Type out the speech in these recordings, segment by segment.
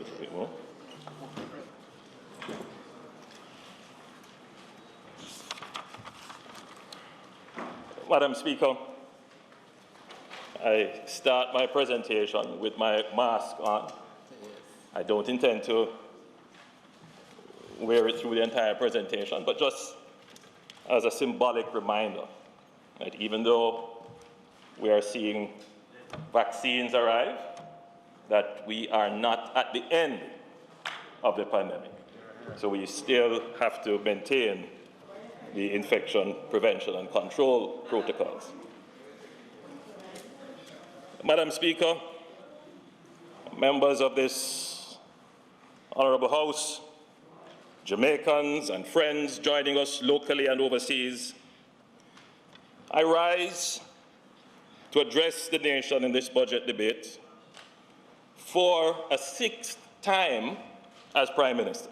little bit more. Madam Speaker, I start my presentation with my mask on. I don't intend to wear it through the entire presentation, but just as a symbolic reminder that even though we are seeing vaccines arrive, that we are not at the end of the pandemic. So we still have to maintain the infection prevention and control protocols. Madam Speaker, members of this Honorable House, Jamaicans and friends joining us locally and overseas, I rise to address the nation in this budget debate for a sixth time as Prime Minister.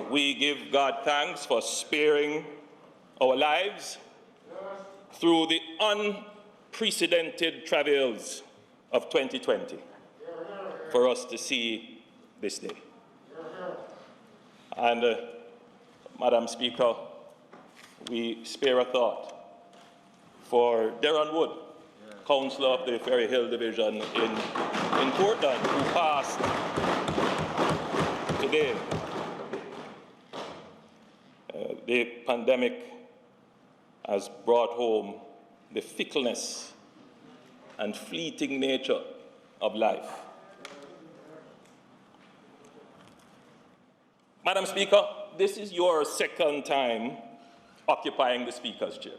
We give God thanks for sparing our lives through the unprecedented travails of 2020 for us to see this day. And, Madam Speaker, we spare a thought for Darren Wood, Councillor of the Ferry Hill Division in Portland, who passed today. The pandemic has brought home the fickleness and fleeting nature of life. Madam Speaker, this is your second time occupying the Speaker's chair.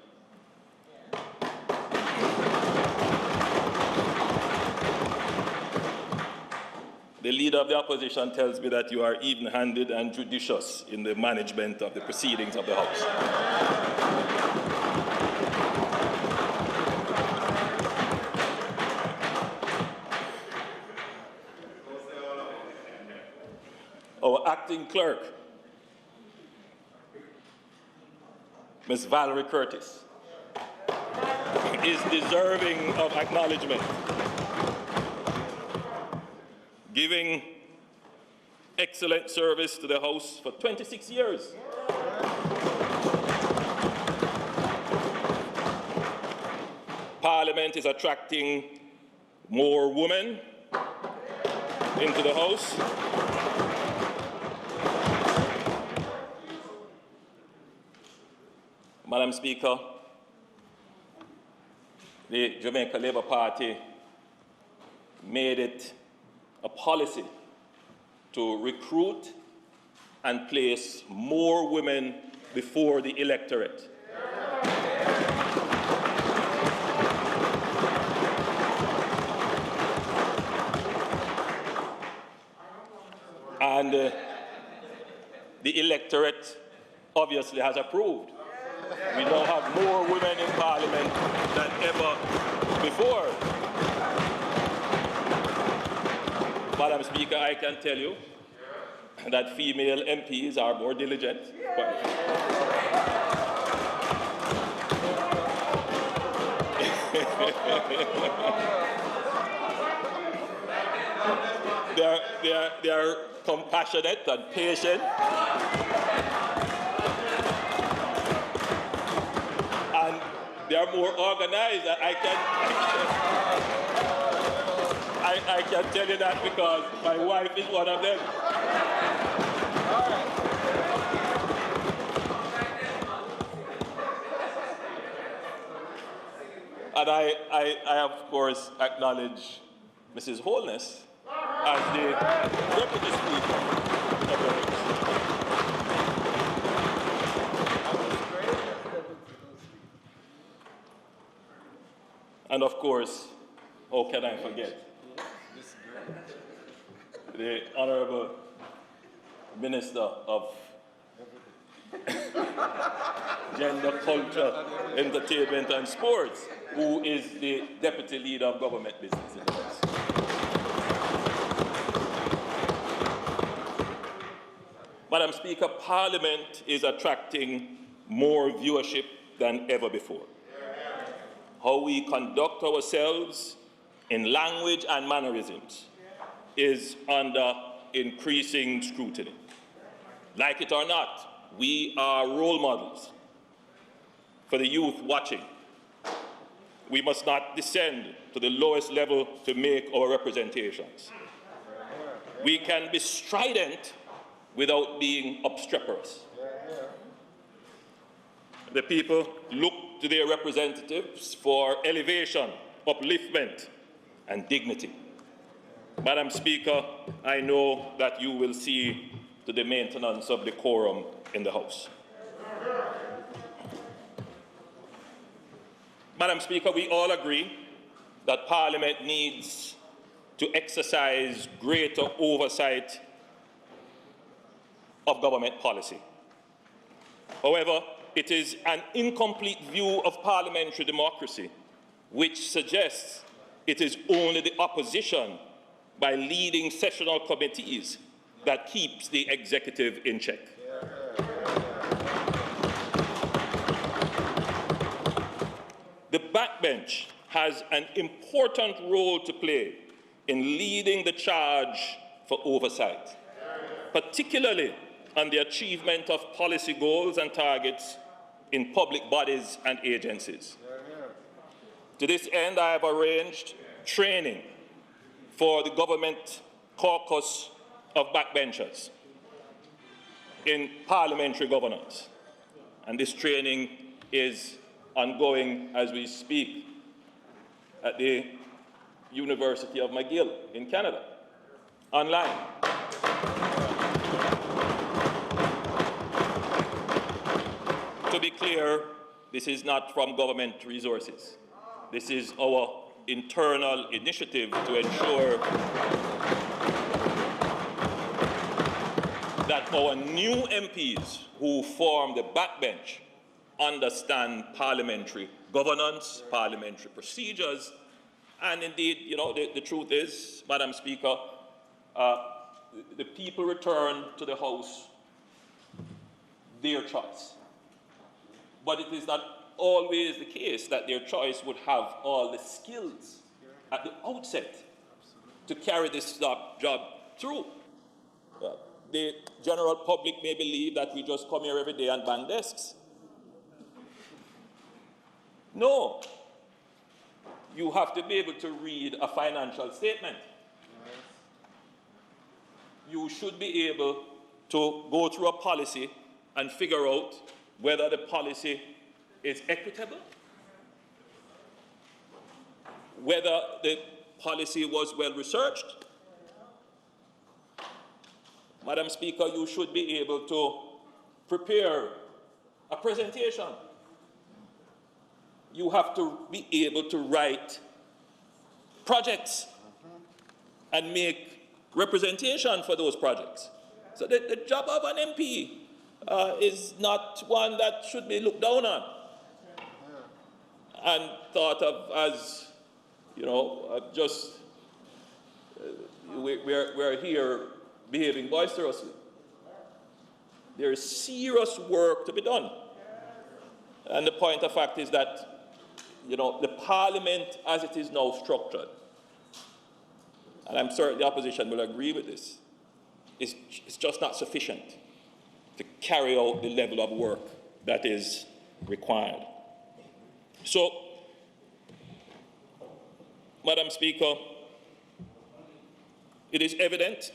The Leader of the Opposition tells me that you are even-handed and judicious in the management of the proceedings of the House. Our acting clerk, Ms. Valerie Curtis, is deserving of acknowledgement, giving excellent service to the House for 26 years. Parliament is attracting more women into the House. Madam Speaker, the Jamaica Labour Party made it a policy to recruit and place more women before the electorate. And the electorate obviously has approved. We now have more women in Parliament than ever before. Madam Speaker, I can tell you that female MPs are more diligent. They are compassionate and patient. And they are more organized. I can tell you that because my wife is one of them. And I of course acknowledge Mrs. Holness as the Deputy Speaker of the House. And of course, how can I forget the Honourable Minister of Gender, Culture, Entertainment and Sports, who is the Deputy Leader of Government Business in the House. Madam Speaker, Parliament is attracting more viewership than ever before. How we conduct ourselves in language and mannerisms is under increasing scrutiny. Like it or not, we are role models for the youth watching. We must not descend to the lowest level to make our representations. We can be strident without being obstreperous. The people look to their representatives for elevation, upliftment, and dignity. Madam Speaker, I know that you will see to the maintenance of decorum in the House. Madam Speaker, we all agree that Parliament needs to exercise greater oversight of government policy. However, it is an incomplete view of parliamentary democracy which suggests it is only the opposition by leading sessional committees that keeps the executive in check. The backbench has an important role to play in leading the charge for oversight, particularly on the achievement of policy goals and targets in public bodies and agencies. To this end, I have arranged training for the government caucus of backbenchers in parliamentary governance. And this training is ongoing as we speak at the University of McGill in Canada, online. To be clear, this is not from government resources. This is our internal initiative to ensure that our new MPs who form the backbench understand parliamentary governance, parliamentary procedures, and indeed, you know, the truth is, Madam Speaker, the people return to the House their choice. But it is not always the case that their choice would have all the skills at the outset to carry this job through. The general public may believe that we just come here every day and bang desks. No. You have to be able to read a financial statement. You should be able to go through a policy and figure out whether the policy is equitable, whether the policy was well researched. Madam Speaker, you should be able to prepare a presentation. You have to be able to write projects and make representation for those projects. So the job of an MP is not one that should be looked down on and thought of as, you know, we're here behaving boisterously. There is serious work to be done. And the point of fact is that, you know, the Parliament as it is now structured, and I'm certain the opposition will agree with this, it's just not sufficient to carry out the level of work that is required. So, Madam Speaker, it is evident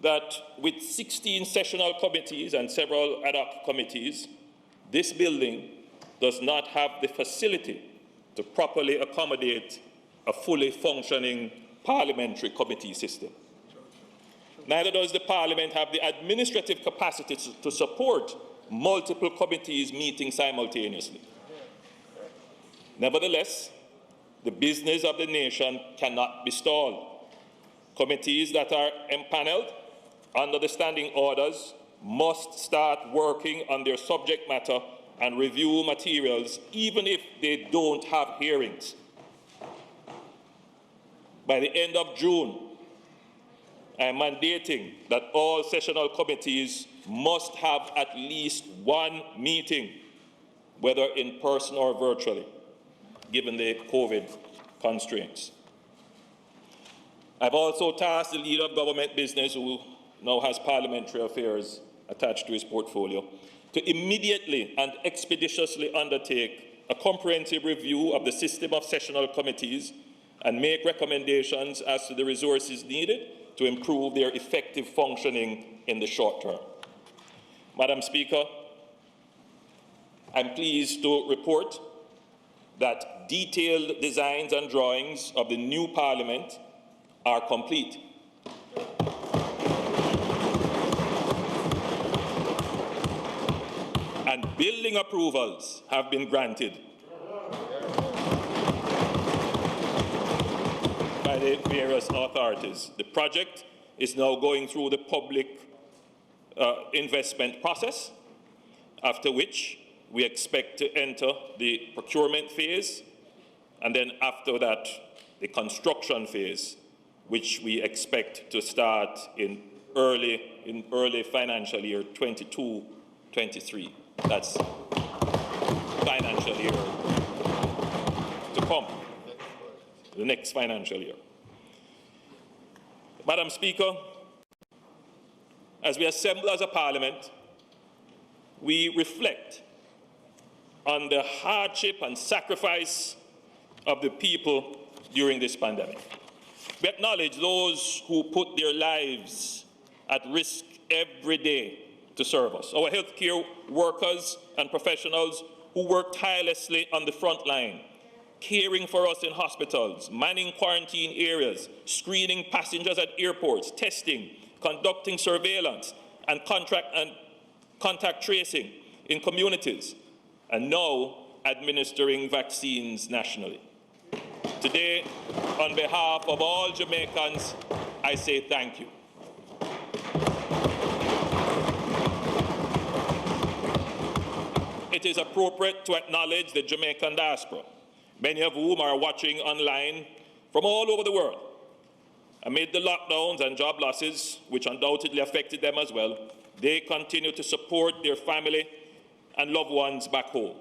that with 16 sessional committees and several ad hoc committees, this building does not have the facility to properly accommodate a fully functioning parliamentary committee system. Neither does the Parliament have the administrative capacity to support multiple committees meeting simultaneously. Nevertheless, the business of the nation cannot be stalled. Committees that are empaneled under the standing orders must start working on their subject matter and review materials even if they don't have hearings. By the end of June, I am mandating that all sessional committees must have at least one meeting, whether in person or virtually, given the COVID constraints. I've also tasked the leader of government business, who now has parliamentary affairs attached to his portfolio, to immediately and expeditiously undertake a comprehensive review of the system of sessional committees and make recommendations as to the resources needed to improve their effective functioning in the short term. Madam Speaker, I'm pleased to report that detailed designs and drawings of the new Parliament are complete. And building approvals have been granted by the various authorities. The project is now going through the public investment process, after which we expect to enter the procurement phase, and then after that, the construction phase, which we expect to start in early financial year 22-23. That's financial year to come, the next financial year. Madam Speaker, as we assemble as a Parliament, we reflect on the hardship and sacrifice of the people during this pandemic. We acknowledge those who put their lives at risk every day to serve us. Our healthcare workers and professionals who work tirelessly on the front line, caring for us in hospitals, manning quarantine areas, screening passengers at airports, testing, conducting surveillance and contact tracing in communities, and now administering vaccines nationally. Today, on behalf of all Jamaicans, I say thank you. It is appropriate to acknowledge the Jamaican diaspora, many of whom are watching online from all over the world. Amid the lockdowns and job losses, which undoubtedly affected them as well, they continue to support their family and loved ones back home,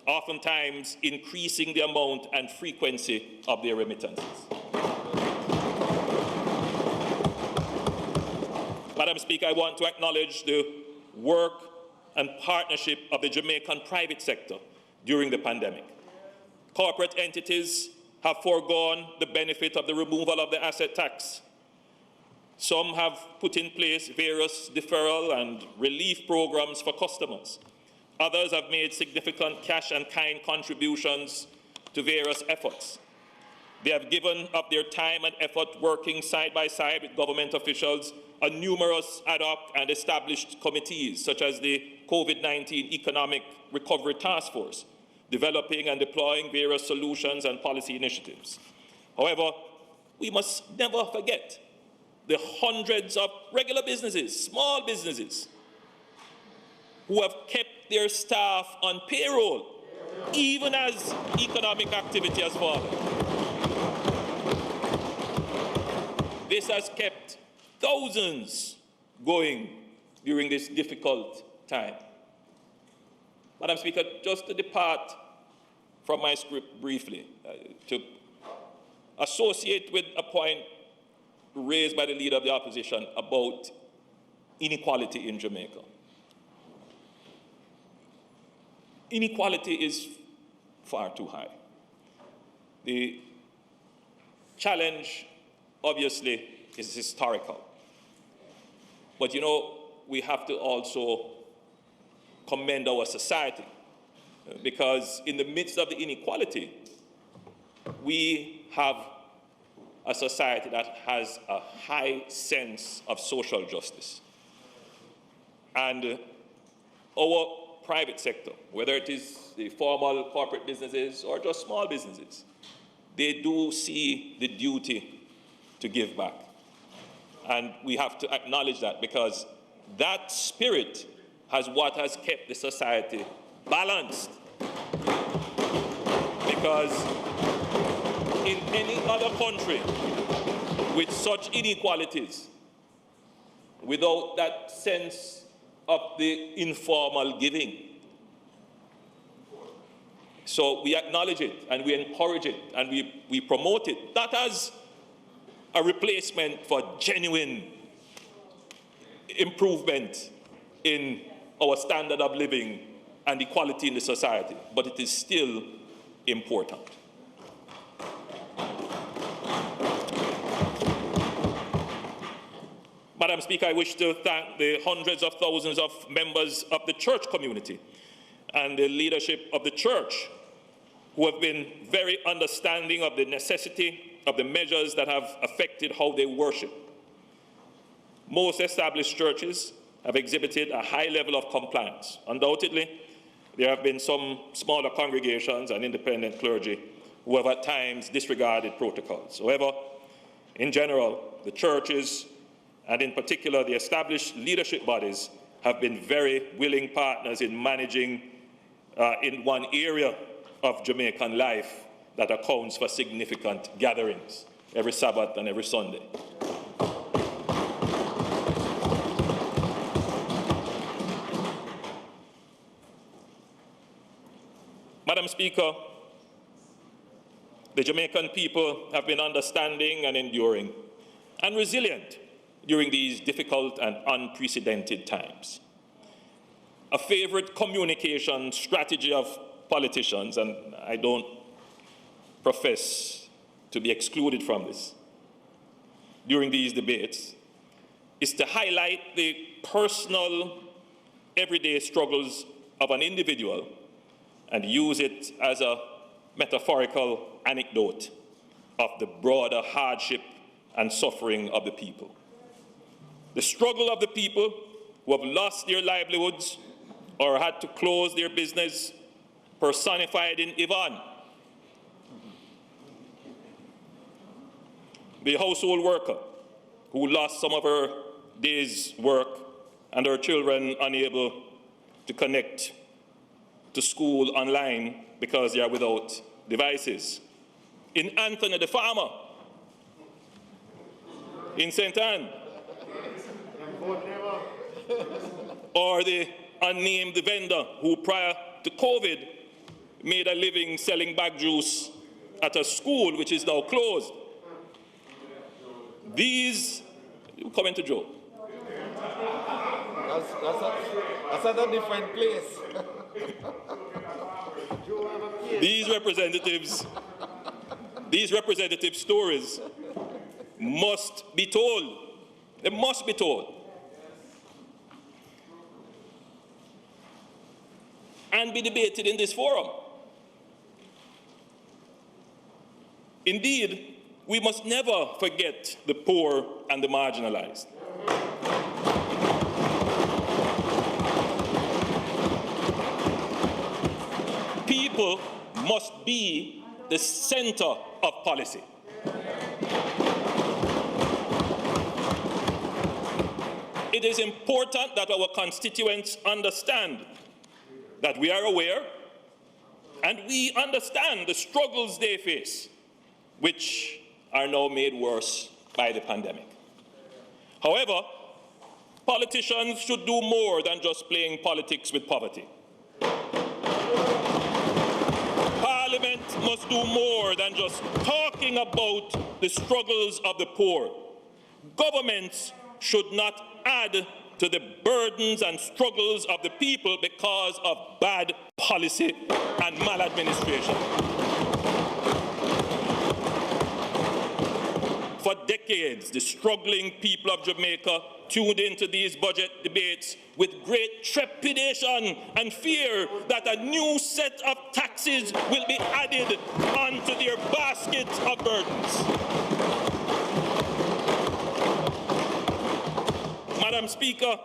oftentimes increasing the amount and frequency of their remittances. Madam Speaker, I want to acknowledge the work and partnership of the Jamaican private sector during the pandemic. Corporate entities have foregone the benefit of the removal of the asset tax. Some have put in place various deferral and relief programs for customers. Others have made significant cash and kind contributions to various efforts. They have given up their time and effort working side by side with government officials on numerous ad hoc and established committees, such as the COVID-19 Economic Recovery Task Force, developing and deploying various solutions and policy initiatives. However, we must never forget the hundreds of regular businesses, small businesses, who have kept their staff on payroll, even as economic activity has fallen. This has kept thousands going during this difficult time. Madam Speaker, just to depart from my script briefly, to associate with a point raised by the leader of the opposition about inequality in Jamaica. Inequality is far too high. The challenge, obviously, is historical. But, you know, we have to also commend our society, because in the midst of the inequality, we have a society that has a high sense of social justice. And our private sector, whether it is the formal corporate businesses or just small businesses, they do see the duty to give back. And we have to acknowledge that, because that spirit what has kept the society balanced. Because in any other country with such inequalities, without that sense of the informal giving. So we acknowledge it and we encourage it and we promote it, not as a replacement for genuine improvement in our standard of living and equality in the society, but it is still important. Madam Speaker, I wish to thank the hundreds of thousands of members of the church community and the leadership of the church who have been very understanding of the necessity of the measures that have affected how they worship. Most established churches have exhibited a high level of compliance. Undoubtedly, there have been some smaller congregations and independent clergy who have at times disregarded protocols. However, in general, the churches, and in particular the established leadership bodies, have been very willing partners in managing in one area of Jamaican life that accounts for significant gatherings every Sabbath and every Sunday. Madam Speaker, the Jamaican people have been understanding and enduring and resilient during these difficult and unprecedented times. A favorite communication strategy of politicians, and I don't profess to be excluded from this, during these debates, is to highlight the personal, everyday struggles of an individual and use it as a metaphorical anecdote of the broader hardship and suffering of the people. The struggle of the people who have lost their livelihoods or had to close their business, personified in Yvonne, the household worker who lost some of her day's work and her children unable to connect to school online because they are without devices. In Anthony the farmer, in St. Anne, or the unnamed vendor who prior to COVID made a living selling bag juice at a school which is now closed. These, coming to Joe. That's at a different place. These representative stories must be told. They must be told. And be debated in this forum. Indeed, we must never forget the poor and the marginalized. People must be the center of policy. It is important that our constituents understand that we are aware and we understand the struggles they face, which are now made worse by the pandemic. However, politicians should do more than just playing politics with poverty. Parliament must do more than just talking about the struggles of the poor. Governments should not add to the burdens and struggles of the people because of bad policy and maladministration. For decades, the struggling people of Jamaica tuned into these budget debates with great trepidation and fear that a new set of taxes will be added onto their basket of burdens. Madam Speaker,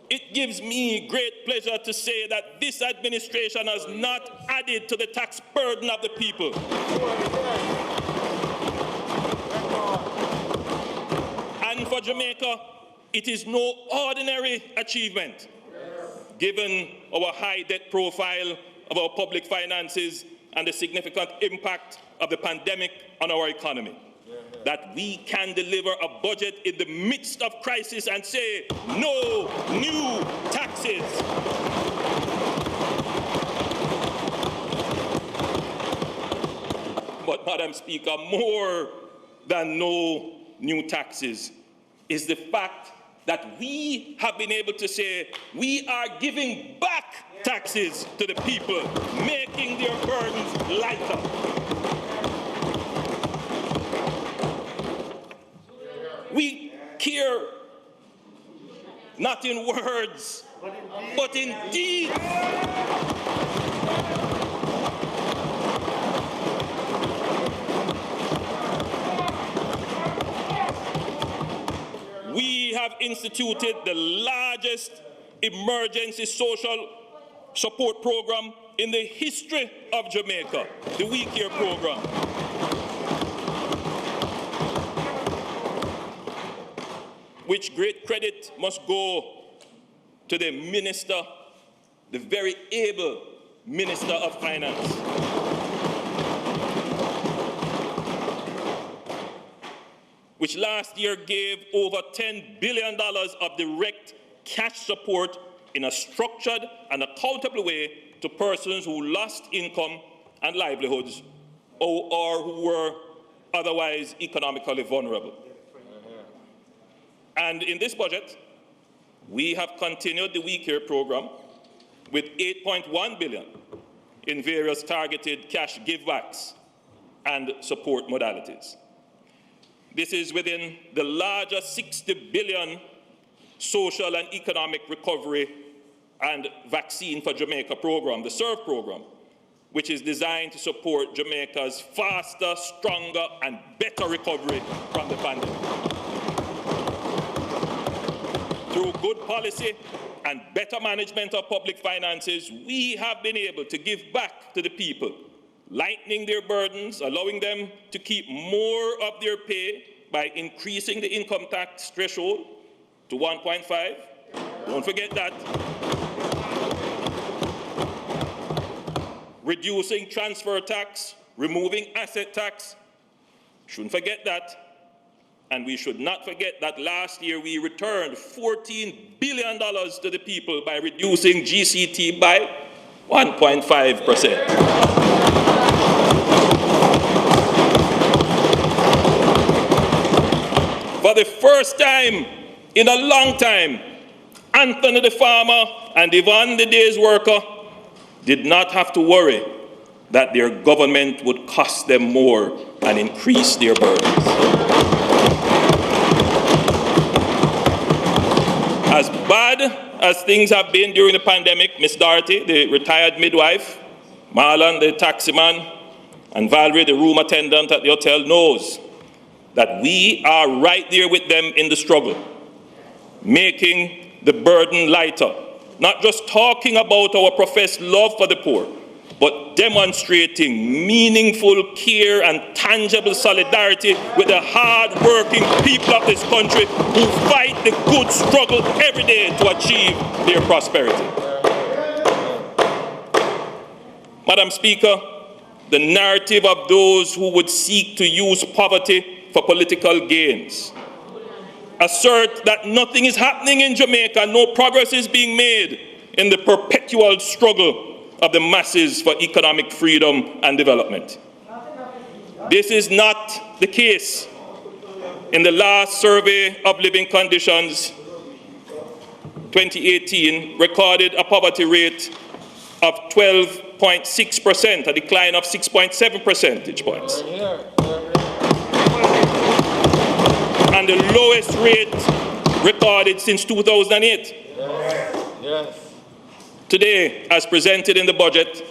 it gives me great pleasure to say that this administration has not added to the tax burden of the people. And for Jamaica, it is no ordinary achievement, given our high debt profile of our public finances and the significant impact of the pandemic on our economy. that we can deliver a budget in the midst of crisis and say, no new taxes. But, Madam Speaker, more than no new taxes is the fact that we have been able to say we are giving back taxes to the people, making their burdens lighter. We care not in words, but in deeds. We have instituted the largest emergency social support program in the history of Jamaica, the We Care program. Which great credit must go to the minister, the very able Minister of Finance. Which last year gave over $10 billion of direct cash support in a structured and accountable way to persons who lost income and livelihoods or who were otherwise economically vulnerable. And in this budget, we have continued the We Care program with $8.1 billion in various targeted cash givebacks and support modalities. This is within the larger $60 billion social and economic recovery and vaccine for Jamaica program, the SERVE program, which is designed to support Jamaica's faster, stronger, and better recovery from the pandemic. Through good policy and better management of public finances, we have been able to give back to the people, lightening their burdens, allowing them to keep more of their pay by increasing the income tax threshold to 1.5. Don't forget that. Reducing transfer tax, removing asset tax. Shouldn't forget that. And we should not forget that last year we returned $14 billion to the people by reducing GCT by 1.5%. For the first time in a long time, Anthony the farmer and Yvonne the day's worker did not have to worry that their government would cost them more and increase their burdens. As bad as things have been during the pandemic, Miss Dorothy, the retired midwife, Marlon, the taximan, and Valerie, the room attendant at the hotel, knows that we are right there with them in the struggle, making the burden lighter, not just talking about our professed love for the poor, but demonstrating meaningful care and tangible solidarity with the hard-working people of this country who fight the good struggle every day to achieve their prosperity. Madam Speaker, the narrative of those who would seek to use poverty for political gains assert that nothing is happening in Jamaica, no progress is being made in the perpetual struggle of the masses for economic freedom and development. This is not the case. In the last survey of living conditions, 2018 recorded a poverty rate of 12.6%, a decline of 6.7 percentage points. And the lowest rate recorded since 2008. Yes. Today, as presented in the budget,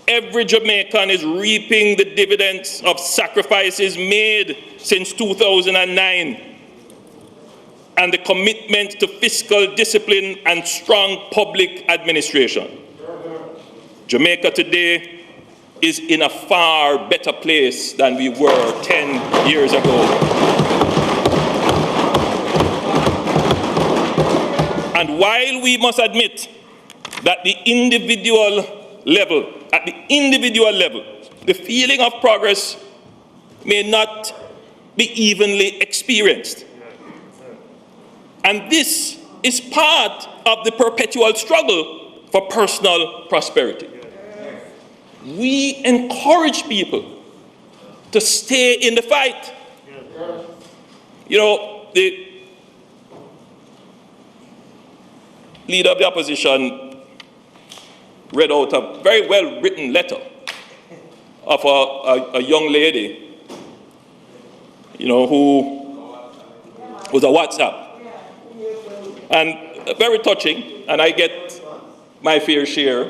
every Jamaican is reaping the dividends of sacrifices made since 2009 and the commitment to fiscal discipline and strong public administration. Jamaica today is in a far better place than we were 10 years ago. And while we must admit that at the individual level, the feeling of progress may not be evenly experienced. And this is part of the perpetual struggle for personal prosperity. We encourage people to stay in the fight. You know, the leader of the opposition read out a very well-written letter of a young lady, you know, who was a WhatsApp. And very touching, and I get my fair share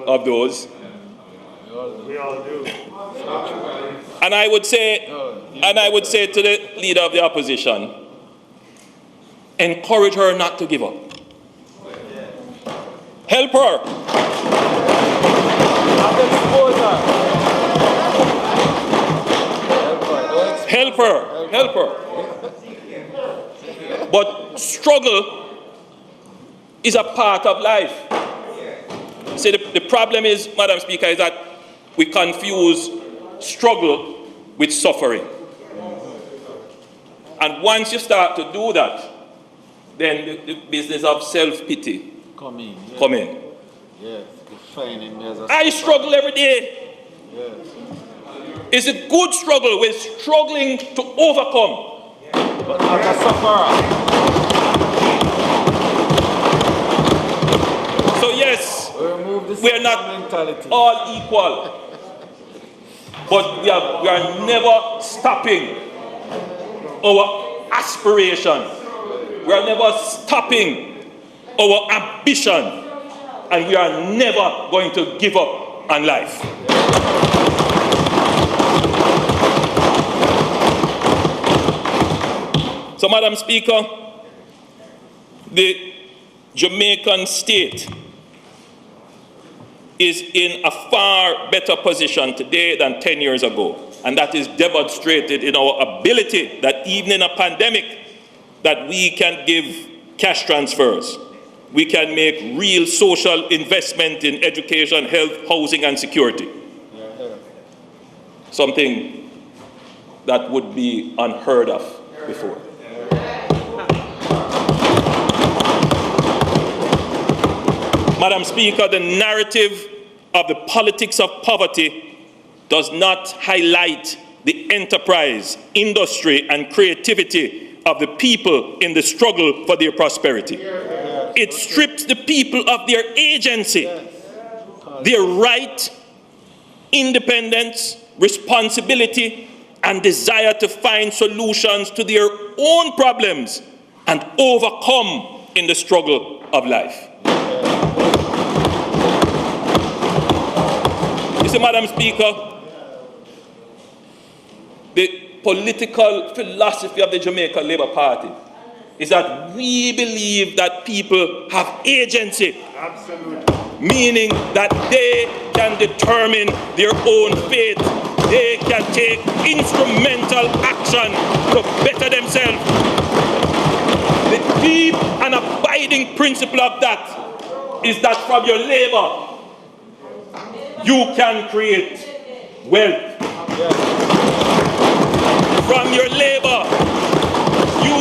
of those. We all do. And I would say to the leader of the opposition, encourage her not to give up. Help her. Help her. Help her. But struggle is a part of life. See, the problem is, Madam Speaker, is that we confuse struggle with suffering. And once you start to do that, then the business of self-pity come in. Yes, defining me as a I struggle every day. yes. It's a good struggle. We're struggling to overcome. But not a sufferer. So yes, we are not mentality. all equal. But we are never stopping our aspiration. We are never stopping our ambition. And we are never going to give up on life. So, Madam Speaker, the Jamaican state is in a far better position today than 10 years ago. And that is demonstrated in our ability that even in a pandemic, that we can give cash transfers. We can make real social investment in education, health, housing, and security. Something that would be unheard of before. Madam Speaker, the narrative of the politics of poverty does not highlight the enterprise, industry, and creativity of the people in the struggle for their prosperity. It strips the people of their agency, their right, independence, responsibility, and desire to find solutions to their own problems and overcome in the struggle of life. You see, Madam Speaker, the political philosophy of the Jamaica Labour Party is that we believe that people have agency. Absolutely. Meaning that they can determine their own fate. They can take instrumental action to better themselves. The deep and abiding principle of that is that from your labor, you can create wealth. From your labor, you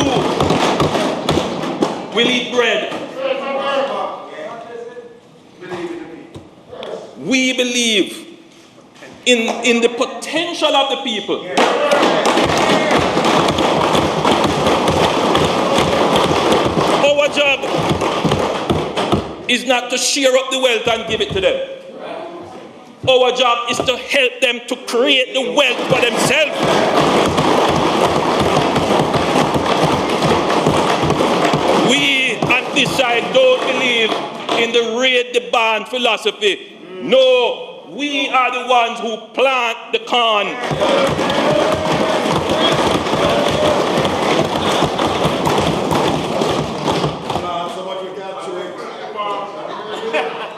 will eat bread. We believe in the potential of the people. Our job is not to share up the wealth and give it to them. Our job is to help them to create the wealth for themselves. We on this side don't believe in the raid the band philosophy. No, we are the ones who plant the corn.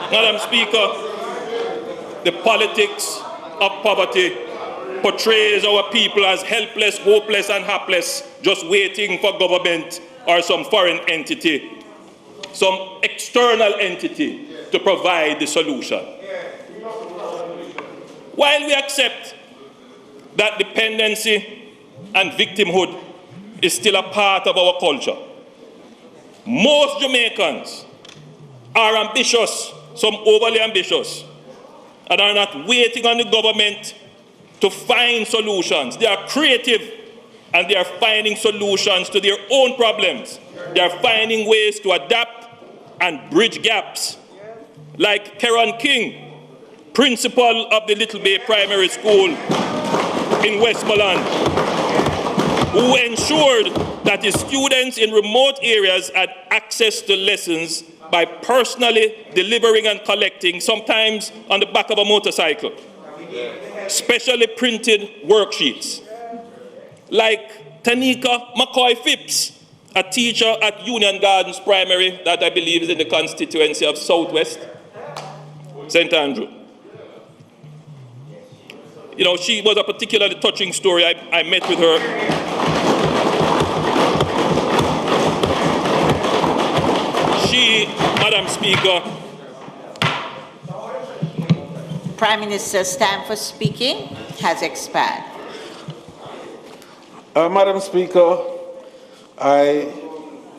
Madam Speaker, the politics of poverty portrays our people as helpless, hopeless, and hapless, just waiting for government or some foreign entity, some external entity to provide the solution. While we accept that dependency and victimhood is still a part of our culture. Most Jamaicans are ambitious, some overly ambitious, and are not waiting on the government to find solutions. They are creative, and they are finding solutions to their own problems. They are finding ways to adapt and bridge gaps. Like Karen King, principal of the Little Bay Primary School in Westmoreland, who ensured that his students in remote areas had access to lessons by personally delivering and collecting, sometimes on the back of a motorcycle, specially printed worksheets. Like Tanika McCoy Phipps, a teacher at Union Gardens Primary that I believe is in the constituency of Southwest, St. Andrew. You know, she was a particularly touching story. I met with her. She, Madam Speaker. Prime Minister's time for speaking has expired. Madam Speaker, I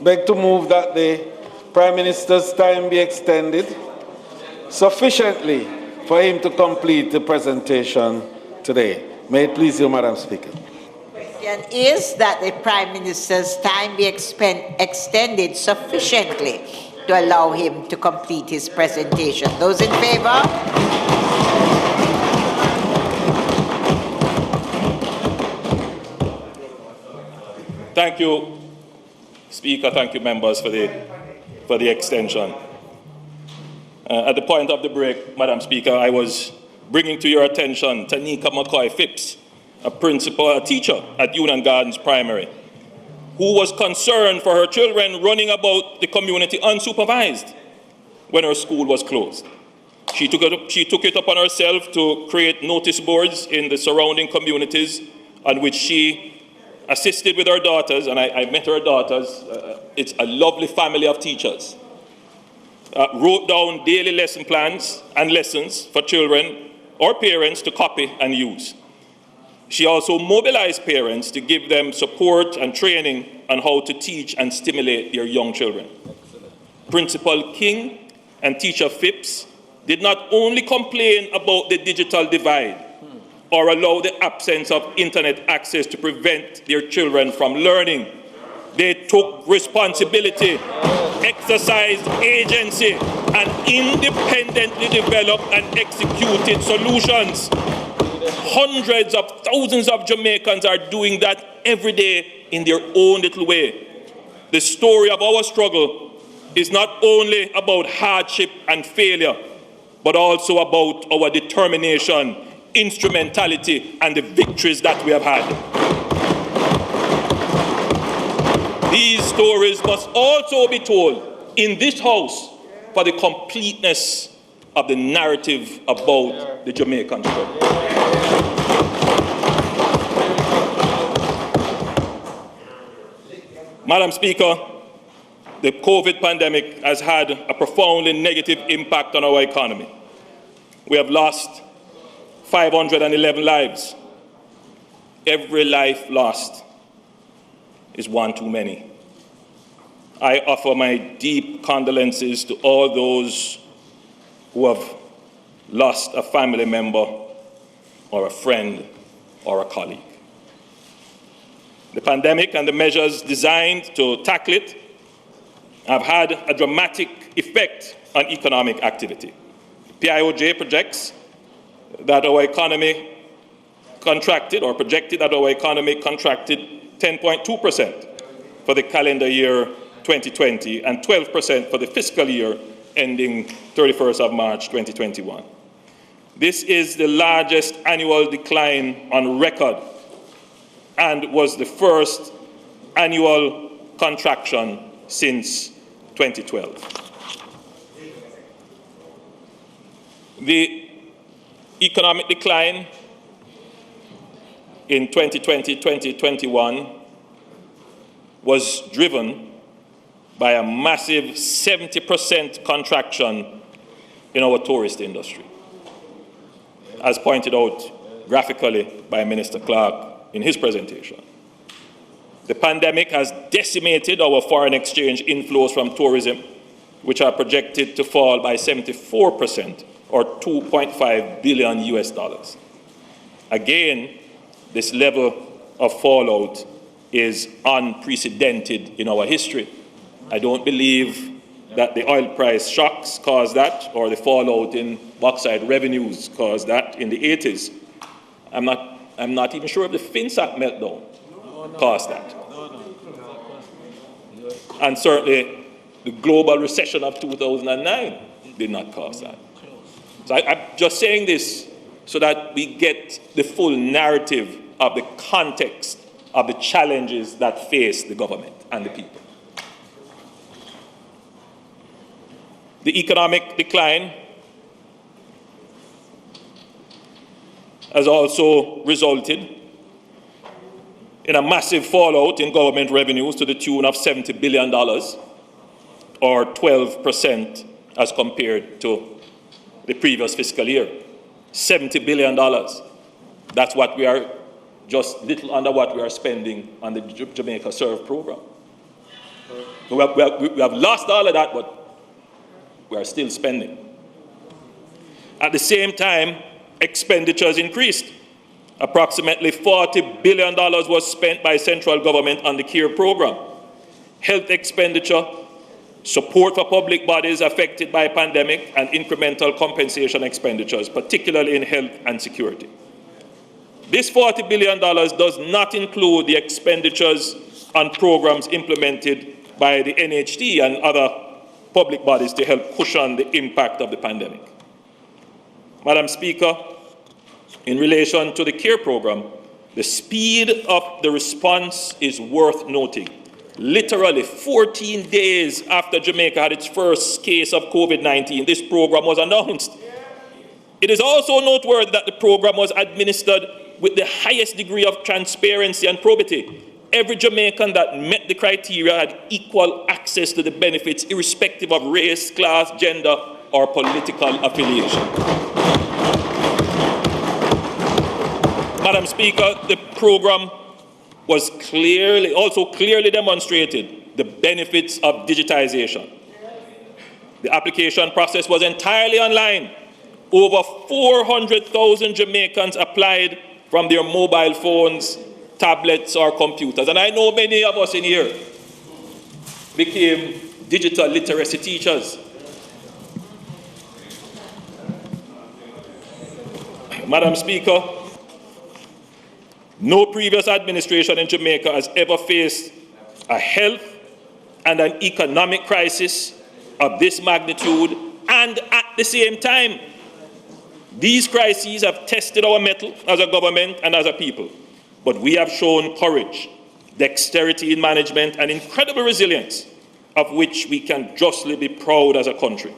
beg to move that the Prime Minister's time be extended sufficiently for him to complete the presentation today. May it please you, Madam Speaker. The question is that the Prime Minister's time be extended sufficiently to allow him to complete his presentation. Those in favor? Thank you, Speaker. Thank you, members, for the extension. At the point of the break, Madam Speaker, I was bringing to your attention Tanika McCoy Phipps, a teacher at Union Gardens Primary, who was concerned for her children running about the community unsupervised when her school was closed. She took it upon herself to create notice boards in the surrounding communities on which she assisted with her daughters, and I met her daughters. It's a lovely family of teachers. Wrote down daily lesson plans and lessons for children or parents to copy and use. She also mobilized parents to give them support and training on how to teach and stimulate their young children. Principal King and teacher Phipps did not only complain about the digital divide or allow the absence of internet access to prevent their children from learning. They took responsibility, exercised agency, and independently developed and executed solutions. Hundreds of thousands of Jamaicans are doing that every day in their own little way. The story of our struggle is not only about hardship and failure, but also about our determination, instrumentality, and the victories that we have had. These stories must also be told in this House for the completeness of the narrative about the Jamaican struggle. Madam Speaker, the COVID pandemic has had a profoundly negative impact on our economy. We have lost 511 lives. Every life lost is one too many. I offer my deep condolences to all those who have lost a family member or a friend or a colleague. The pandemic and the measures designed to tackle it have had a dramatic effect on economic activity. PIOJ projects that our economy contracted, or projected that our economy contracted 10.2% for the calendar year 2020 and 12% for the fiscal year ending 31st of March 2021. This is the largest annual decline on record and was the first annual contraction since 2012. The economic decline in 2020-2021 was driven by a massive 70% contraction in our tourist industry, as pointed out graphically by Minister Clark in his presentation. The pandemic has decimated our foreign exchange inflows from tourism, which are projected to fall by 74%, or $2.5 billion US dollars. Again, this level of fallout is unprecedented in our history. I don't believe that the oil price shocks caused that, or the fallout in bauxite revenues caused that in the 80s. I'm not even sure if the FinSac meltdown caused that. And certainly the global recession of 2009 did not cause that. So I'm just saying this so that we get the full narrative of the context of the challenges that face the government and the people. The economic decline has also resulted in a massive fallout in government revenues to the tune of $70 billion, or 12% as compared to the previous fiscal year. $70 billion. That's what we are, just little under what we are spending on the Jamaica Serve program. We have lost all of that, but we are still spending. At the same time, expenditures increased. Approximately $40 billion was spent by central government on the CARE program. Health expenditure, support for public bodies affected by pandemic, and incremental compensation expenditures, particularly in health and security. This $40 billion does not include the expenditures on programs implemented by the NHT and other public bodies to help cushion the impact of the pandemic. Madam Speaker, in relation to the CARE program, the speed of the response is worth noting. Literally 14 days after Jamaica had its first case of COVID-19, this program was announced. It is also noteworthy that the program was administered with the highest degree of transparency and probity. Every Jamaican that met the criteria had equal access to the benefits, irrespective of race, class, gender, or political affiliation. Madam Speaker, the program was clearly demonstrated the benefits of digitization. The application process was entirely online. Over 400,000 Jamaicans applied from their mobile phones, tablets, or computers. And I know many of us in here became digital literacy teachers. Madam Speaker, no previous administration in Jamaica has ever faced a health and an economic crisis of this magnitude, and at the same time. These crises have tested our mettle as a government and as a people, but we have shown courage, dexterity in management, and incredible resilience, of which we can justly be proud as a country.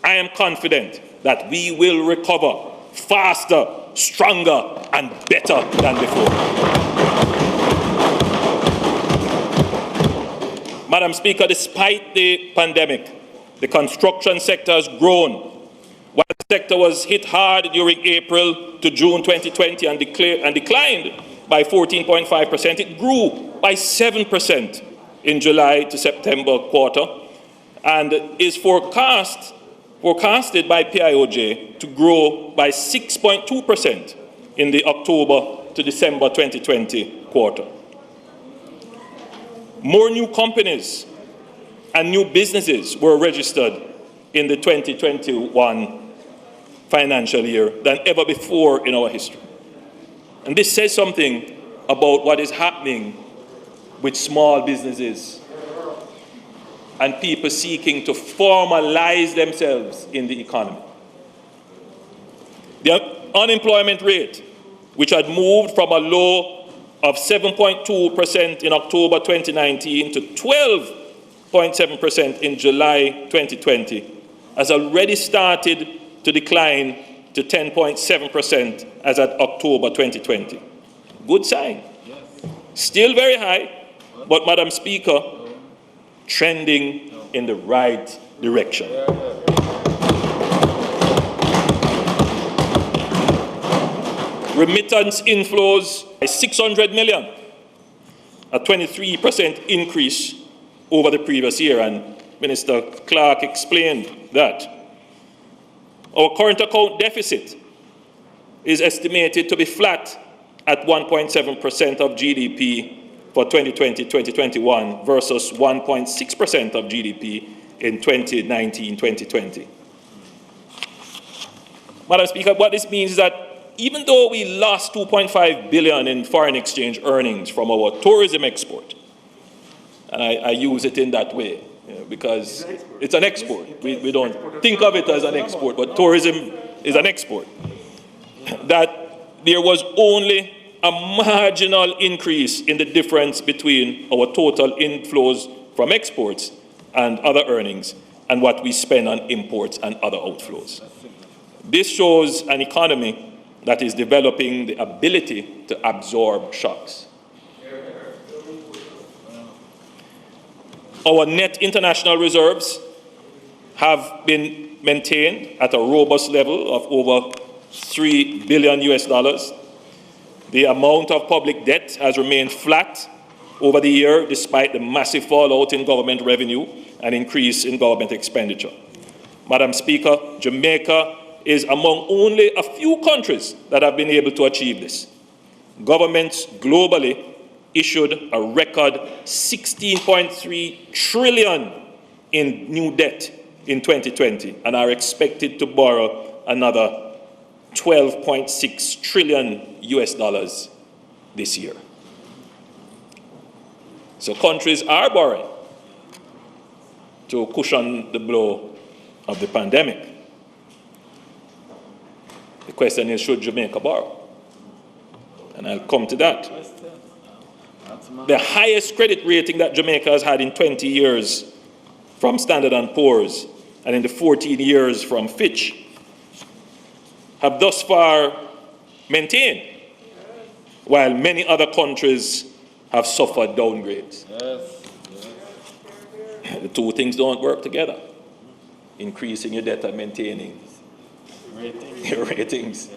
I am confident that we will recover faster, stronger, and better than before. Madam Speaker, despite the pandemic, the construction sector has grown. While the sector was hit hard during April to June 2020 and declined by 14.5%, it grew by 7% in July to September quarter, and is forecasted by PIOJ to grow by 6.2% in the October to December 2020 quarter. More new companies and new businesses were registered in the 2021 financial year than ever before in our history. And this says something about what is happening with small businesses and people seeking to formalize themselves in the economy. The unemployment rate, which had moved from a low of 7.2% in October 2019 to 12.7% in July 2020, has already started to decline to 10.7% as at October 2020. Good sign. Still very high, but Madam Speaker, trending in the right direction. Remittance inflows by 600 million. a 23% increase over the previous year, and Minister Clark explained that. Our current account deficit is estimated to be flat at 1.7% of GDP for 2020-2021 versus 1.6% of GDP in 2019-2020. Madam Speaker, what this means is that even though we lost $2.5 billion in foreign exchange earnings from our tourism export, and I use it in that way, because it's an export. We don't think of it as an export, but tourism is an export. That there was only a marginal increase in the difference between our total inflows from exports and other earnings and what we spend on imports and other outflows. This shows an economy that is developing the ability to absorb shocks. Our net international reserves have been maintained at a robust level of over $3 billion US. The amount of public debt has remained flat over the year despite the massive fallout in government revenue and increase in government expenditure. Madam Speaker, Jamaica is among only a few countries that have been able to achieve this. Governments globally issued a record $16.3 trillion in new debt in 2020 and are expected to borrow another $12.6 trillion US this year. So countries are borrowing to cushion the blow of the pandemic. The question is, should Jamaica borrow? And I'll come to that. The highest credit rating that Jamaica has had in 20 years from Standard & Poor's and in the 14 years from Fitch have thus far maintained, while many other countries have suffered downgrades. The two things don't work together. Increasing your debt and maintaining your ratings.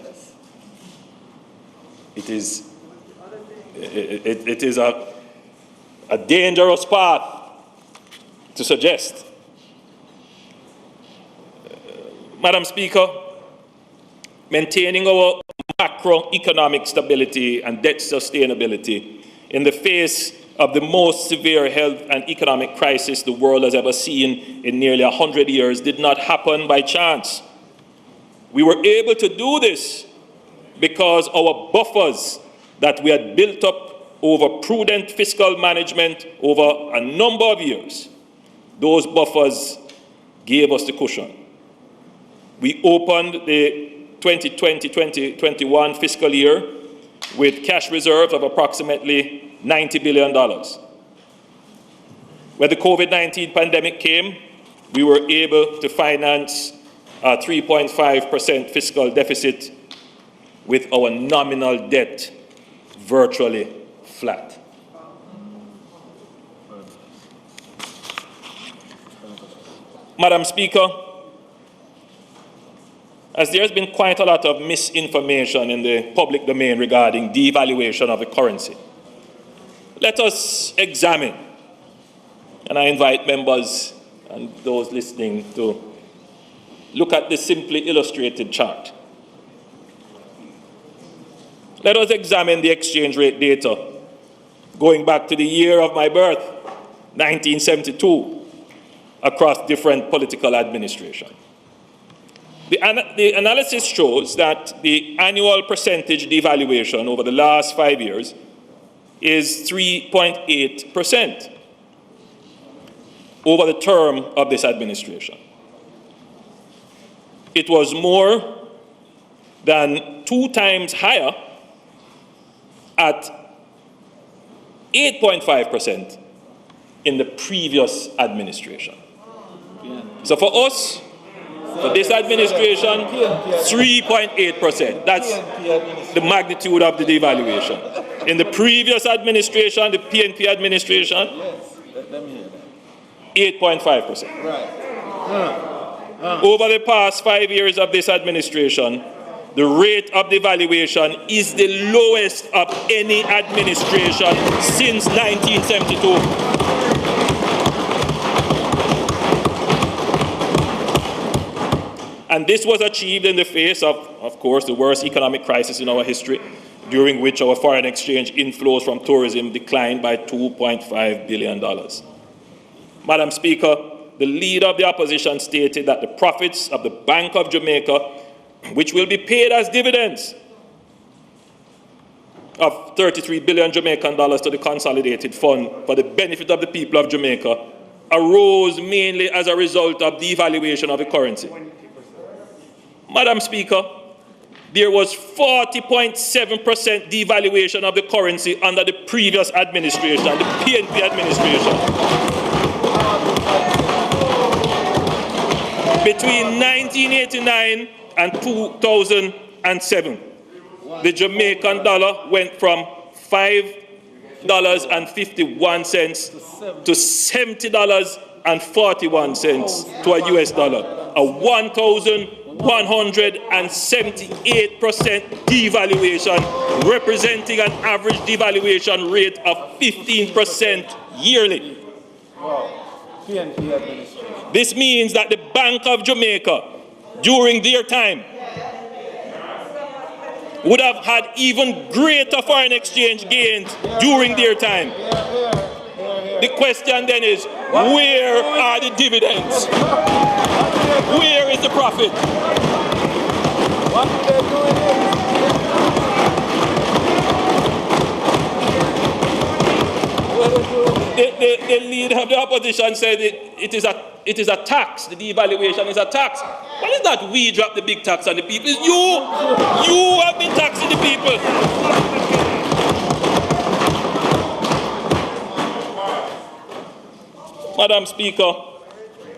It is a dangerous path to suggest. Madam Speaker, maintaining our macroeconomic stability and debt sustainability in the face of the most severe health and economic crisis the world has ever seen in nearly 100 years did not happen by chance. We were able to do this because our buffers that we had built up over prudent fiscal management over a number of years, those buffers gave us the cushion. We opened the 2020-2021 fiscal year with cash reserves of approximately $90 billion. When the COVID-19 pandemic came, we were able to finance a 3.5% fiscal deficit with our nominal debt virtually flat. Madam Speaker, as there has been quite a lot of misinformation in the public domain regarding devaluation of the currency, let us examine, and I invite members and those listening to look at this simply illustrated chart. Let us examine the exchange rate data going back to the year of my birth, 1972, across different political administration. The analysis shows that the annual percentage devaluation over the last 5 years is 3.8% over the term of this administration. It was more than 2 times higher at 8.5% in the previous administration. So for us, for this administration, 3.8%. That's the magnitude of the devaluation. In the previous administration, the PNP administration, 8.5%. Over the past 5 years of this administration, the rate of devaluation is the lowest of any administration since 1972. And this was achieved in the face of course, the worst economic crisis in our history, during which our foreign exchange inflows from tourism declined by $2.5 billion. Madam Speaker, the leader of the opposition stated that the profits of the Bank of Jamaica, which will be paid as dividends of 33 billion Jamaican dollars to the consolidated fund for the benefit of the people of Jamaica, arose mainly as a result of devaluation of the currency. Madam Speaker, there was 40.7% devaluation of the currency under the previous administration, the PNP administration. Between 1989 and 2007, the Jamaican dollar went from $5.51 to $70.41 to a US dollar, a 1,178% devaluation, representing an average devaluation rate of 15% yearly. This means that the Bank of Jamaica, during their time, would have had even greater foreign exchange gains during their time. The question then is, where are the dividends? Where is the profit? What are they doing? The leader of the opposition said it is a tax. The devaluation is a tax. Why is that we drop the big tax on the people? It's you have been taxing the people. Madam Speaker,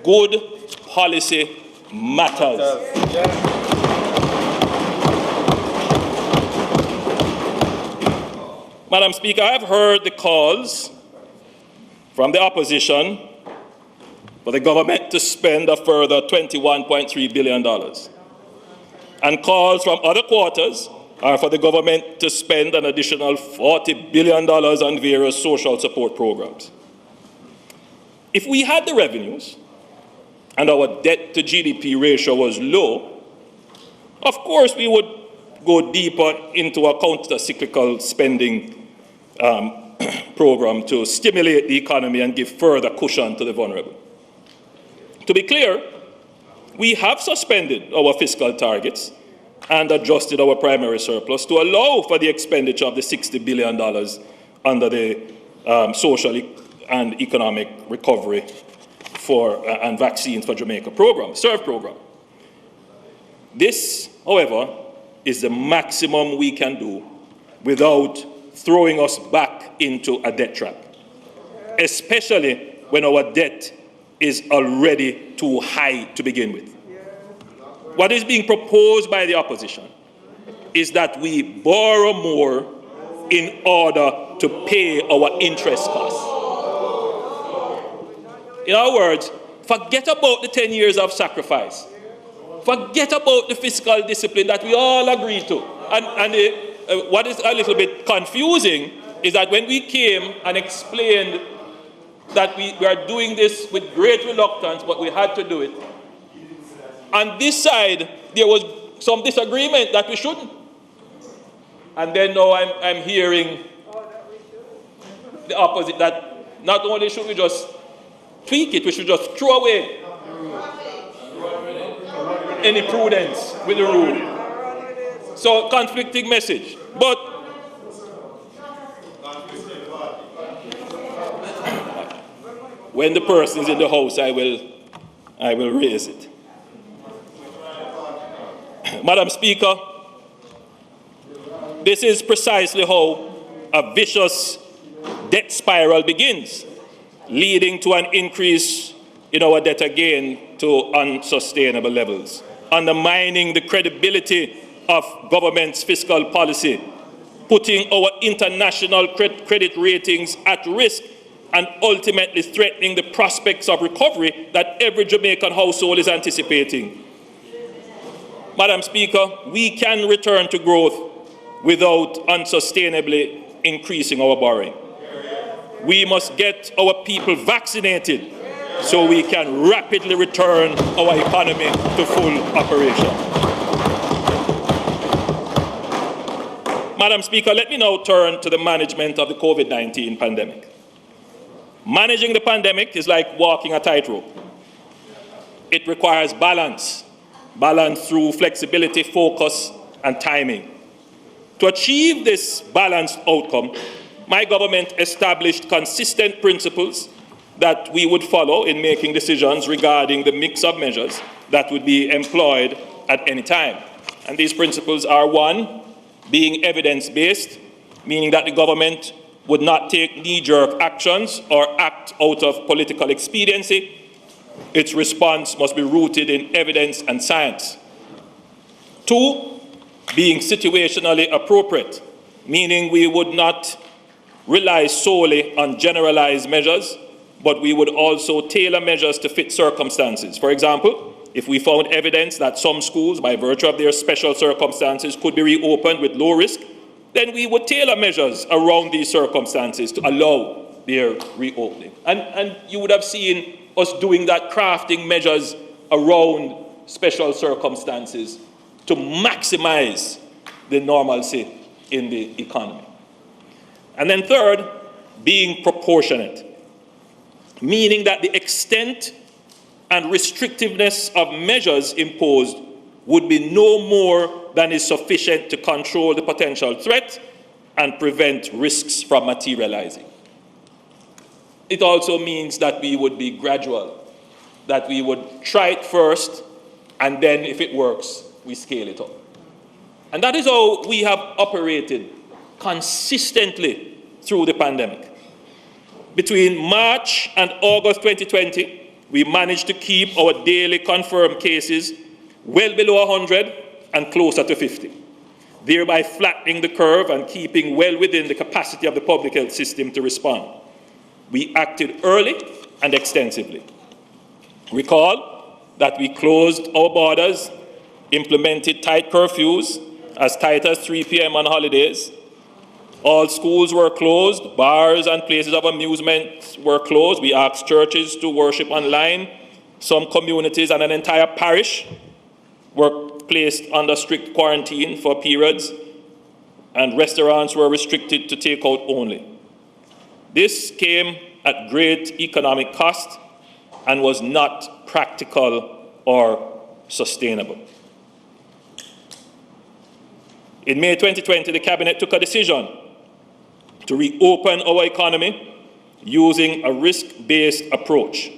good policy matters. Madam Speaker, I have heard the calls from the opposition for the government to spend a further $21.3 billion. And calls from other quarters are for the government to spend an additional $40 billion on various social support programs. If we had the revenues and our debt to GDP ratio was low, of course we would go deeper into a counter-cyclical spending program to stimulate the economy and give further cushion to the vulnerable. To be clear, we have suspended our fiscal targets and adjusted our primary surplus to allow for the expenditure of the $60 billion under the social and economic recovery and vaccines for Jamaica program, SERVE program. This, however, is the maximum we can do without throwing us back into a debt trap, especially when our debt is already too high to begin with. What is being proposed by the opposition is that we borrow more in order to pay our interest costs. In other words, forget about the 10 years of sacrifice. Forget about the fiscal discipline that we all agree to. And what is a little bit confusing is that when we came and explained that we are doing this with great reluctance, but we had to do it, on this side, there was some disagreement that we shouldn't. And then now I'm hearing the opposite, that not only should we just tweak it, we should just throw away any prudence with the rule. So, conflicting message. But when the person is in the house, I will raise it. Madam Speaker, this is precisely how a vicious debt spiral begins, leading to an increase in our debt again to unsustainable levels, undermining the credibility of government's fiscal policy, putting our international credit ratings at risk, and ultimately threatening the prospects of recovery that every Jamaican household is anticipating. Madam Speaker, we can return to growth without unsustainably increasing our borrowing. We must get our people vaccinated so we can rapidly return our economy to full operation. Madam Speaker, let me now turn to the management of the COVID-19 pandemic. Managing the pandemic is like walking a tightrope. It requires balance through flexibility, focus, and timing. To achieve this balanced outcome, my government established consistent principles that we would follow in making decisions regarding the mix of measures that would be employed at any time. And these principles are: 1, being evidence-based, meaning that the government would not take knee-jerk actions or act out of political expediency. Its response must be rooted in evidence and science. 2, being situationally appropriate, meaning we would not rely solely on generalized measures, but we would also tailor measures to fit circumstances. For example, if we found evidence that some schools, by virtue of their special circumstances, could be reopened with low risk, then we would tailor measures around these circumstances to allow their reopening. And you would have seen us doing that, crafting measures around special circumstances to maximize the normalcy in the economy. And then 3rd, being proportionate, meaning that the extent and restrictiveness of measures imposed would be no more than is sufficient to control the potential threat and prevent risks from materializing. It also means that we would be gradual, that we would try it first, and then if it works, we scale it up. And that is how we have operated consistently through the pandemic. Between March and August 2020, we managed to keep our daily confirmed cases well below 100 and closer to 50, thereby flattening the curve and keeping well within the capacity of the public health system to respond. We acted early and extensively. Recall that we closed our borders, implemented tight curfews, as tight as 3 p.m. on holidays. All schools were closed, bars and places of amusement were closed. We asked churches to worship online. Some communities and an entire parish were placed under strict quarantine for periods, and restaurants were restricted to takeout only. This came at great economic cost and was not practical or sustainable. In May 2020, the Cabinet took a decision to reopen our economy using a risk-based approach,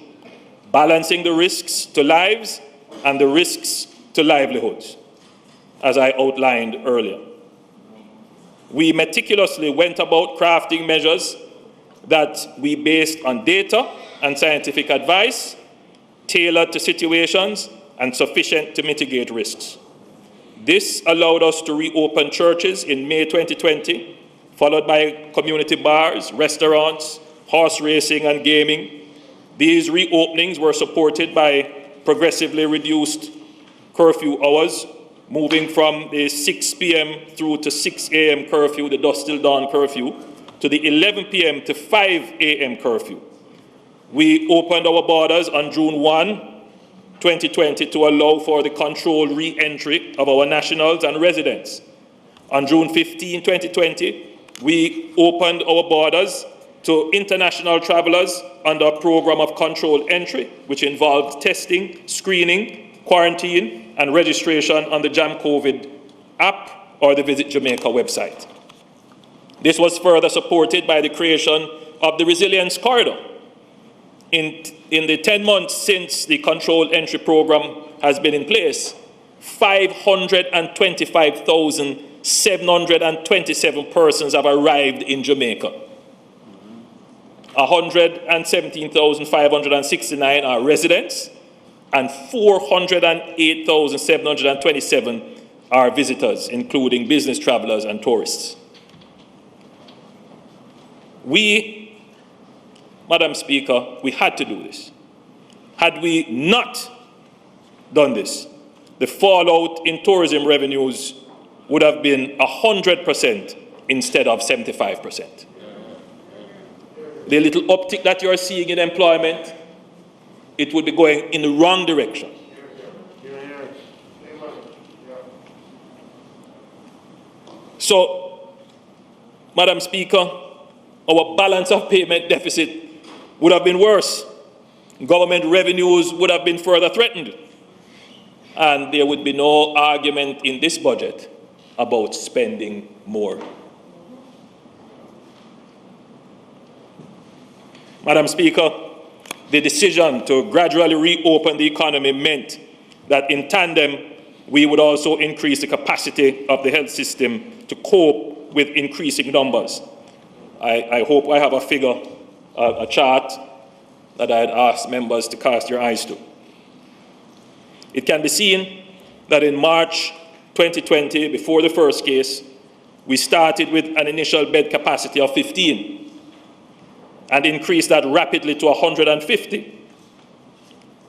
balancing the risks to lives and the risks to livelihoods, as I outlined earlier. We meticulously went about crafting measures that we based on data and scientific advice, tailored to situations and sufficient to mitigate risks. This allowed us to reopen churches in May 2020, followed by community bars, restaurants, horse racing and gaming. These reopenings were supported by progressively reduced curfew hours, moving from the 6 p.m. through to 6 a.m. curfew, the dusk till dawn curfew, to the 11 p.m. to 5 a.m. curfew. We opened our borders on June 1, 2020 to allow for the controlled re-entry of our nationals and residents. On June 15, 2020, we opened our borders to international travelers under a program of controlled entry, which involved testing, screening, quarantine, and registration on the Jam COVID app or the Visit Jamaica website. This was further supported by the creation of the Resilience Corridor. In the 10 months since the controlled entry program has been in place, 525,727 persons have arrived in Jamaica. 117,569 are residents, and 408,727 are visitors, including business travelers and tourists. We, Madam Speaker, we had to do this. Had we not done this, the fallout in tourism revenues would have been 100% instead of 75%. The little uptick that you're seeing in employment, it would be going in the wrong direction. So, Madam Speaker, our balance of payment deficit would have been worse. Government revenues would have been further threatened. And there would be no argument in this budget about spending more. Madam Speaker, the decision to gradually reopen the economy meant that in tandem, we would also increase the capacity of the health system to cope with increasing numbers. I hope I have a figure, a chart that I'd ask members to cast your eyes to. It can be seen that in March 2020, before the first case, we started with an initial bed capacity of 15 and increased that rapidly to 150.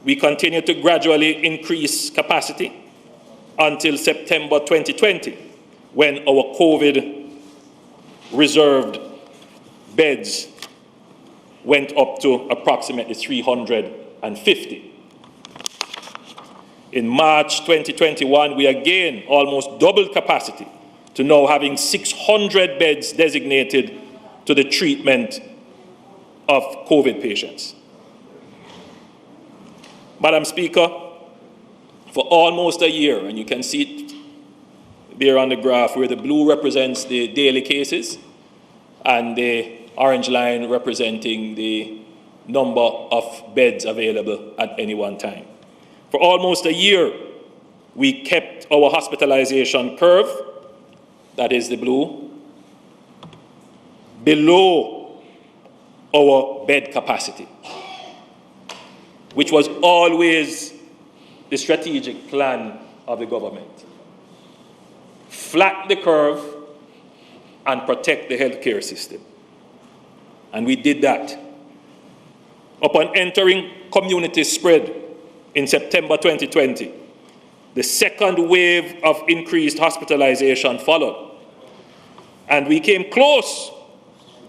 We continued to gradually increase capacity until September 2020, when our COVID reserved beds went up to approximately 350. In March 2021, we again almost doubled capacity to now having 600 beds designated to the treatment of COVID patients. Madam Speaker, for almost a year, and you can see it there on the graph where the blue represents the daily cases and the orange line representing the number of beds available at any one time. For almost a year, we kept our hospitalization curve, that is the blue, below our bed capacity, which was always the strategic plan of the government. Flatten the curve and protect the healthcare system. And we did that. Upon entering community spread in September 2020, the second wave of increased hospitalization followed. And we came close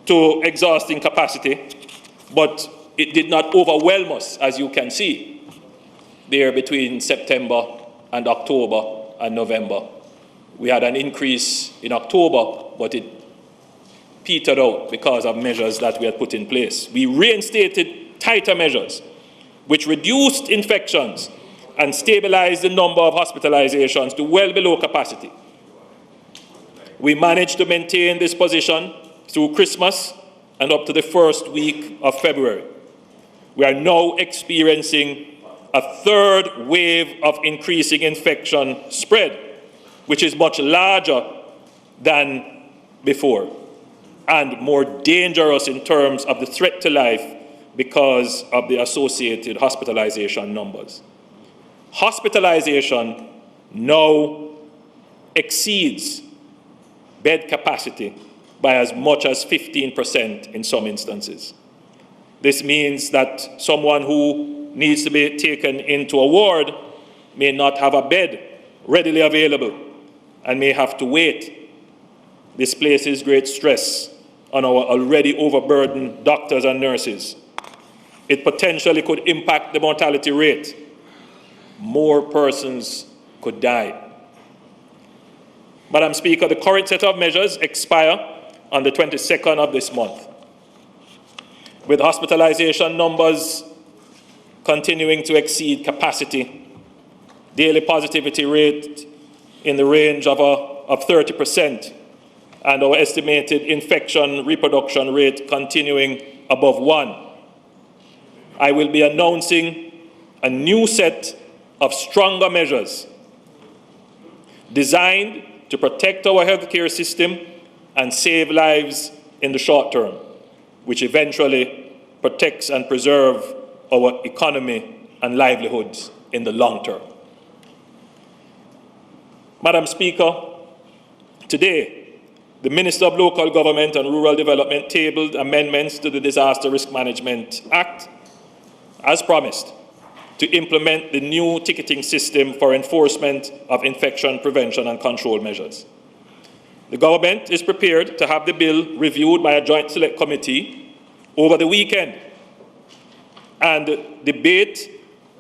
to exhausting capacity, but it did not overwhelm us, as you can see, there between September and October and November. We had an increase in October, but it petered out because of measures that we had put in place. We reinstated tighter measures, which reduced infections and stabilized the number of hospitalizations to well below capacity. We managed to maintain this position through Christmas and up to the first week of February. We are now experiencing a third wave of increasing infection spread, which is much larger than before and more dangerous in terms of the threat to life because of the associated hospitalization numbers. Hospitalization now exceeds bed capacity by as much as 15% in some instances. This means that someone who needs to be taken into a ward may not have a bed readily available and may have to wait. This places great stress on our already overburdened doctors and nurses. It potentially could impact the mortality rate. More persons could die. Madam Speaker, the current set of measures expire on the 22nd of this month. With hospitalization numbers continuing to exceed capacity, daily positivity rate in the range of 30%, and our estimated infection reproduction rate continuing above 1, I will be announcing a new set of stronger measures designed to protect our healthcare system and save lives in the short term, which eventually protects and preserves our economy and livelihoods in the long term. Madam Speaker, today, the Minister of Local Government and Rural Development tabled amendments to the Disaster Risk Management Act, as promised, to implement the new ticketing system for enforcement of infection prevention and control measures. The government is prepared to have the bill reviewed by a joint select committee over the weekend and debate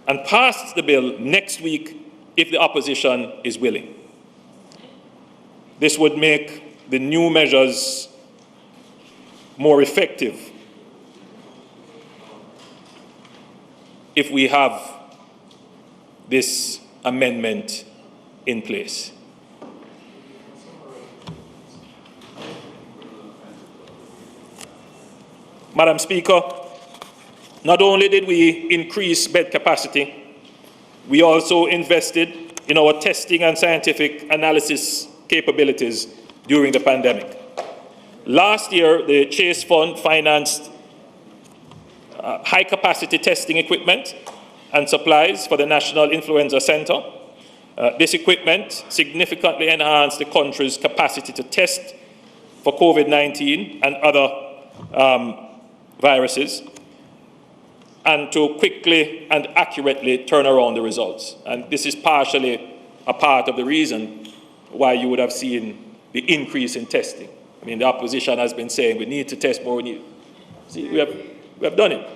and pass the bill next week if the opposition is willing. This would make the new measures more effective if we have this amendment in place. Madam Speaker, not only did we increase bed capacity, we also invested in our testing and scientific analysis capabilities during the pandemic. Last year, the Chase Fund financed high-capacity testing equipment and supplies for the National Influenza Center. This equipment significantly enhanced the country's capacity to test for COVID-19 and other viruses, and to quickly and accurately turn around the results. And this is partially a part of the reason why you would have seen the increase in testing. I mean, the opposition has been saying we need to test more. See, we have done it.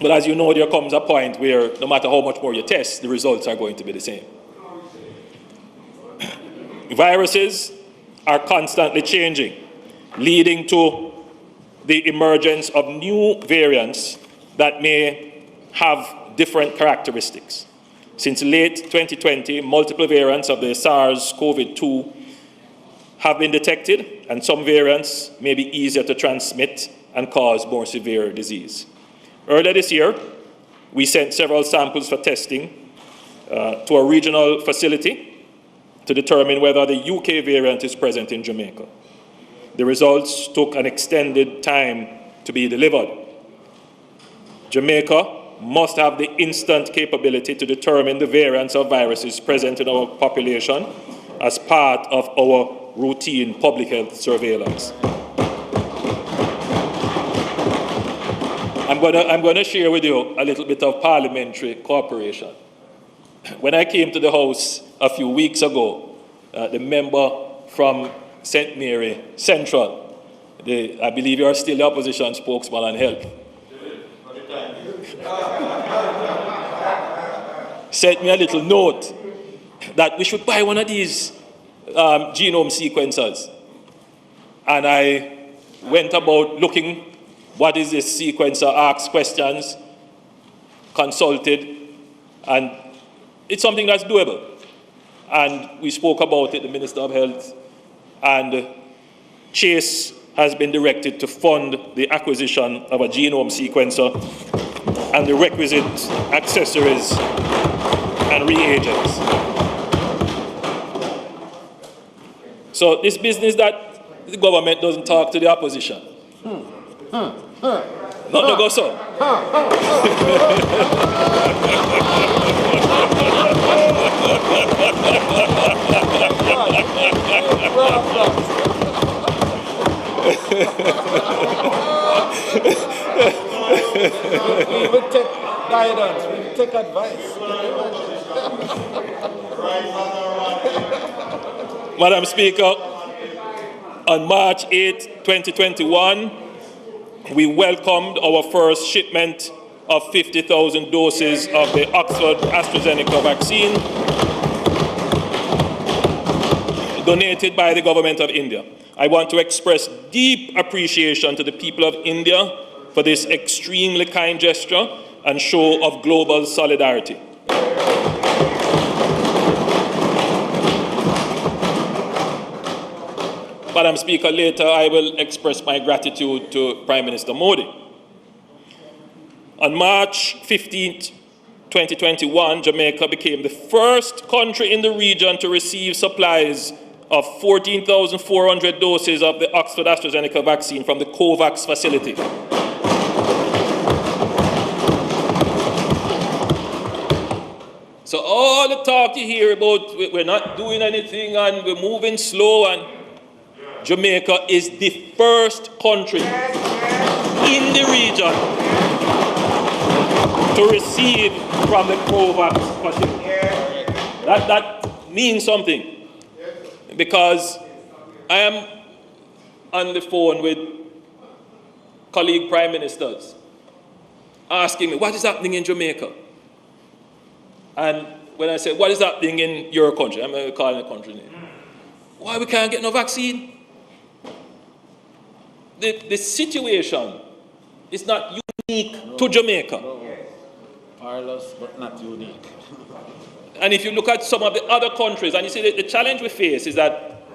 But as you know, there comes a point where no matter how much more you test, the results are going to be the same. Viruses are constantly changing, leading to the emergence of new variants that may have different characteristics. Since late 2020, multiple variants of the SARS-CoV-2 have been detected, and some variants may be easier to transmit and cause more severe disease. Earlier this year, we sent several samples for testing to a regional facility to determine whether the UK variant is present in Jamaica. The results took an extended time to be delivered. Jamaica must have the instant capability to determine the variants of viruses present in our population as part of our routine public health surveillance. I'm going to share with you a little bit of parliamentary cooperation. When I came to the House a few weeks ago, the member from St. Mary Central, I believe you are still the opposition spokesman on health, sent me a little note that we should buy one of these genome sequencers. And I went about looking, what is this sequencer, asked questions, consulted, and it's something that's doable. And we spoke about it, the Minister of Health, and Chase has been directed to fund the acquisition of a genome sequencer and the requisite accessories and reagents. So this business that the government doesn't talk to the opposition. Not to go so. We will take guidance, we will take advice. Madam Speaker, on March 8, 2021, we welcomed our first shipment of 50,000 doses of the Oxford AstraZeneca vaccine donated by the government of India. I want to express deep appreciation to the people of India for this extremely kind gesture and show of global solidarity. Madam Speaker, later I will express my gratitude to Prime Minister Modi. On March 15, 2021, Jamaica became the first country in the region to receive supplies of 14,400 doses of the Oxford AstraZeneca vaccine from the COVAX facility. So all the talk you hear about we're not doing anything and we're moving slow, and Jamaica is the first country in the region to receive from the COVAX facility. That means something, because I am on the phone with colleague prime ministers asking me, what is happening in Jamaica? And when I say, what is happening in your country? I'm calling the country name. Why we can't get no vaccine? The situation is not unique to Jamaica. Parlous, but not unique. And if you look at some of the other countries, and you see the challenge we face is that,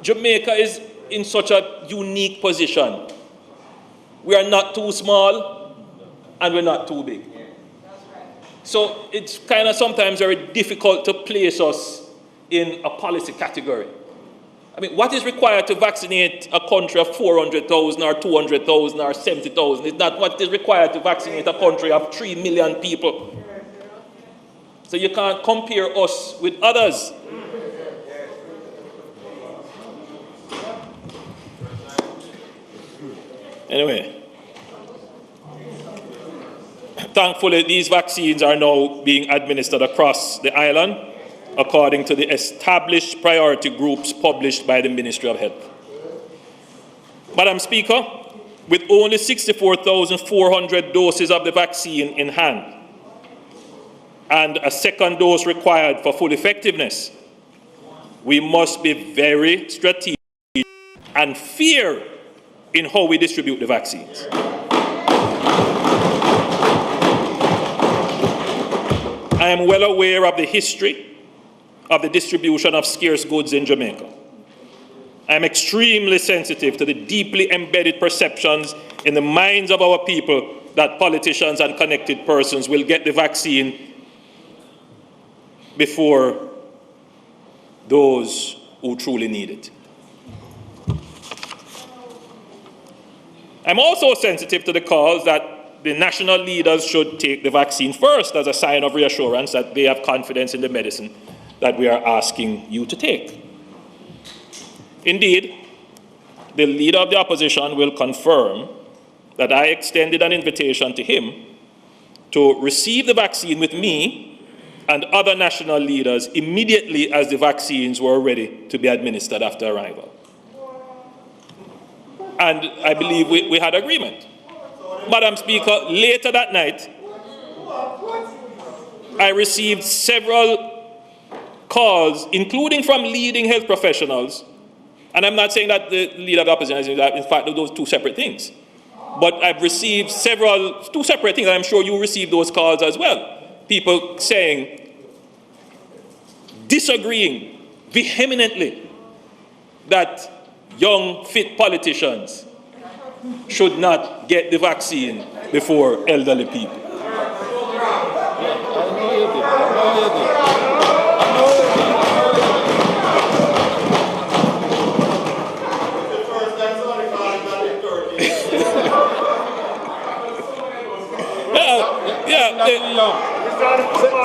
Jamaica is in such a unique position. We are not too small, and we're not too big. So it's kind of sometimes very difficult to place us in a policy category. I mean, what is required to vaccinate a country of 400,000 or 200,000 or 70,000 is not what is required to vaccinate a country of 3 million people. So you can't compare us with others. Anyway, thankfully, these vaccines are now being administered across the island according to the established priority groups published by the Ministry of Health. Madam Speaker, with only 64,400 doses of the vaccine in hand and a second dose required for full effectiveness, we must be very strategic and fair in how we distribute the vaccines. I am well aware of the history of the distribution of scarce goods in Jamaica. I am extremely sensitive to the deeply embedded perceptions in the minds of our people that politicians and connected persons will get the vaccine before those who truly need it. I'm also sensitive to the cause that the national leaders should take the vaccine first as a sign of reassurance that they have confidence in the medicine that we are asking you to take. Indeed, the leader of the opposition will confirm that I extended an invitation to him to receive the vaccine with me and other national leaders immediately as the vaccines were ready to be administered after arrival. And I believe we had agreement. Madam Speaker, later that night, I received several calls, including from leading health professionals, and I'm not saying that the leader of the opposition is in fact those two separate things, but I've received two separate things, and I'm sure you received those calls as well. People saying, disagreeing vehemently that young, fit politicians should not get the vaccine before elderly people.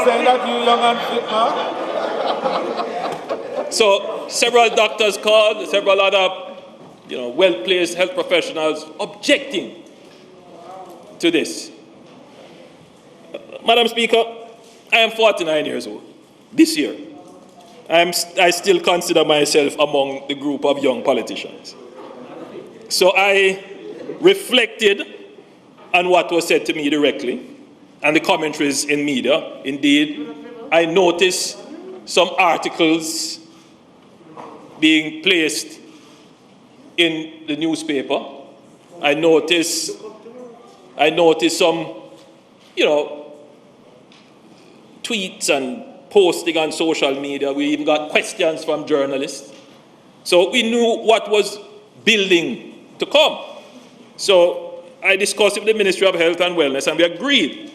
Saying that you young and fit, huh? So several doctors called, several other well-placed health professionals objecting to this. Madam Speaker, I am 49 years old. This year, I still consider myself among the group of young politicians. So I reflected on what was said to me directly and the commentaries in media. Indeed, I noticed some articles being placed in the newspaper. I noticed some, tweets and posting on social media. We even got questions from journalists. So we knew what was building to come. So I discussed with the Ministry of Health and Wellness, and we agreed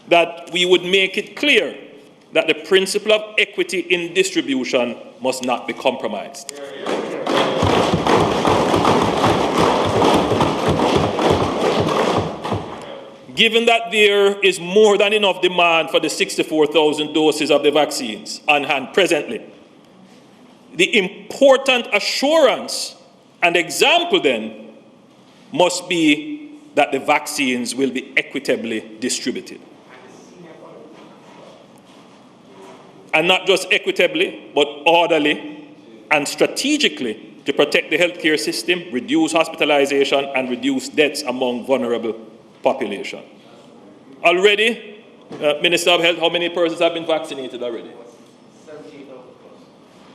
that we would make it clear that the principle of equity in distribution must not be compromised. Given that there is more than enough demand for the 64,000 doses of the vaccines on hand presently, The important assurance and example then must be that the vaccines will be equitably distributed. And not just equitably, but orderly and strategically to protect the healthcare system, reduce hospitalization, and reduce deaths among vulnerable population. Already, Minister of Health, how many persons have been vaccinated already?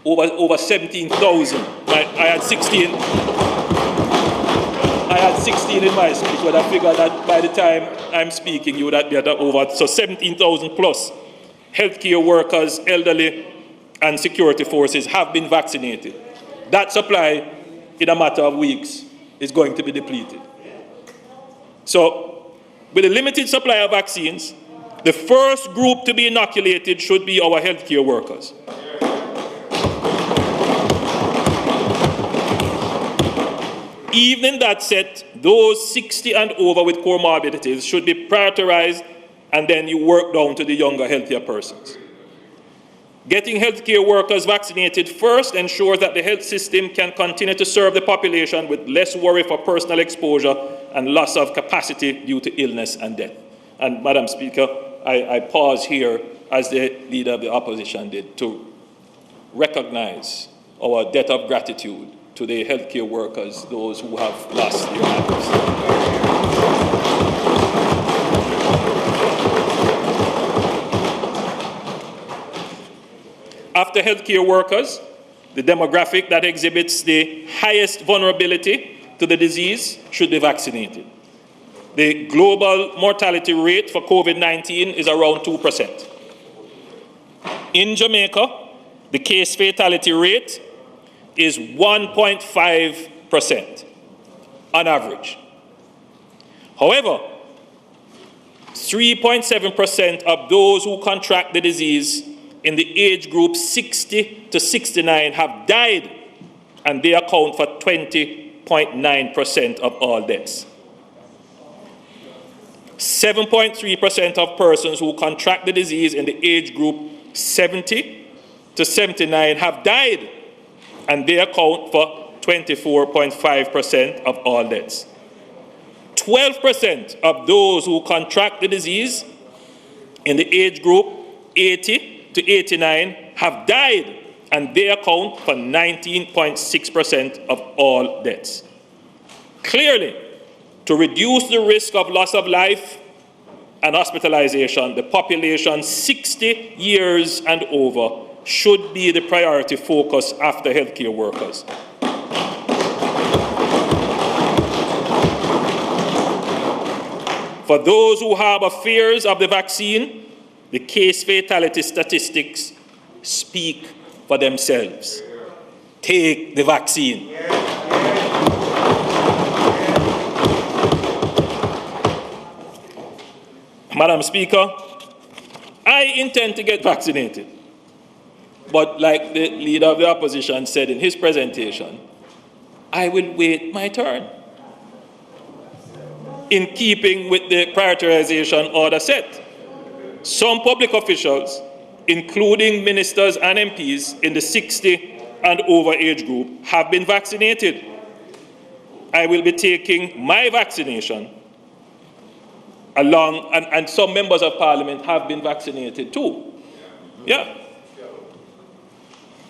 Over 17,000. I had 16. I had 16 in my speech, but I figured that by the time I'm speaking, you would be at over. So 17,000 plus healthcare workers, elderly, and security forces have been vaccinated. That supply, in a matter of weeks, is going to be depleted. So, with a limited supply of vaccines, the first group to be inoculated should be our healthcare workers. Even in that set, those 60 and over with comorbidities should be prioritized, and then you work down to the younger, healthier persons. Getting healthcare workers vaccinated first ensures that the health system can continue to serve the population with less worry for personal exposure and loss of capacity due to illness and death. And Madam Speaker, I pause here, as the Leader of the Opposition did, to recognize our debt of gratitude to the healthcare workers, those who have lost their lives. After healthcare workers, the demographic that exhibits the highest vulnerability to the disease should be vaccinated. The global mortality rate for COVID-19 is around 2%. In Jamaica, the case fatality rate is 1.5% on average. However, 3.7% of those who contract the disease in the age group 60 to 69 have died, and they account for 20.9% of all deaths. 7.3% of persons who contract the disease in the age group 70 to 79 have died, and they account for 24.5% of all deaths. 12% of those who contract the disease in the age group 80 to 89 have died, and they account for 19.6% of all deaths. Clearly, to reduce the risk of loss of life and hospitalization, the population 60 years and over should be the priority focus after healthcare workers. For those who harbor fears of the vaccine, the case fatality statistics speak for themselves. Take the vaccine. Madam Speaker, I intend to get vaccinated. But like the Leader of the Opposition said in his presentation, I will wait my turn, in keeping with the prioritization order set. Some public officials, including ministers and MPs in the 60 and over age group, have been vaccinated. I will be taking my vaccination along, and some members of Parliament have been vaccinated too. Yeah.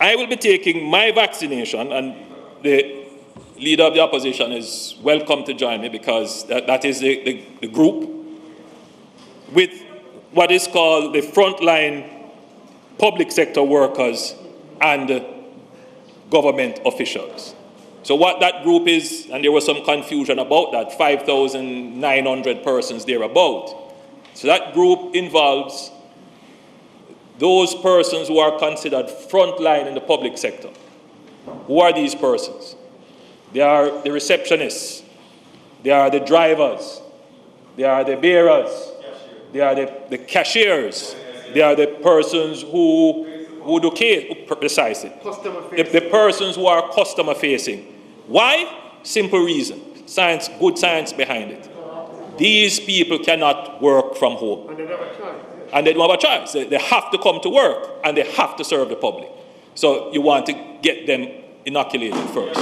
I will be taking my vaccination, and the Leader of the Opposition is welcome to join me, because that is the group with what is called the frontline public sector workers and government officials. So what that group is, and there was some confusion about that, 5,900 persons thereabout. So that group involves those persons who are considered frontline in the public sector. Who are these persons? They are the receptionists, they are the drivers, they are the bearers, they are the cashiers, they are the persons who do precisely. The persons who are customer facing. Why? Simple reason. Science, good science behind it. These people cannot work from home. And they don't have a choice. They have to come to work, and they have to serve the public. So you want to get them inoculated first.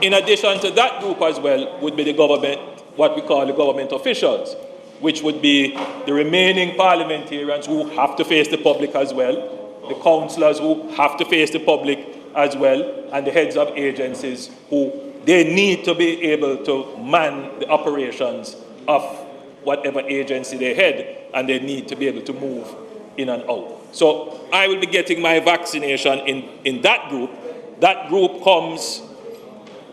In addition to that group as well would be the government, what we call the government officials, which would be the remaining parliamentarians who have to face the public as well, the councillors who have to face the public as well, and the heads of agencies who they need to be able to man the operations of whatever agency they head, and they need to be able to move in and out. So I will be getting my vaccination in that group. That group comes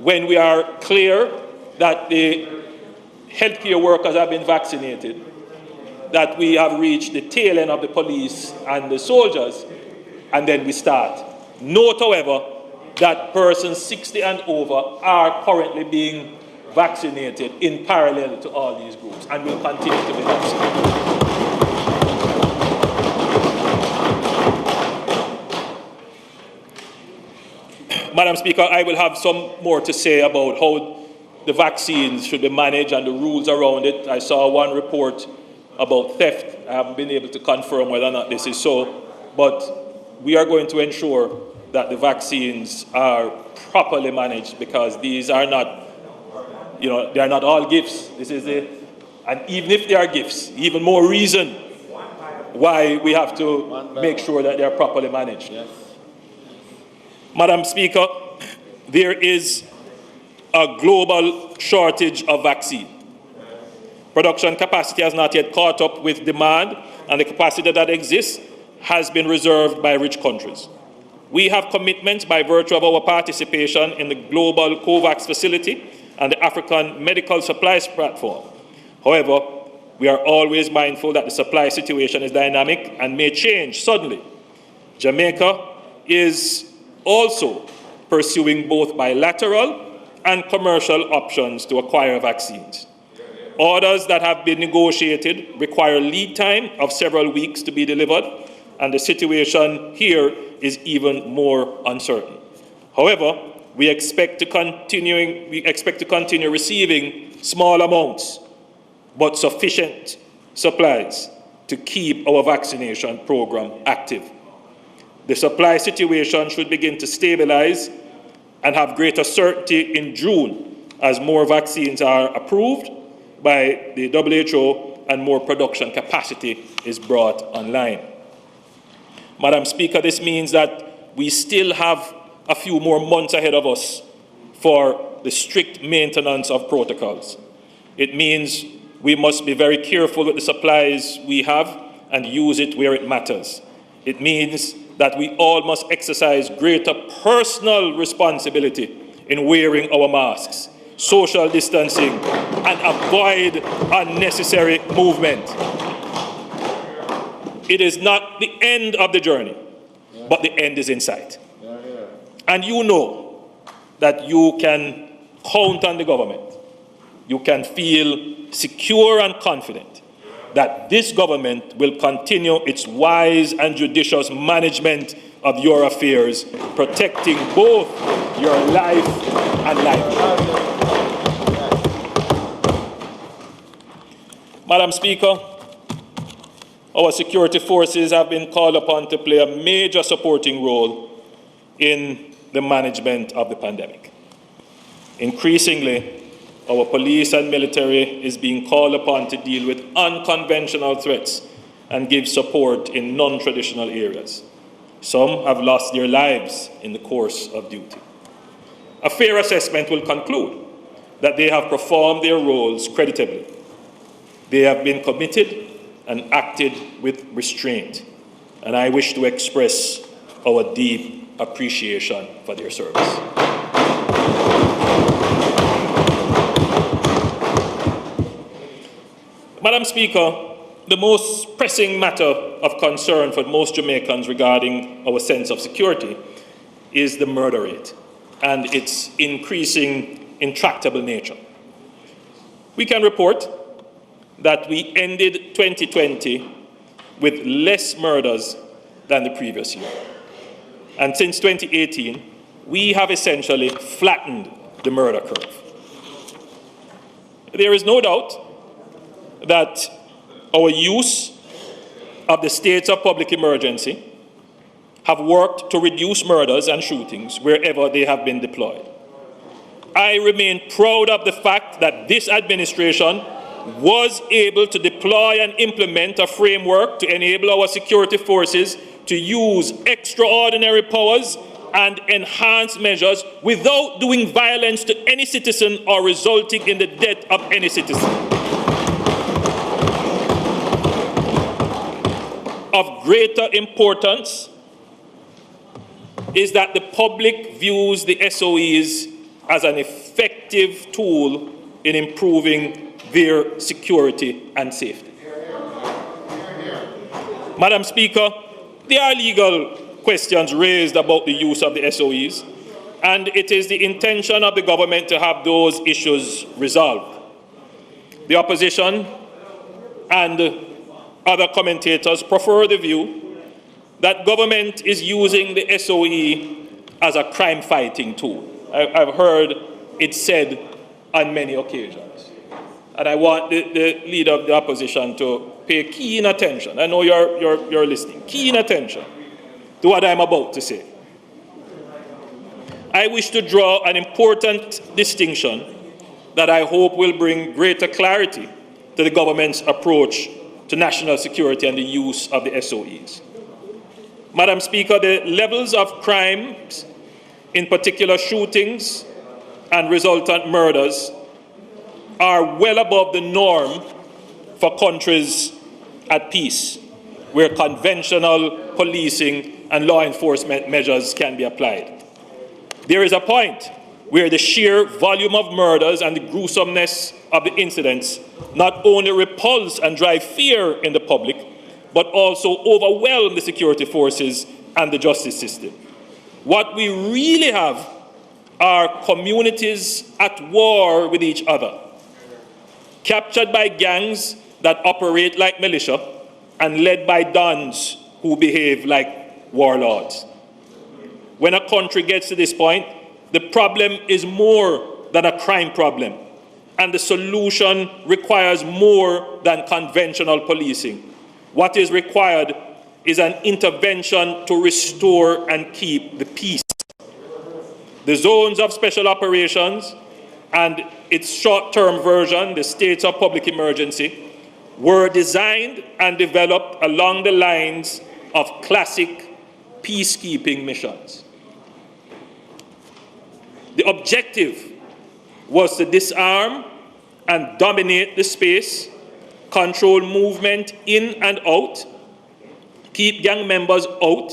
when we are clear that the healthcare workers have been vaccinated, that we have reached the tail end of the police and the soldiers, and then we start. Note, however, that persons 60 and over are currently being vaccinated in parallel to all these groups and will continue to be vaccinated. Madam Speaker, I will have some more to say about how the vaccines should be managed and the rules around it. I saw one report about theft. I haven't been able to confirm whether or not this is so, but we are going to ensure that the vaccines are properly managed, because these are not, they are not all gifts. This is and even if they are gifts, even more reason why we have to make sure that they are properly managed. Yes. Madam Speaker, there is a global shortage of vaccine. Production capacity has not yet caught up with demand, and the capacity that exists has been reserved by rich countries. We have commitments by virtue of our participation in the global COVAX facility and the African Medical Supplies Platform. However, we are always mindful that the supply situation is dynamic and may change suddenly. Jamaica is also pursuing both bilateral and commercial options to acquire vaccines. Orders that have been negotiated require lead time of several weeks to be delivered, and the situation here is even more uncertain. However, we expect to continue receiving small amounts, but sufficient supplies to keep our vaccination program active. The supply situation should begin to stabilize and have greater certainty in June as more vaccines are approved by the WHO and more production capacity is brought online. Madam Speaker, this means that we still have a few more months ahead of us for the strict maintenance of protocols. It means we must be very careful with the supplies we have and use it where it matters. It means that we all must exercise greater personal responsibility in wearing our masks, social distancing, and avoid unnecessary movement. It is not the end of the journey, but the end is in sight. And you know that you can count on the government. You can feel secure and confident that this government will continue its wise and judicious management of your affairs, protecting both your life and livelihood. Madam Speaker, our security forces have been called upon to play a major supporting role in the management of the pandemic. Increasingly, our police and military is being called upon to deal with unconventional threats and give support in non-traditional areas. Some have lost their lives in the course of duty. A fair assessment will conclude that they have performed their roles creditably. They have been committed and acted with restraint, and I wish to express our deep appreciation for their service. Madam Speaker, the most pressing matter of concern for most Jamaicans regarding our sense of security is the murder rate and its increasing intractable nature. We can report that we ended 2020 with less murders than the previous year. And since 2018, we have essentially flattened the murder curve. There is no doubt that our use of the states of public emergency have worked to reduce murders and shootings wherever they have been deployed. I remain proud of the fact that this administration was able to deploy and implement a framework to enable our security forces to use extraordinary powers and enhanced measures without doing violence to any citizen or resulting in the death of any citizen. Of greater importance is that the public views the SOEs as an effective tool in improving their security and safety. Madam Speaker, there are legal questions raised about the use of the SOEs, and it is the intention of the government to have those issues resolved. The opposition and other commentators prefer the view that government is using the SOE as a crime-fighting tool. I've heard it said on many occasions. And I want the leader of the opposition to pay keen attention. I know you're listening. Keen attention to what I'm about to say. I wish to draw an important distinction that I hope will bring greater clarity to the government's approach to national security and the use of the SOEs. Madam Speaker, the levels of crimes, in particular shootings and resultant murders, are well above the norm for countries at peace, where conventional policing and law enforcement measures can be applied. There is a point where the sheer volume of murders and the gruesomeness of the incidents not only repulse and drive fear in the public, but also overwhelm the security forces and the justice system. What we really have are communities at war with each other, captured by gangs that operate like militia and led by dons who behave like warlords. When a country gets to this point, the problem is more than a crime problem, and the solution requires more than conventional policing. What is required is an intervention to restore and keep the peace. The zones of special operations and its short-term version, the states of public emergency, were designed and developed along the lines of classic peacekeeping missions. The objective was to disarm and dominate the space, control movement in and out, keep gang members out,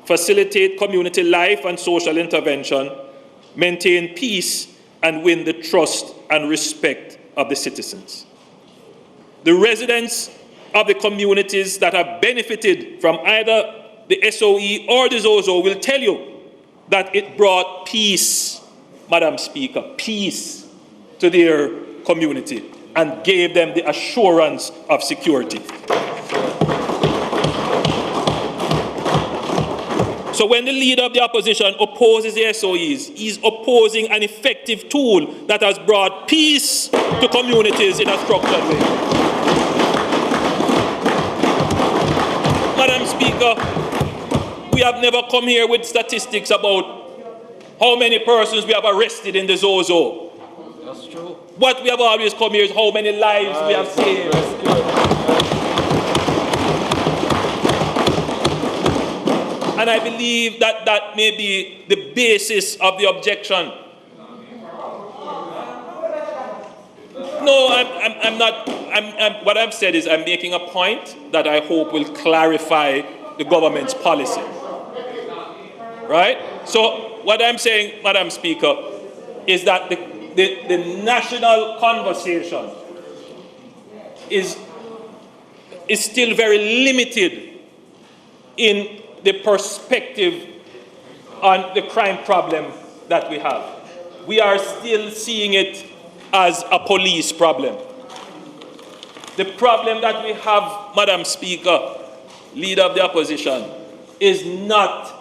facilitate community life and social intervention, maintain peace, and win the trust and respect of the citizens. The residents of the communities that have benefited from either the SOE or the ZOZO will tell you that it brought peace, Madam Speaker, peace to their community and gave them the assurance of security. So when the leader of the opposition opposes the SOEs, he's opposing an effective tool that has brought peace to communities in a structured way. Madam Speaker, we have never come here with statistics about how many persons we have arrested in the ZOZO. That's true. What we have always come here is how many lives we have saved. And I believe that that may be the basis of the objection. No, I'm not. What I've said is I'm making a point that I hope will clarify the government's policy. Right? So what I'm saying, Madam Speaker, is that the national conversation is still very limited in the perspective on the crime problem that we have. We are still seeing it as a police problem. The problem that we have, Madam Speaker, Leader of the Opposition, is not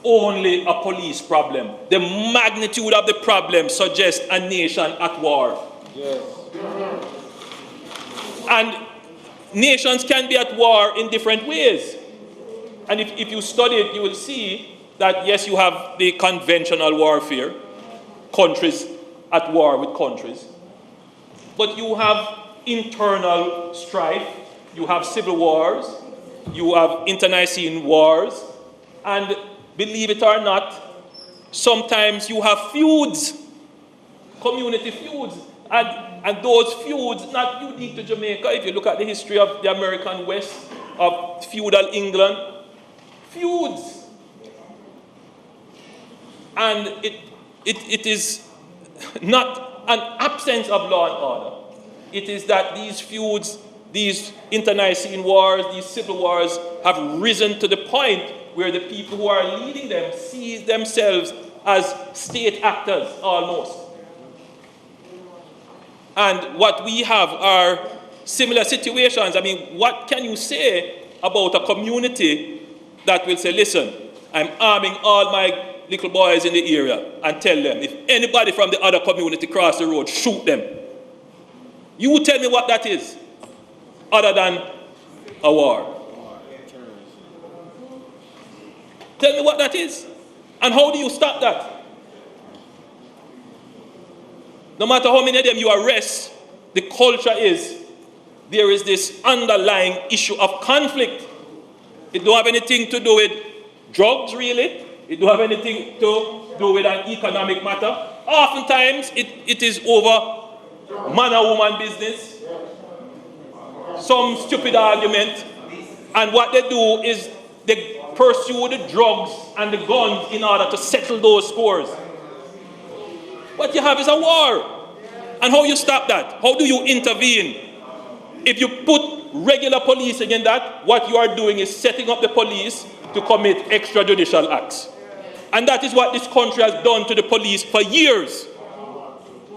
only a police problem. The magnitude of the problem suggests a nation at war. Yes. And nations can be at at war in different ways. And if you study it, you will see that, yes, you have the conventional warfare, countries at war with countries, but you have internal strife, you have civil wars, you have internecine wars, and believe it or not, sometimes you have feuds, community feuds, and those feuds, not unique to Jamaica. If you look at the history of the American West, of feudal England, feuds. And it is not an absence of law and order. It is that these feuds, these internecine wars, these civil wars have risen to the point where the people who are leading them see themselves as state actors almost. And what we have are similar situations. I mean, what can you say about a community that will say, listen, I'm arming all my little boys in the area and tell them, if anybody from the other community cross the road, shoot them. You tell me what that is, other than a war. Tell me what that is. And how do you stop that? No matter how many of them you arrest, the culture is, there is this underlying issue of conflict. It don't have anything to do with drugs, really. It don't have anything to do with an economic matter. Oftentimes, it is over man or woman business, some stupid argument, and what they do is they pursue the drugs and the guns in order to settle those scores. What you have is a war. And how you stop that? How do you intervene? If you put regular policing in that, what you are doing is setting up the police to commit extrajudicial acts. And that is what this country has done to the police for years.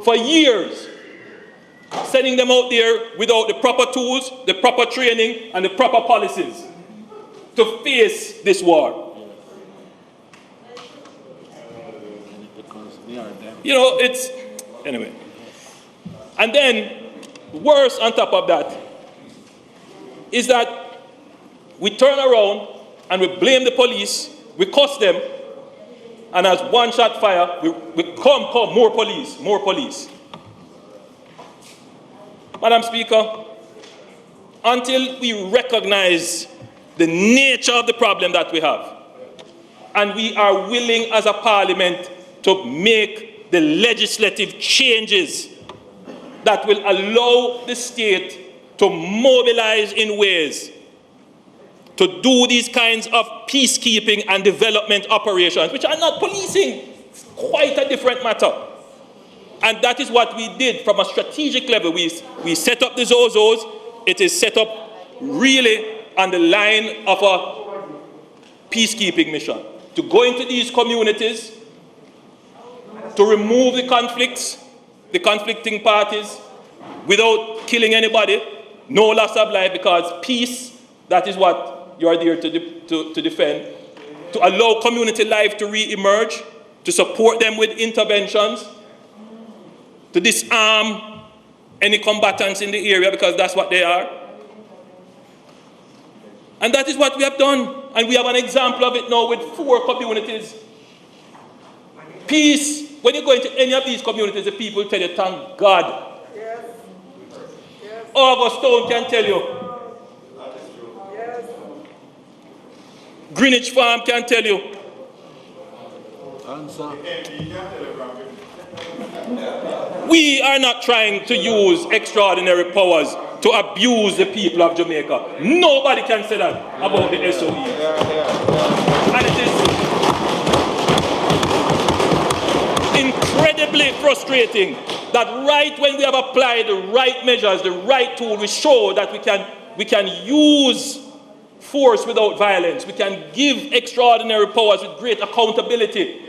For years. Sending them out there without the proper tools, the proper training, and the proper policies to face this war. You know, it's, anyway. And then, worse on top of that, is that we turn around and we blame the police, we cuss them, and as one shot fire, we come, more police, more police. Madam Speaker, until we recognize the nature of the problem that we have, and we are willing as a parliament to make the legislative changes that will allow the state to mobilize in ways to do these kinds of peacekeeping and development operations, which are not policing. It's quite a different matter. And that is what we did from a strategic level. We set up the Zozos. It is set up really on the line of a peacekeeping mission, to go into these communities, to remove the conflicts, the conflicting parties, without killing anybody, no loss of life, because peace, that is what you are there to defend, to allow community life to re-emerge, to support them with interventions, to disarm any combatants in the area, because that's what they are. And that is what we have done. And we have an example of it now with 4 communities. Peace. When you go into any of these communities, the people tell you, thank God. Yes. Yes. August Stone can tell you. That is true. Yes. Greenwich Farm can tell you. We are not trying to use extraordinary powers to abuse the people of Jamaica. Nobody can say that about the SOE. And it is incredibly frustrating that right when we have applied the right measures, the right tool, we show that we can use force without violence. We can give extraordinary powers with great accountability.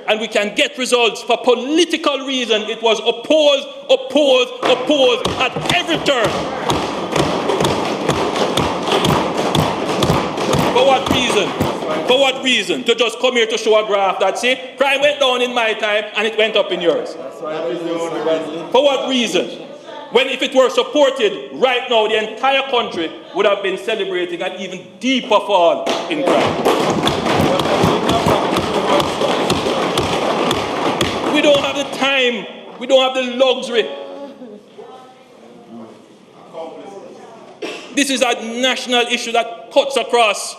And we can get results. For political reason, it was opposed at every turn. For what reason? For what reason? To just come here to show a graph that say, crime went down in my time and it went up in yours. For what reason? when if it were supported right now, the entire country would have been celebrating an even deeper fall in crime. We don't have the time, we don't have the luxury. This is a national issue that cuts across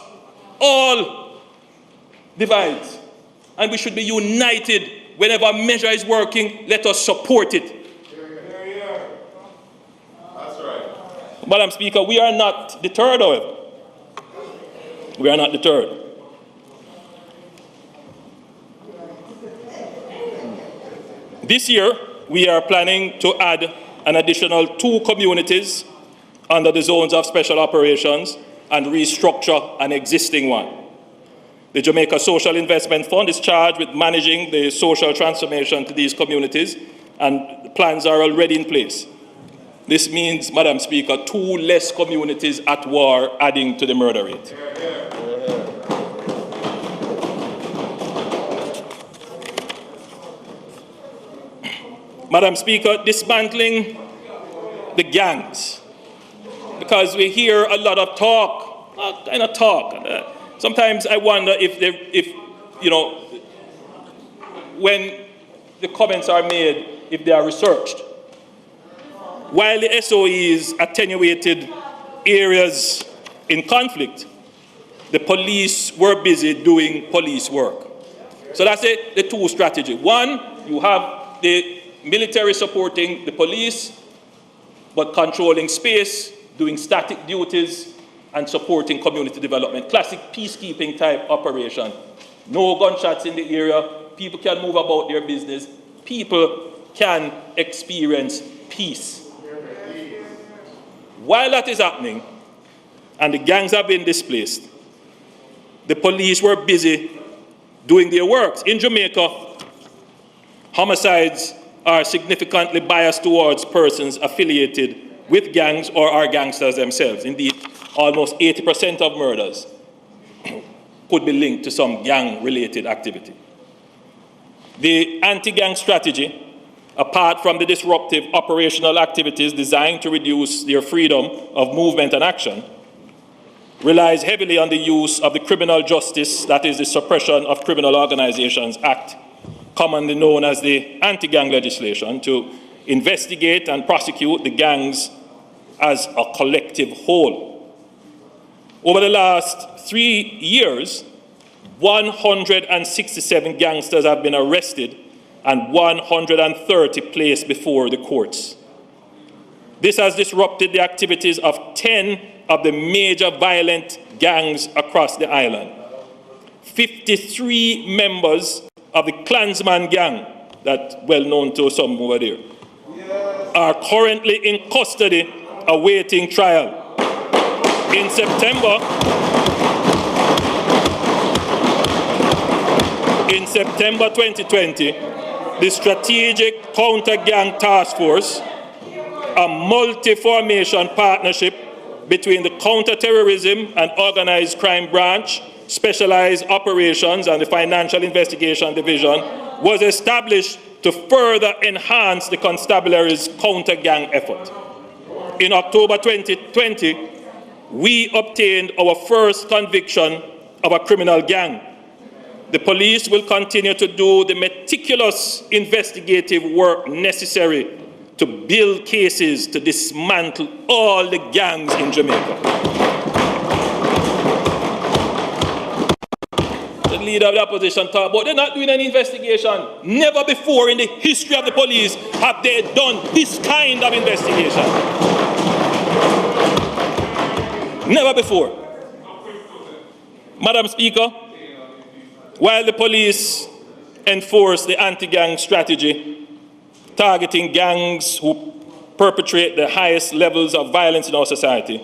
all divides, and we should be united. Whenever a measure is working, let us support it. That's right. Madam Speaker, we are not deterred, however. We are not deterred. This year, we are planning to add an additional 2 communities under the zones of special operations and restructure an existing one. The Jamaica Social Investment Fund is charged with managing the social transformation to these communities, and plans are already in place. This means, Madam Speaker, 2 less communities at war, adding to the murder rate. Madam Speaker, dismantling the gangs, because we hear a lot of talk, kind of talk. Sometimes I wonder if when the comments are made, if they are researched. While the SOEs attenuated areas in conflict, the police were busy doing police work. So that's the 2 strategy. One, you have the military supporting the police, but controlling space, doing static duties, and supporting community development. Classic peacekeeping type operation. No gunshots in the area. People can move about their business. People can experience peace. While that is happening, and the gangs have been displaced, the police were busy doing their works. In Jamaica, homicides are significantly biased towards persons affiliated with gangs or are gangsters themselves. Indeed, almost 80% of murders could be linked to some gang-related activity. The anti-gang strategy, apart from the disruptive operational activities designed to reduce their freedom of movement and action, relies heavily on the use of the Criminal Justice, that is the Suppression of Criminal Organizations Act, commonly known as the anti-gang legislation, to investigate and prosecute the gangs as a collective whole. Over the last 3 years, 167 gangsters have been arrested and 130 placed before the courts. This has disrupted the activities of 10 of the major violent gangs across the island. 53 members of the Klansman gang, that's well known to some over there, are currently in custody awaiting trial. In September 2020, the Strategic Counter-Gang Task Force, a multi-formation partnership between the Counter-Terrorism and Organized Crime Branch, Specialized Operations, and the Financial Investigation Division, was established to further enhance the constabulary's counter-gang effort. In October 2020, we obtained our first conviction of a criminal gang. The police will continue to do the meticulous investigative work necessary to build cases to dismantle all the gangs in Jamaica. The leader of the opposition talked about they're not doing any investigation. Never before in the history of the police have they done this kind of investigation. Never before. Madam Speaker, while the police enforce the anti-gang strategy, targeting gangs who perpetrate the highest levels of violence in our society,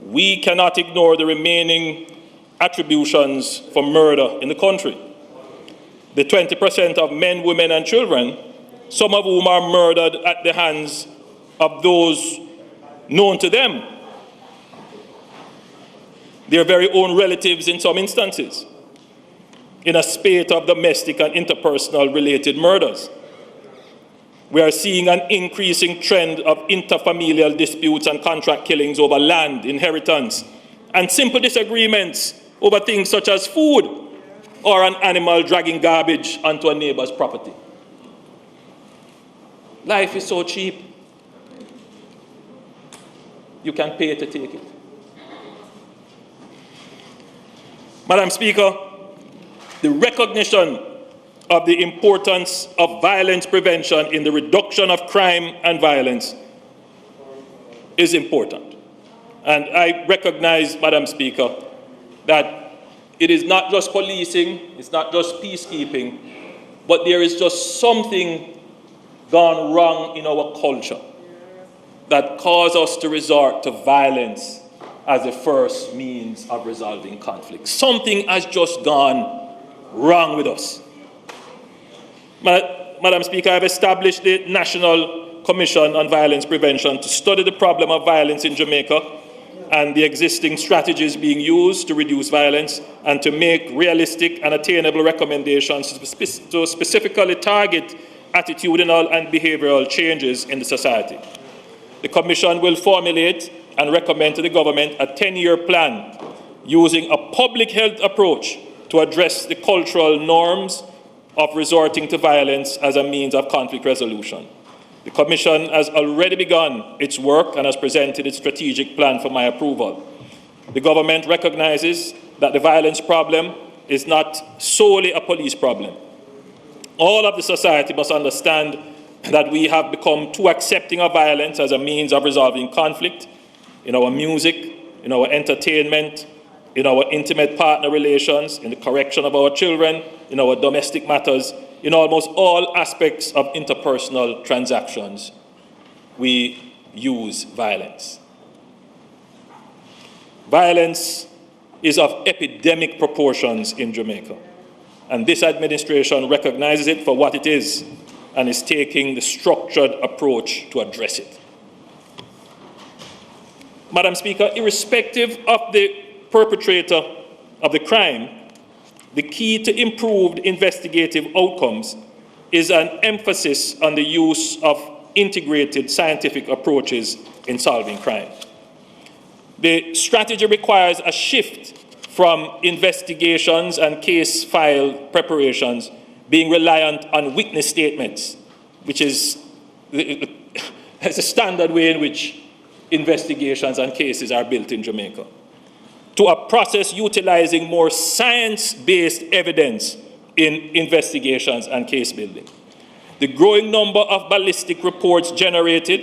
we cannot ignore the remaining attributions for murder in the country. The 20% of men, women, and children, some of whom are murdered at the hands of those known to them, their very own relatives in some instances, in a spate of domestic and interpersonal related murders. we are seeing an increasing trend of interfamilial disputes and contract killings over land, inheritance, and simple disagreements over things such as food or an animal dragging garbage onto a neighbor's property. Life is so cheap. You can pay to take it. Madam Speaker, the recognition of the importance of violence prevention in the reduction of crime and violence is important. And I recognize, Madam Speaker, that it is not just policing, it's not just peacekeeping, but there is just something gone wrong in our culture that causes us to resort to violence as the first means of resolving conflict. Something has just gone wrong with us. Madam Speaker, I have established the National Commission on Violence Prevention to study the problem of violence in Jamaica and the existing strategies being used to reduce violence, and to make realistic and attainable recommendations to specifically target attitudinal and behavioral changes in the society. The Commission will formulate and recommend to the government a 10-year plan using a public health approach to address the cultural norms of resorting to violence as a means of conflict resolution. The Commission has already begun its work and has presented its strategic plan for my approval. The government recognizes that the violence problem is not solely a police problem. All of the society must understand that we have become too accepting of violence as a means of resolving conflict in our music, in our entertainment, in our intimate partner relations, in the correction of our children, in our domestic matters, in almost all aspects of interpersonal transactions. We use violence. Violence is of epidemic proportions in Jamaica, and this administration recognizes it for what it is and is taking the structured approach to address it. Madam Speaker, irrespective of the perpetrator of the crime, the key to improved investigative outcomes is an emphasis on the use of integrated scientific approaches in solving crime. The strategy requires a shift from investigations and case file preparations being reliant on witness statements, which is the standard way in which investigations and cases are built in Jamaica, to a process utilizing more science-based evidence in investigations and case building. The growing number of ballistic reports generated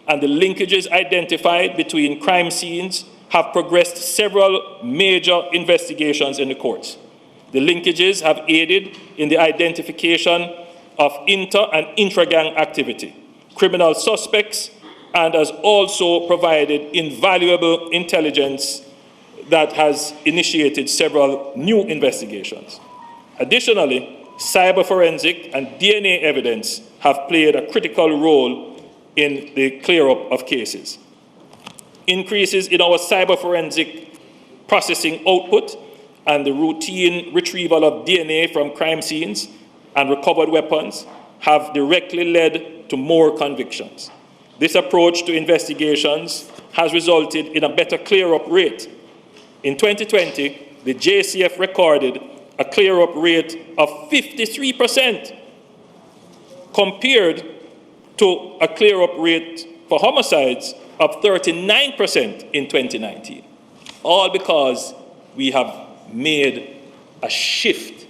and the linkages identified between crime scenes have progressed several major investigations in the courts. The linkages have aided in the identification of inter- and intra-gang activity, criminal suspects, and has also provided invaluable intelligence that has initiated several new investigations. Additionally, cyber forensic and DNA evidence have played a critical role in the clear-up of cases. Increases in our cyber forensic processing output and the routine retrieval of DNA from crime scenes and recovered weapons have directly led to more convictions. This approach to investigations has resulted in a better clear-up rate. In 2020, the JCF recorded a clear-up rate of 53% compared to a clear-up rate for homicides of 39% in 2019, all because we have made a shift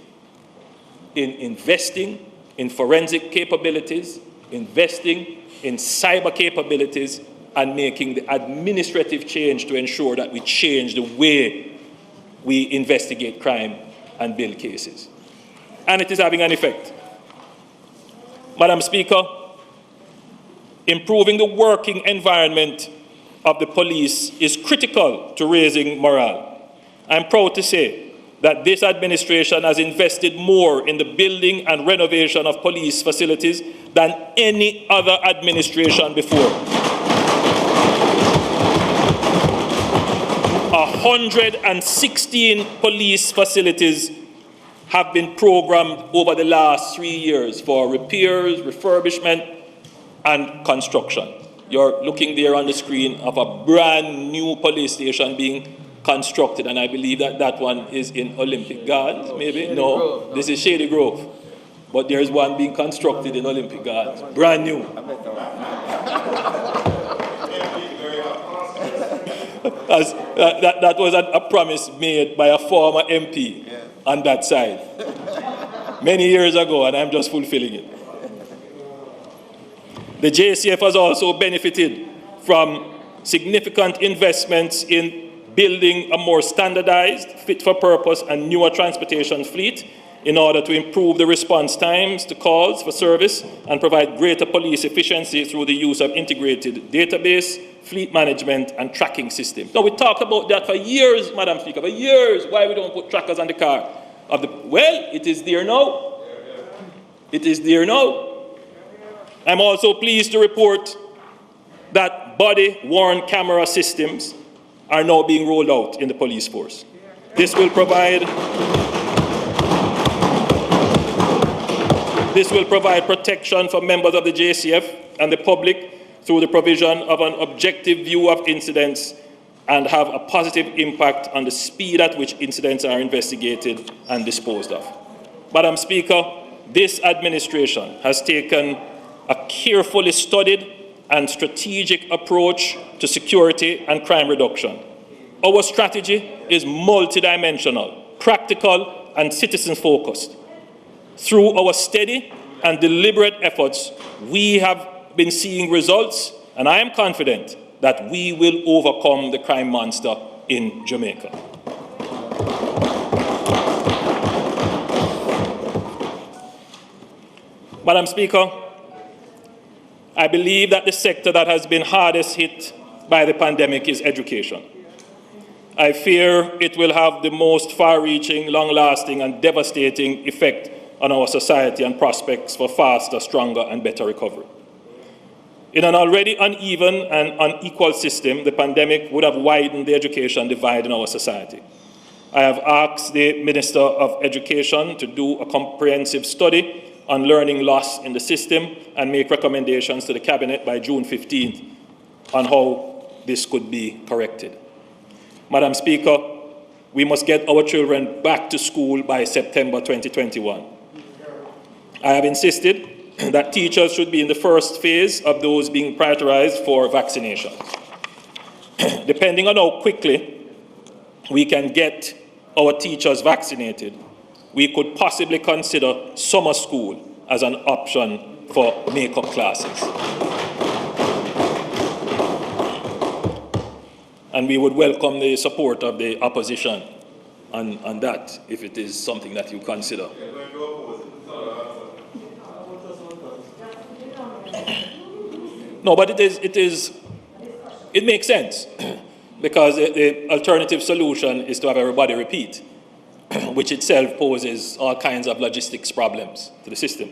in investing in forensic capabilities, investing in cyber capabilities, and making the administrative change to ensure that we change the way we investigate crime and build cases. And it is having an effect. Madam Speaker, improving the working environment of the police is critical to raising morale. I'm proud to say that this administration has invested more in the building and renovation of police facilities than any other administration before. 116 police facilities have been programmed over the last 3 years for repairs, refurbishment, and construction. You're looking there on the screen of a brand new police station being constructed, and I believe that that one is in Olympic Gardens, maybe? No, this is Shady Grove. But there's one being constructed in Olympic Gardens, brand new. That was a promise made by a former MP on that side many years ago, and I'm just fulfilling it. The JCF has also benefited from significant investments in building a more standardized, fit-for-purpose, and newer transportation fleet in order to improve the response times to calls for service and provide greater police efficiency through the use of integrated database, fleet management, and tracking systems. Now, we talked about that for years, Madam Speaker, for years, why we don't put trackers on the car. Well, it is there now. It is there now. I'm also pleased to report that body-worn camera systems are now being rolled out in the police force. This will provide protection for members of the JCF and the public through the provision of an objective view of incidents and have a positive impact on the speed at which incidents are investigated and disposed of. Madam Speaker, this administration has taken a carefully studied and strategic approach to security and crime reduction. Our strategy is multidimensional, practical, and citizen-focused. Through our steady and deliberate efforts, we have been seeing results, and I am confident that we will overcome the crime monster in Jamaica. Madam Speaker, I believe that the sector that has been hardest hit by the pandemic is education. I fear it will have the most far-reaching, long-lasting, and devastating effect on our society and prospects for faster, stronger, and better recovery. In an already uneven and unequal system, the pandemic would have widened the education divide in our society. I have asked the Minister of Education to do a comprehensive study on learning loss in the system and make recommendations to the Cabinet by June 15th on how this could be corrected. Madam Speaker, we must get our children back to school by September 2021. I have insisted that teachers should be in the first phase of those being prioritized for vaccination. Depending on how quickly we can get our teachers vaccinated, we could possibly consider summer school as an option for make-up classes. And we would welcome the support of the opposition on that, if it is something that you consider. No, but it makes sense, because the alternative solution is to have everybody repeat, which itself poses all kinds of logistics problems to the system.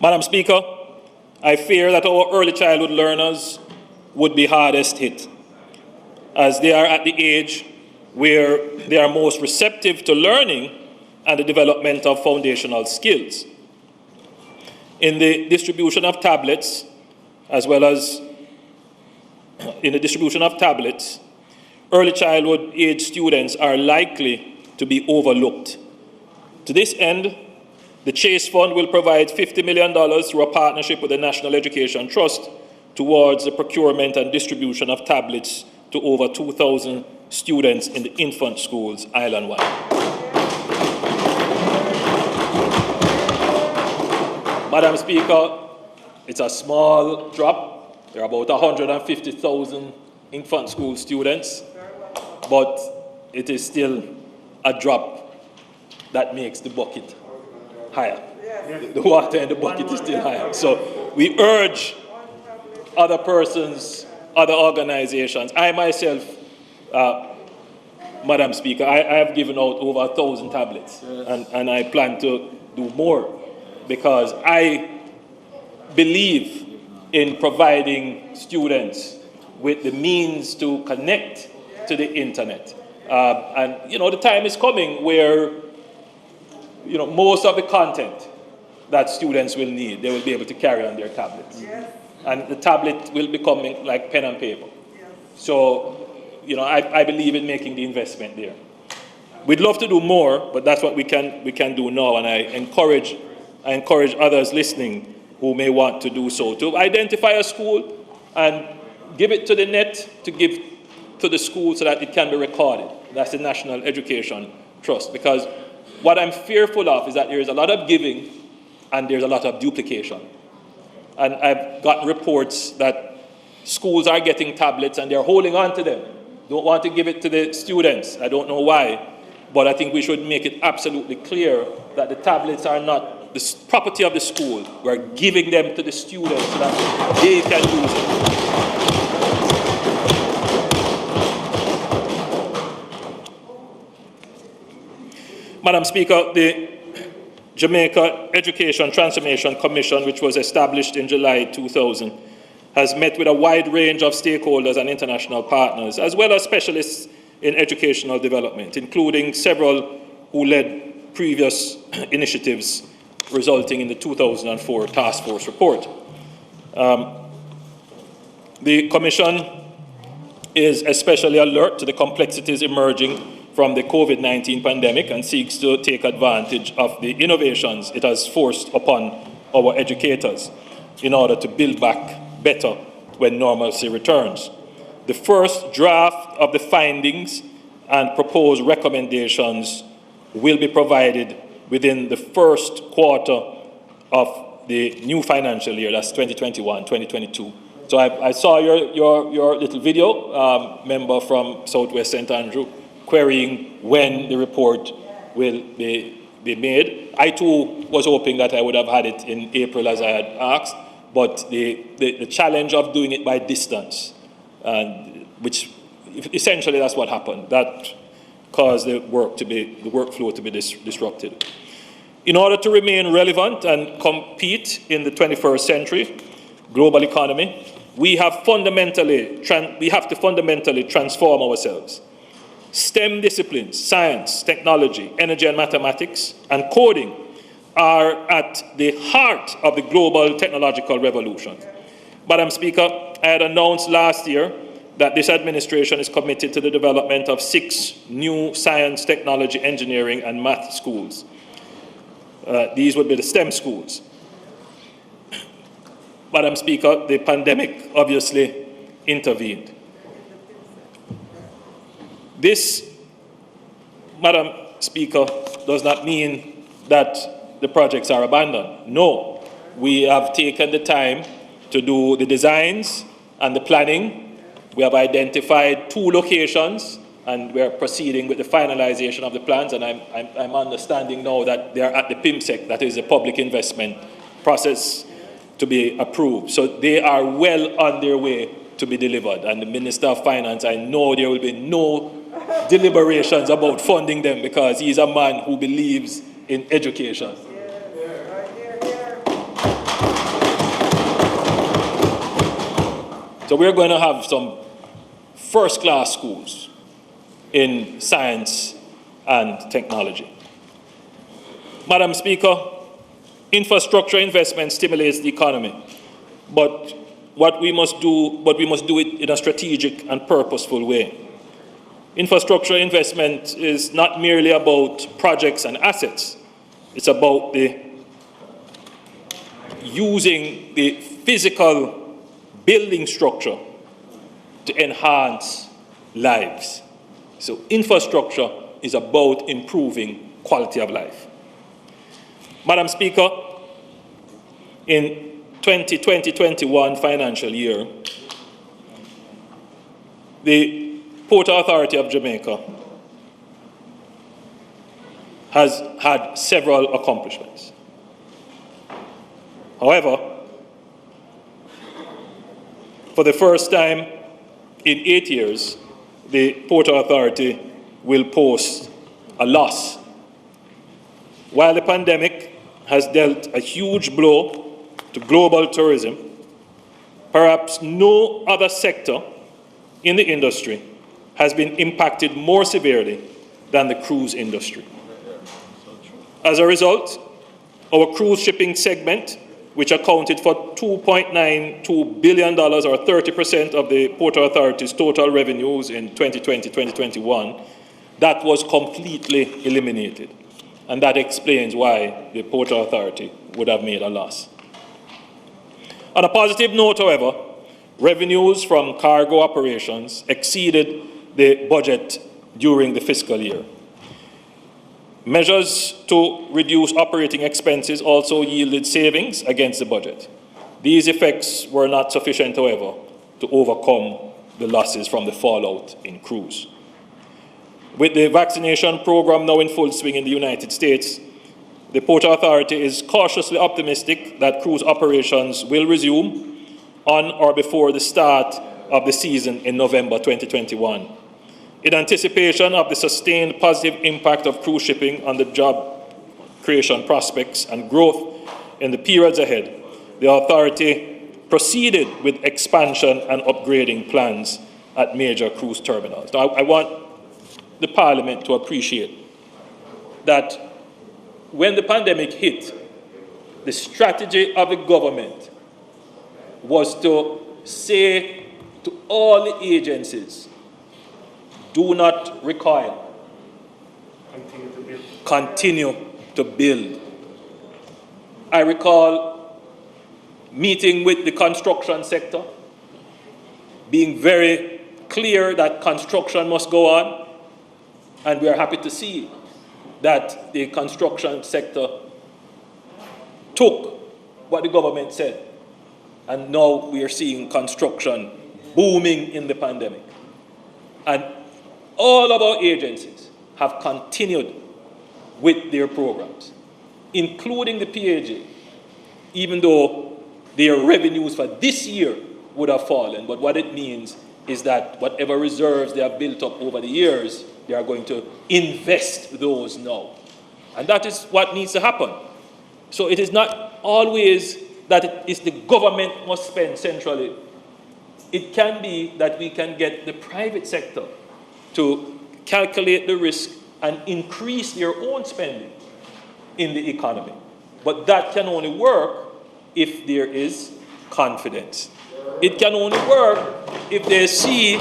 Madam Speaker, I fear that our early childhood learners would be hardest hit, as they are at the age where they are most receptive to learning and the development of foundational skills. In the distribution of tablets, early childhood age students are likely to be overlooked. To this end, the Chase Fund will provide $50 million through a partnership with the National Education Trust towards the procurement and distribution of tablets to over 2,000 students in the infant schools island-wide. Madam Speaker, it's a small drop. There are about 150,000 infant school students, but it is still a drop that makes the bucket higher. The water in the bucket is still higher. So we urge other persons, other organizations. I myself, Madam Speaker, I have given out over 1,000 tablets, and I plan to do more, because I believe in providing students with the means to connect to the internet. And the time is coming where most of the content that students will need, they will be able to carry on their tablets. And the tablet will become like pen and paper. So, you know, I believe in making the investment there. We'd love to do more, but that's what we can do now, and I encourage others listening who may want to do so to identify a school and give it to the net to give to the school so that it can be recorded. That's the National Education Trust, because what I'm fearful of is that there is a lot of giving and there's a lot of duplication. And I've gotten reports that schools are getting tablets and they're holding on to them. Don't want to give it to the students. I don't know why, but I think we should make it absolutely clear that the tablets are not the property of the school. We're giving them to the students so that they can use it. Madam Speaker, the Jamaica Education Transformation Commission, which was established in July 2000, has met with a wide range of stakeholders and international partners, as well as specialists in educational development, including several who led previous initiatives resulting in the 2004 Task Force report. The Commission is especially alert to the complexities emerging from the COVID-19 pandemic and seeks to take advantage of the innovations it has forced upon our educators in order to build back better when normalcy returns. The first draft of the findings and proposed recommendations will be provided within the first quarter of the new financial year, that's 2021-2022. So I saw your little video, member from Southwest St. Andrew, querying when the report will be made. I too was hoping that I would have had it in April as I had asked, but the challenge of doing it by distance, which essentially that's what happened, that caused the workflow to be disrupted. In order to remain relevant and compete in the 21st century global economy, we have to fundamentally transform ourselves. STEM disciplines, science, technology, energy and mathematics, and coding are at the heart of the global technological revolution. Madam Speaker, I had announced last year that this administration is committed to the development of 6 new science, technology, engineering, and math schools. These would be the STEM schools. Madam Speaker, the pandemic obviously intervened. This, Madam Speaker, does not mean that the projects are abandoned. No, we have taken the time to do the designs and the planning. We have identified 2 locations and we are proceeding with the finalization of the plans, and I'm understanding now that they are at the PIMSEC, that is the public investment process, to be approved. So they are well on their way to be delivered. And the Minister of Finance, I know there will be no deliberations about funding them because he's a man who believes in education. So we're going to have some first-class schools in science and technology. Madam Speaker, infrastructure investment stimulates the economy, but we must do it in a strategic and purposeful way. Infrastructure investment is not merely about projects and assets. It's about using the physical building structure to enhance lives. So infrastructure is about improving quality of life. Madam Speaker, in 2020-21 financial year, the Port Authority of Jamaica has had several accomplishments. However, for the first time in 8 years, the Port Authority will post a loss. While the pandemic has dealt a huge blow to global tourism, perhaps no other sector in the industry has been impacted more severely than the cruise industry. As a result, Our cruise shipping segment, which accounted for $2.92 billion or 30% of the Port Authority's total revenues in 2020-2021, that was completely eliminated. And that explains why the Port Authority would have made a loss. On a positive note, however, revenues from cargo operations exceeded the budget during the fiscal year. Measures to reduce operating expenses also yielded savings against the budget. These effects were not sufficient, however, to overcome the losses from the fallout in cruise. With the vaccination program now in full swing in the United States, the Port Authority is cautiously optimistic that cruise operations will resume on or before the start of the season in November 2021. In anticipation of the sustained positive impact of cruise shipping on the job creation prospects and growth in the periods ahead, the authority proceeded with expansion and upgrading plans at major cruise terminals. Now, I want the Parliament to appreciate that when the pandemic hit, the strategy of the government was to say to all the agencies, do not recoil. Continue to build. I recall meeting with the construction sector, being very clear that construction must go on, and we are happy to see that the construction sector took what the government said, and now we are seeing construction booming in the pandemic. And all of our agencies have continued with their programs, including the PAJ, even though their revenues for this year would have fallen. But what it means is that whatever reserves they have built up over the years, they are going to invest those now. And that is what needs to happen. So it is not always that it is the government must spend centrally. It can be that we can get the private sector to calculate the risk and increase their own spending in the economy. But that can only work if there is confidence. It can only work if they see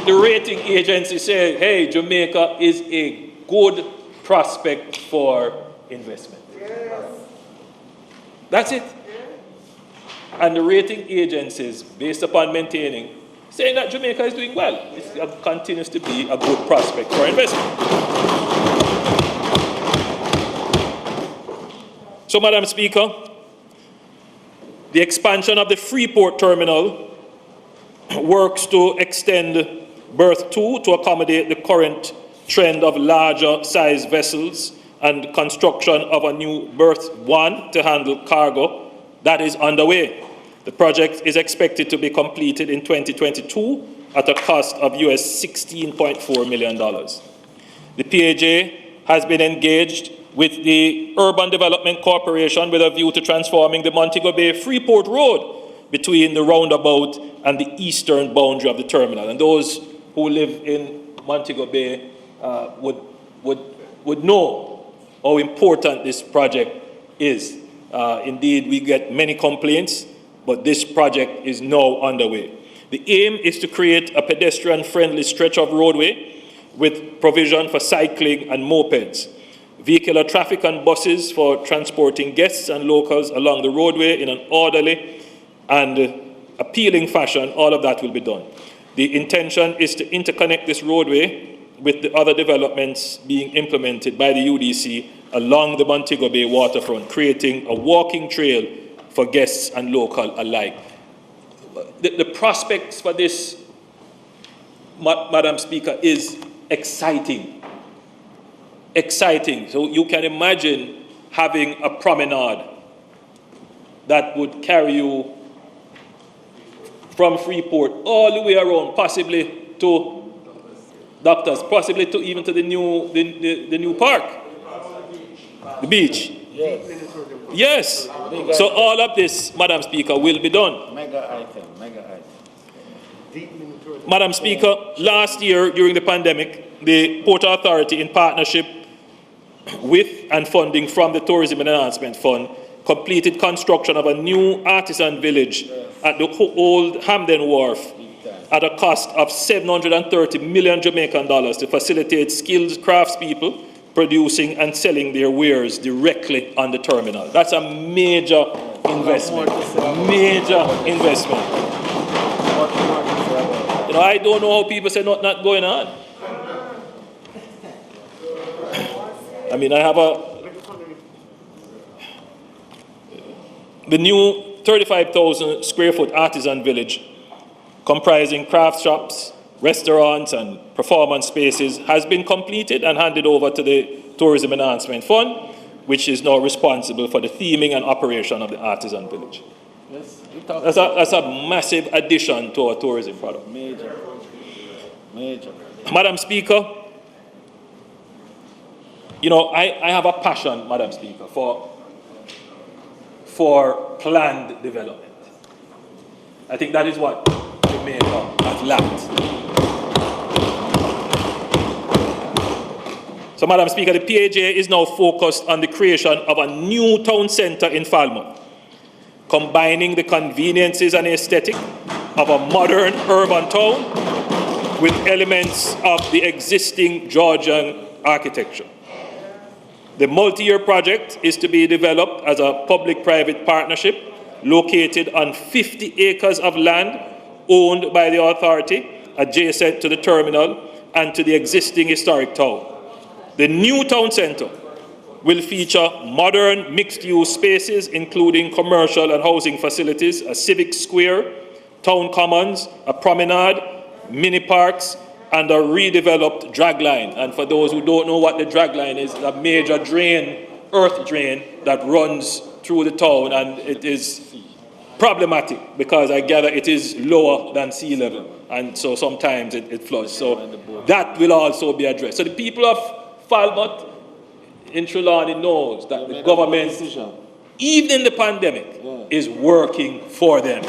the rating agency say, hey, Jamaica is a good prospect for investment. Yes. That's it. And the rating agencies, based upon maintaining, saying that Jamaica is doing well. It continues to be a good prospect for investment. So, Madam Speaker, the expansion of the Freeport terminal works to extend berth 2 to accommodate the current trend of larger size vessels and construction of a new berth 1 to handle cargo that is underway. The project is expected to be completed in 2022 at a cost of US $16.4 million. The PAJ has been engaged with the Urban Development Corporation with a view to transforming the Montego Bay Freeport Road between the roundabout and the eastern boundary of the terminal. And those who live in Montego Bay would know how important this project is. Indeed, we get many complaints, but this project is now underway. The aim is to create a pedestrian-friendly stretch of roadway with provision for cycling and mopeds, vehicular traffic and buses for transporting guests and locals along the roadway in an orderly and appealing fashion. All of that will be done. The intention is to interconnect this roadway with the other developments being implemented by the UDC along the Montego Bay waterfront, creating a walking trail for guests and local alike. The prospects for this, Madam Speaker, is exciting. Exciting. So you can imagine having a promenade that would carry you from Freeport all the way around, possibly to Doctors, possibly to even to the new park, the beach. Yes. So all of this, Madam Speaker, will be done. Mega item. Madam Speaker, last year during the pandemic, the Port Authority, in partnership with and funding from the Tourism Enhancement Fund, completed construction of a new artisan village at the old Hamden Wharf at a cost of 730 million Jamaican dollars to facilitate skilled craftspeople producing and selling their wares directly on the terminal. That's a major investment. Major investment. You know, I don't know how people say not going on. I mean, I have the new 35,000 square foot artisan village comprising craft shops, restaurants and performance spaces has been completed and handed over to the Tourism Enhancement Fund, which is now responsible for the theming and operation of the artisan village. Yes, That's a massive addition to our tourism product. major. Major. Madam Speaker, you know, I have a passion, Madam Speaker, for planned development. I think that is what Jamaica has lacked. So, Madam Speaker, the PAJ is now focused on the creation of a new town centre in Falmouth, combining the conveniences and aesthetic of a modern urban town with elements of the existing Georgian architecture. The multi-year project is to be developed as a public-private partnership located on 50 acres of land owned by the authority adjacent to the terminal and to the existing historic town. The new town centre will feature modern mixed-use spaces including commercial and housing facilities, a civic square, town commons, a promenade, mini parks, and a redeveloped dragline. And for those who don't know what the dragline is, a major drain, earth drain, that runs through the town, and it is problematic because I gather it is lower than sea level, and so sometimes it floods. So that will also be addressed. So the people of Falmouth in Trelawney knows that the government, even in the pandemic, is working for them.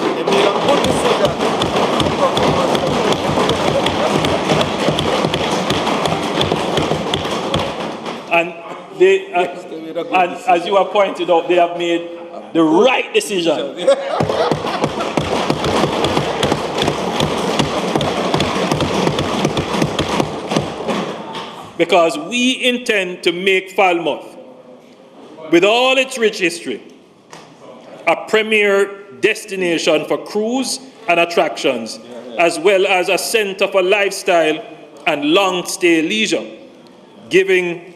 And they, and as you have pointed out, they have made the right decision. Because we intend to make Falmouth, with all its rich history, a premier destination for cruise and attractions, as well as a centre for lifestyle and long-stay leisure, given,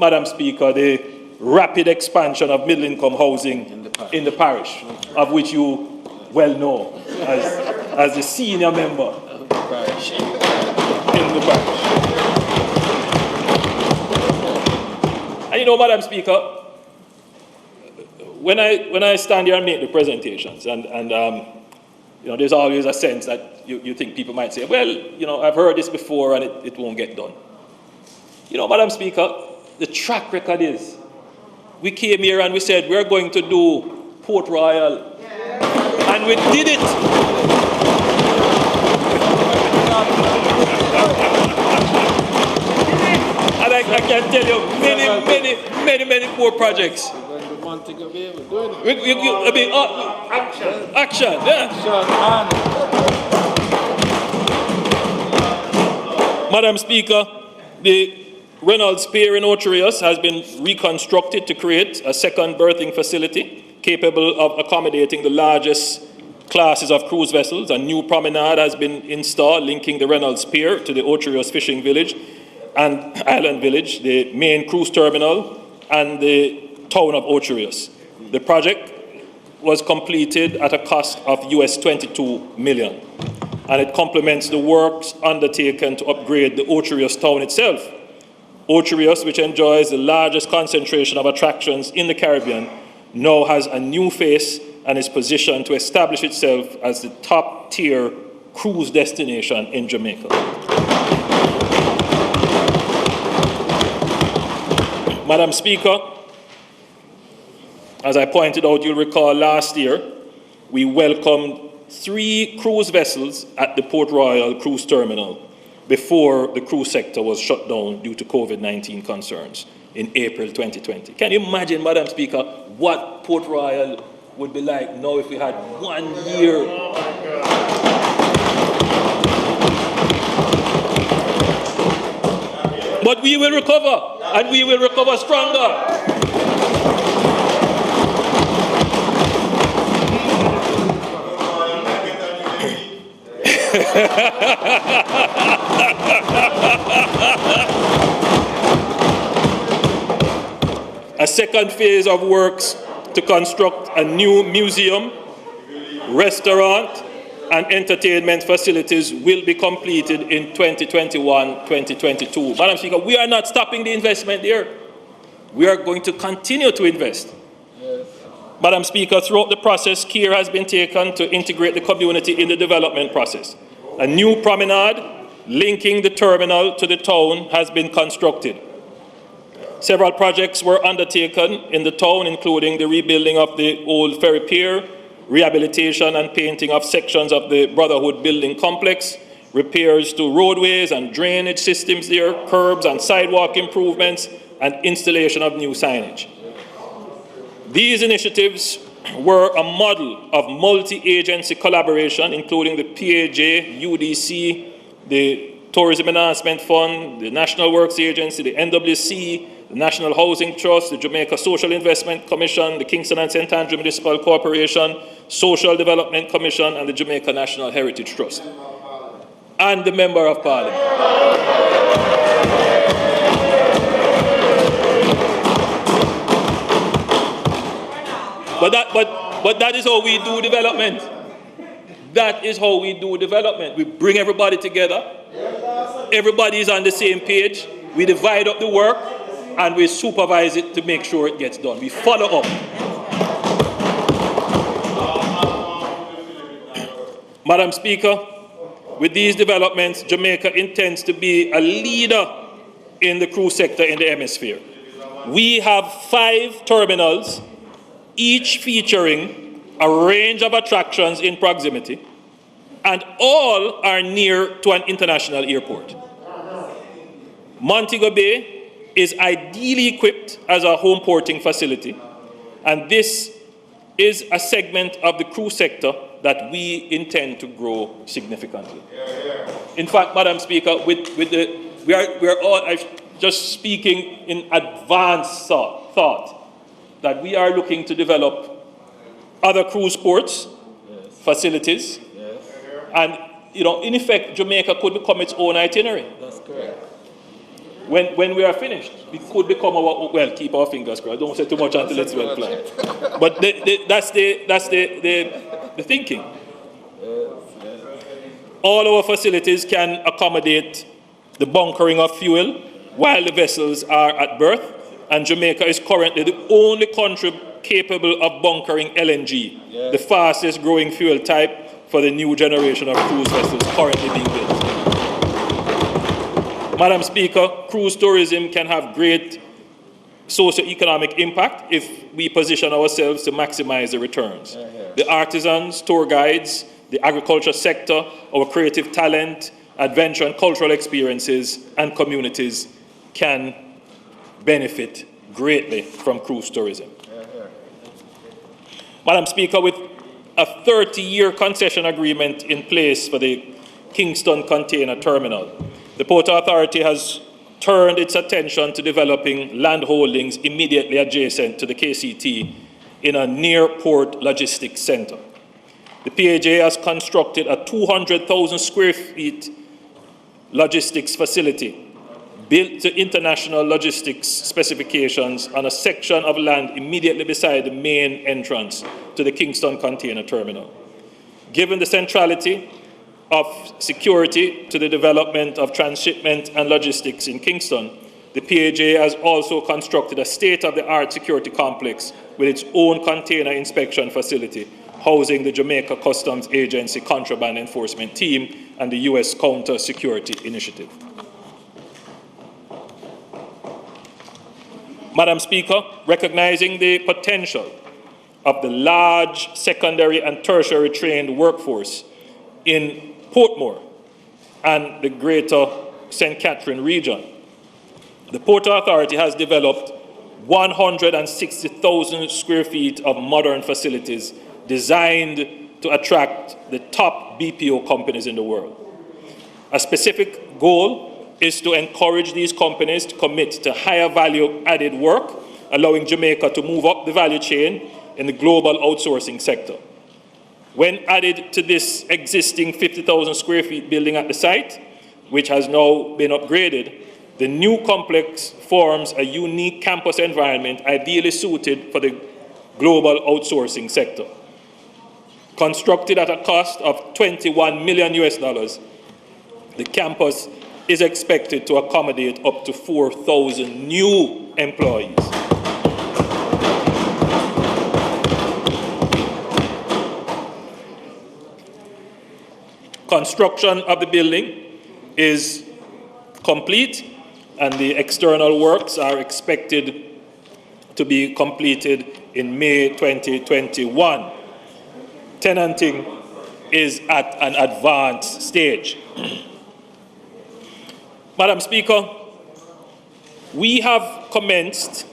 Madam Speaker, the rapid expansion of middle-income housing in the parish, of which you well know as the senior member in the parish. And you know, Madam Speaker, when I stand here and make the presentations, and you know, there's always a sense that you think people might say, well, you know, I've heard this before and it won't get done. You know, Madam Speaker, the track record is, we came here and we said we're going to do Port Royal, and we did it. And I can tell you many more projects. Montego Bay, we're doing it. I mean, action, yeah. Madam Speaker, the Reynolds Pier in Ocherius has been reconstructed to create a second berthing facility capable of accommodating the largest classes of cruise vessels. A new promenade has been installed linking the Reynolds Pier to the Ocherius Fishing Village and Island Village, the main cruise terminal, and the town of Ocherius. The project was completed at a cost of US $22 million, and it complements the works undertaken to upgrade the Ocherius town itself. Ocherius, which enjoys the largest concentration of attractions in the Caribbean, now has a new face and is positioned to establish itself as the top-tier cruise destination in Jamaica. Madam Speaker, as I pointed out, you'll recall last year, we welcomed 3 cruise vessels at the Port Royal Cruise Terminal before the cruise sector was shut down due to COVID-19 concerns in April 2020. Can you imagine, Madam Speaker, what Port Royal would be like now if we had 1 year? But we will recover, and we will recover stronger. A second phase of works to construct a new museum, restaurant, and entertainment facilities will be completed in 2021-2022. Madam Speaker, we are not stopping the investment there. We are going to continue to invest. Yes. Madam Speaker, throughout the process, care has been taken to integrate the community in the development process. A new promenade linking the terminal to the town has been constructed. Several projects were undertaken in the town, including the rebuilding of the old ferry pier, rehabilitation and painting of sections of the Brotherhood building complex, repairs to roadways and drainage systems there, curbs and sidewalk improvements, and installation of new signage. These initiatives were a model of multi-agency collaboration, including the PAJ, UDC, the Tourism Enhancement Fund, the National Works Agency, the NWC, the National Housing Trust, the Jamaica Social Investment Commission, the Kingston and St. Andrew Municipal Corporation, Social Development Commission, and the Jamaica National Heritage Trust, and the Member of Parliament. But that is how we do development. That is how we do development. We bring everybody together. Everybody is on the same page. We divide up the work, and we supervise it to make sure it gets done. We follow up. Madam Speaker, with these developments, Jamaica intends to be a leader in the cruise sector in the hemisphere. We have 5 terminals, each featuring a range of attractions in proximity, and all are near to an international airport. Montego Bay is ideally equipped as a home porting facility, and this is a segment of the cruise sector that we intend to grow significantly. In fact, Madam Speaker, we are all just speaking in advanced thought that we are looking to develop other cruise ports, facilities, and in effect, Jamaica could become its own itinerary. That's correct. When we are finished, we could become keep our fingers crossed. Don't say too much until it's well planned. But that's the thinking. All our facilities can accommodate the bunkering of fuel while the vessels are at berth, and Jamaica is currently the only country capable of bunkering LNG, the fastest growing fuel type for the new generation of cruise vessels currently being built. Madam Speaker, cruise tourism can have great socio-economic impact if we position ourselves to maximize the returns. The artisans, tour guides, the agriculture sector, our creative talent, adventure and cultural experiences, and communities can benefit greatly from cruise tourism. Madam Speaker, with a 30-year concession agreement in place for the Kingston Container Terminal, the Port Authority has turned its attention to developing land holdings immediately adjacent to the KCT in a near-port logistics center. The PAJ has constructed a 200,000 square feet logistics facility built to international logistics specifications on a section of land immediately beside the main entrance to the Kingston Container Terminal. Given the centrality of security to the development of transshipment and logistics in Kingston, the PAJ has also constructed a state-of-the-art security complex with its own container inspection facility, housing the Jamaica Customs Agency Contraband Enforcement Team and the U.S. Counter Security Initiative. Madam Speaker, recognizing the potential of the large secondary and tertiary trained workforce in Portmore, and the Greater St. Catherine region. The Port Authority has developed 160,000 square feet of modern facilities designed to attract the top BPO companies in the world. A specific goal is to encourage these companies to commit to higher value added work, allowing Jamaica to move up the value chain in the global outsourcing sector. When added to this existing 50,000 square feet building at the site, which has now been upgraded, the new complex forms a unique campus environment ideally suited for the global outsourcing sector. Constructed at a cost of $21 million, the campus is expected to accommodate up to 4,000 new employees. Construction of the building is complete, and the external works are expected to be completed in May 2021. Tenanting is at an advanced stage. Madam Speaker, we have commenced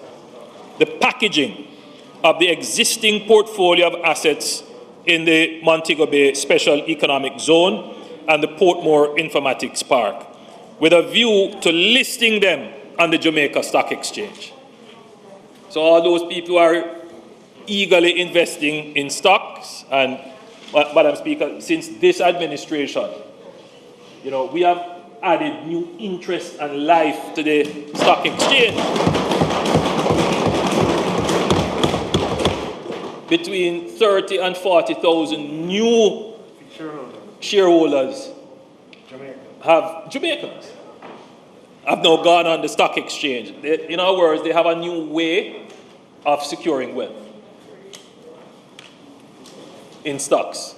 the packaging of the existing portfolio of assets in the Montego Bay Special Economic Zone and the Portmore Informatics Park, with a view to listing them on the Jamaica Stock Exchange. So all those people who are eagerly investing in stocks, and Madam Speaker, since this administration, we have added new interest and life to the stock exchange. Between 30 and 40,000 new shareholders Jamaicans have now gone on the stock exchange. In other words, they have a new way of securing wealth in stocks.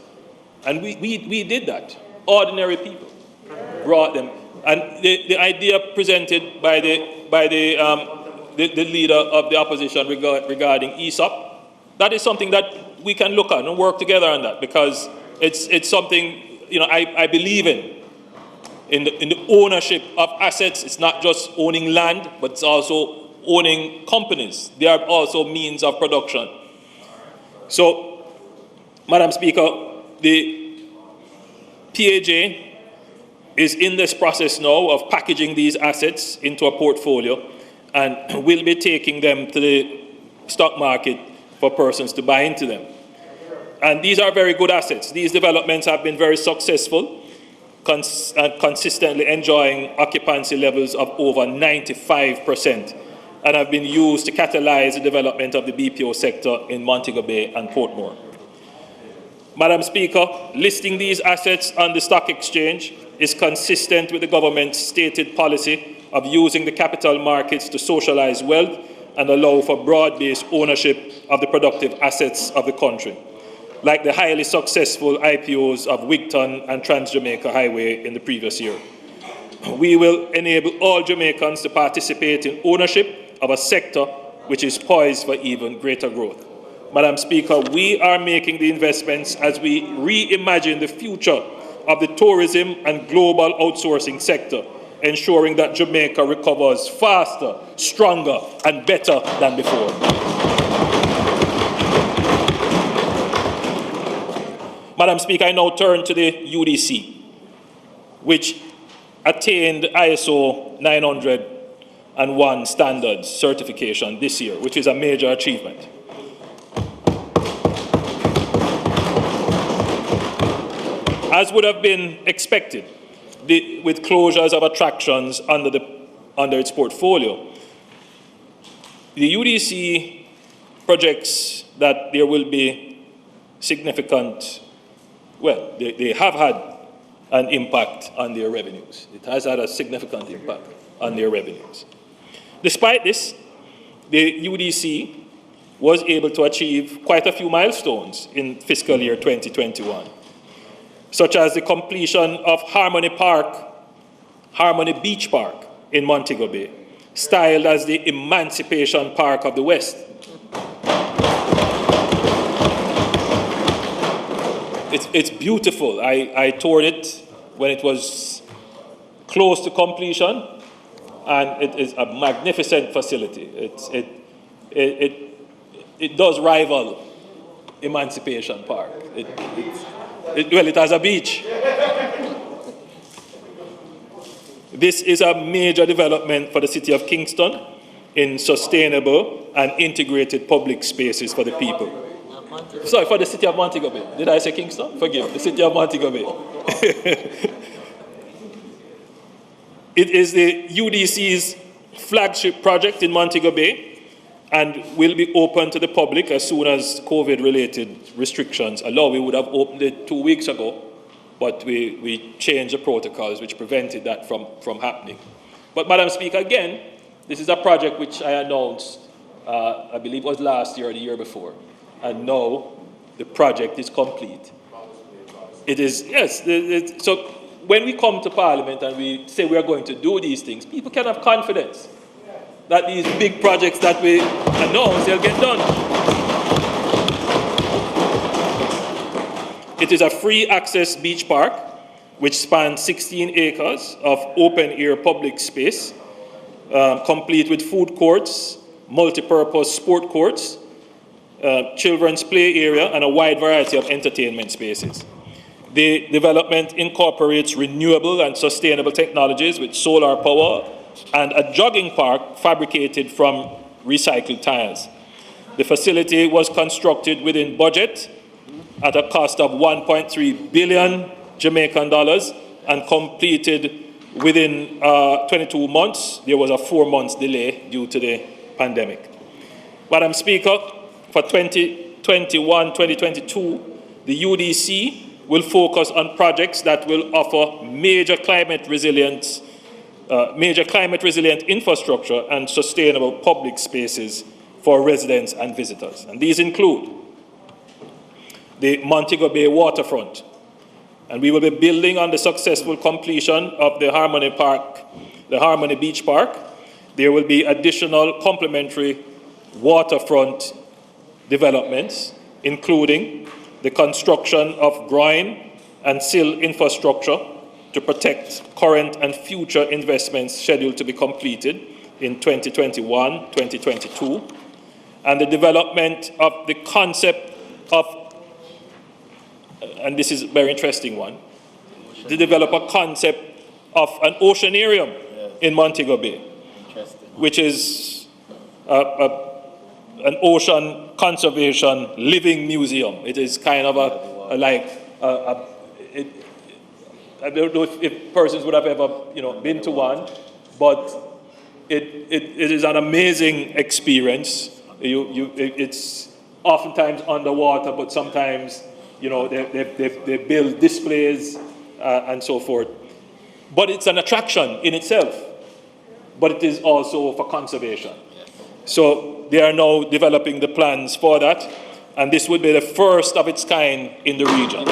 And we did that. Ordinary people brought them. And the idea presented by the leader of the opposition regarding ESOP, that is something that we can look at and work together on that, because it's something I believe in the ownership of assets. It's not just owning land, but it's also owning companies. They are also means of production. So, Madam Speaker, the PAJ is in this process now of packaging these assets into a portfolio, and will be taking them to the stock market for persons to buy into them. And these are very good assets. These developments have been very successful, and consistently enjoying occupancy levels of over 95%, and have been used to catalyze the development of the BPO sector in Montego Bay and Portmore. Madam Speaker, listing these assets on the stock exchange is consistent with the government's stated policy of using the capital markets to socialize wealth and allow for broad-based ownership of the productive assets of the country, like the highly successful IPOs of Wigton and Trans-Jamaica Highway in the previous year. We will enable all Jamaicans to participate in ownership of a sector which is poised for even greater growth. Madam Speaker, we are making the investments as we reimagine the future of the tourism and global outsourcing sector, ensuring that Jamaica recovers faster, stronger, and better than before. Madam Speaker, I now turn to the UDC, which attained ISO 901 standards certification this year, which is a major achievement. As would have been expected, with closures of attractions under its portfolio, the UDC projects that there will be significant, well, they have had an impact on their revenues. It has had a significant impact on their revenues. Despite this, the UDC was able to achieve quite a few milestones in fiscal year 2021, such as the completion of Harmony Beach Park in Montego Bay, styled as the Emancipation Park of the West. It's beautiful. I toured it when it was close to completion, and it is a magnificent facility. It does rival Emancipation Park. Well, it has a beach. This is a major development for the city of Kingston in sustainable and integrated public spaces for the people. Sorry, for the city of Montego Bay. Did I say Kingston? Forgive, the city of Montego Bay. It is the UDC's flagship project in Montego Bay and will be open to the public as soon as COVID-related restrictions allow. We would have opened it 2 weeks ago, but we changed the protocols which prevented that from happening. But Madam Speaker, again, this is a project which I announced, I believe it was last year or the year before, and now the project is complete. It is, yes, so when we come to Parliament and we say we are going to do these things, people can have confidence that these big projects that we announce, they'll get done. It is a free access beach park which spans 16 acres of open-air public space, complete with food courts, multi-purpose sport courts, children's play area, and a wide variety of entertainment spaces. The development incorporates renewable and sustainable technologies with solar power and a jogging park fabricated from recycled tires. The facility was constructed within budget at a cost of 1.3 billion Jamaican dollars and completed within 22 months. There was a 4 months delay due to the pandemic. Madam Speaker, for 2021-2022, the UDC will focus on projects that will offer major climate resilient infrastructure and sustainable public spaces for residents and visitors. And these include the Montego Bay waterfront. And we will be building on the successful completion of the Harmony Beach Park. There will be additional complementary waterfront developments, including the construction of groin and sill infrastructure to protect current and future investments scheduled to be completed in 2021, 2022, and the development of the concept of, and this is a very interesting one, to develop a concept of an oceanarium in Montego Bay, which is an ocean conservation living museum. It is kind of I don't know if persons would have ever, been to one, but it is an amazing experience. It's oftentimes underwater, but sometimes, they build displays and so forth. But it's an attraction in itself, but it is also for conservation. So they are now developing the plans for that, and this would be the first of its kind in the region.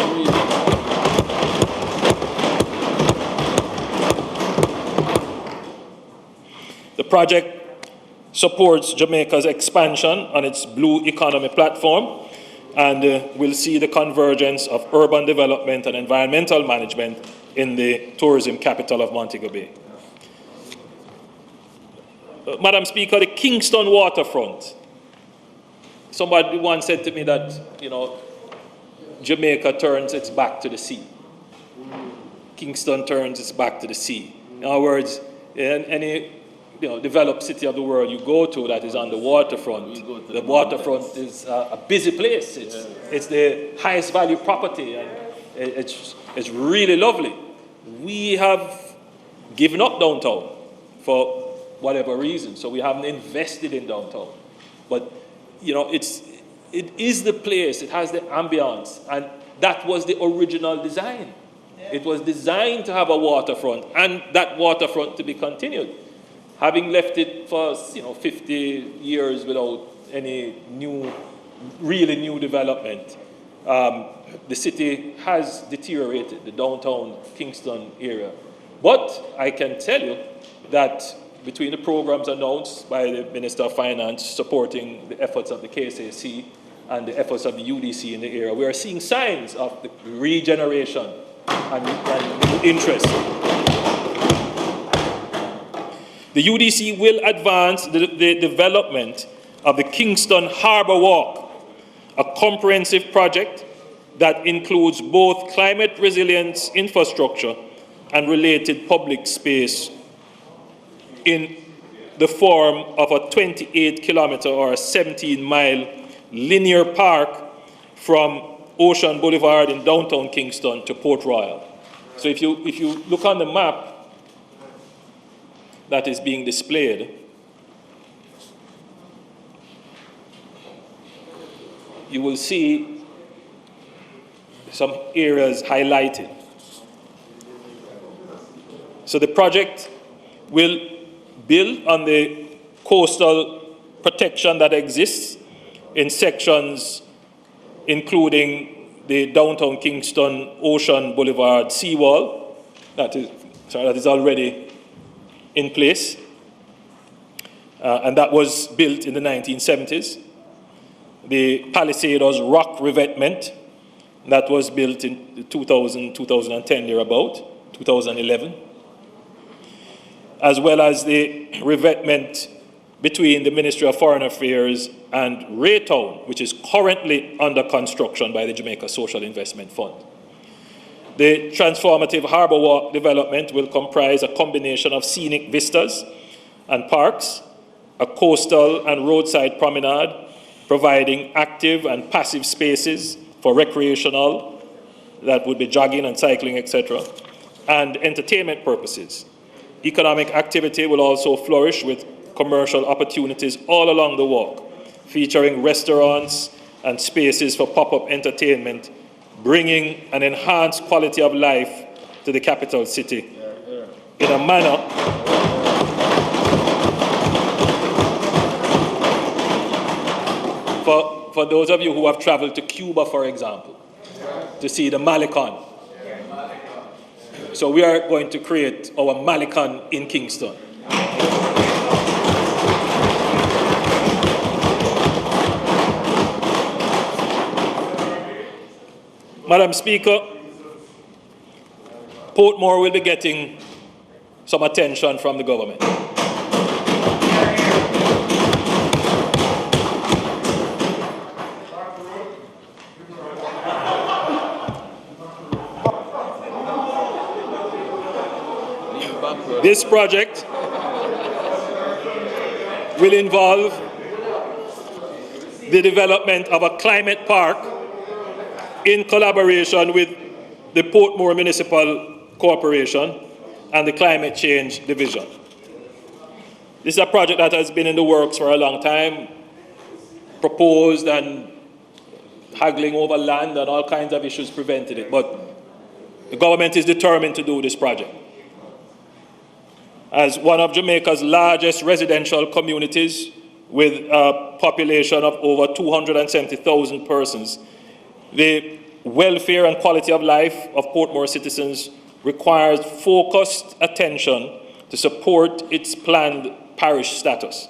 The project supports Jamaica's expansion on its blue economy platform and will see the convergence of urban development and environmental management in the tourism capital of Montego Bay. Madam Speaker, the Kingston waterfront. Somebody once said to me that, Jamaica turns its back to the sea. Kingston turns its back to the sea. In other words, in any developed city of the world you go to that is on the waterfront, the waterfront is a busy place. It's the highest value property, and it's really lovely. We have given up downtown for whatever reason, so we haven't invested in downtown. But it is the place, it has the ambience, and that was the original design. It was designed to have a waterfront, and that waterfront to be continued. Having left it for 50 years without any really new development, the city has deteriorated, the downtown Kingston area. But I can tell you that between the programs announced by the Minister of Finance supporting the efforts of the KSAC and the efforts of the UDC in the area, we are seeing signs of the regeneration and interest. The UDC will advance the development of the Kingston Harbour Walk, a comprehensive project that includes both climate resilience infrastructure and related public space in the form of a 28-kilometer or a 17-mile linear park from Ocean Boulevard in downtown Kingston to Port Royal. So if you look on the map that is being displayed, you will see some areas highlighted. So the project will build on the coastal protection that exists in sections including the downtown Kingston Ocean Boulevard seawall that is already in place, and that was built in the 1970s. The Palisadoes rock revetment that was built in 2010 thereabout, 2011, as well as the revetment between the Ministry of Foreign Affairs and Raytown, which is currently under construction by the Jamaica Social Investment Fund. The transformative Harbour Walk development will comprise a combination of scenic vistas and parks, a coastal and roadside promenade, providing active and passive spaces for recreational, that would be jogging and cycling, etc., and entertainment purposes. Economic activity will also flourish with commercial opportunities all along the walk, featuring restaurants and spaces for pop-up entertainment, bringing an enhanced quality of life to the capital city in a manner for those of you who have traveled to Cuba, for example, to see the Malecon. So we are going to create our Malecon in Kingston. Madam Speaker, Portmore will be getting some attention from the government. This project will involve the development of a climate park in collaboration with the Portmore Municipal Corporation and the Climate Change Division. This is a project that has been in the works for a long time, proposed and haggling over land and all kinds of issues prevented it, but the government is determined to do this project. As one of Jamaica's largest residential communities with a population of over 270,000 persons, the welfare and quality of life of Portmore citizens requires focused attention to support its planned parish status.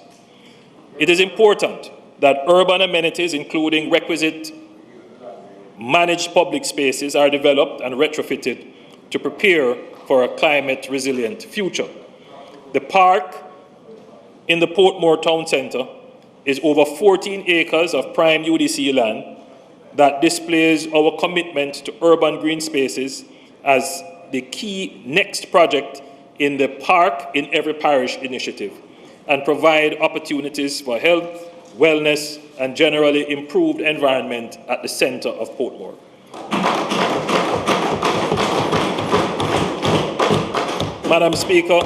It is important that urban amenities, including requisite managed public spaces, are developed and retrofitted to prepare for a climate-resilient future. The park in the Portmore Town Centre is over 14 acres of prime UDC land that displays our commitment to urban green spaces as the key next project in the Park in Every Parish initiative, and provide opportunities for health, wellness, and generally improved environment at the centre of Portmore. Madam Speaker,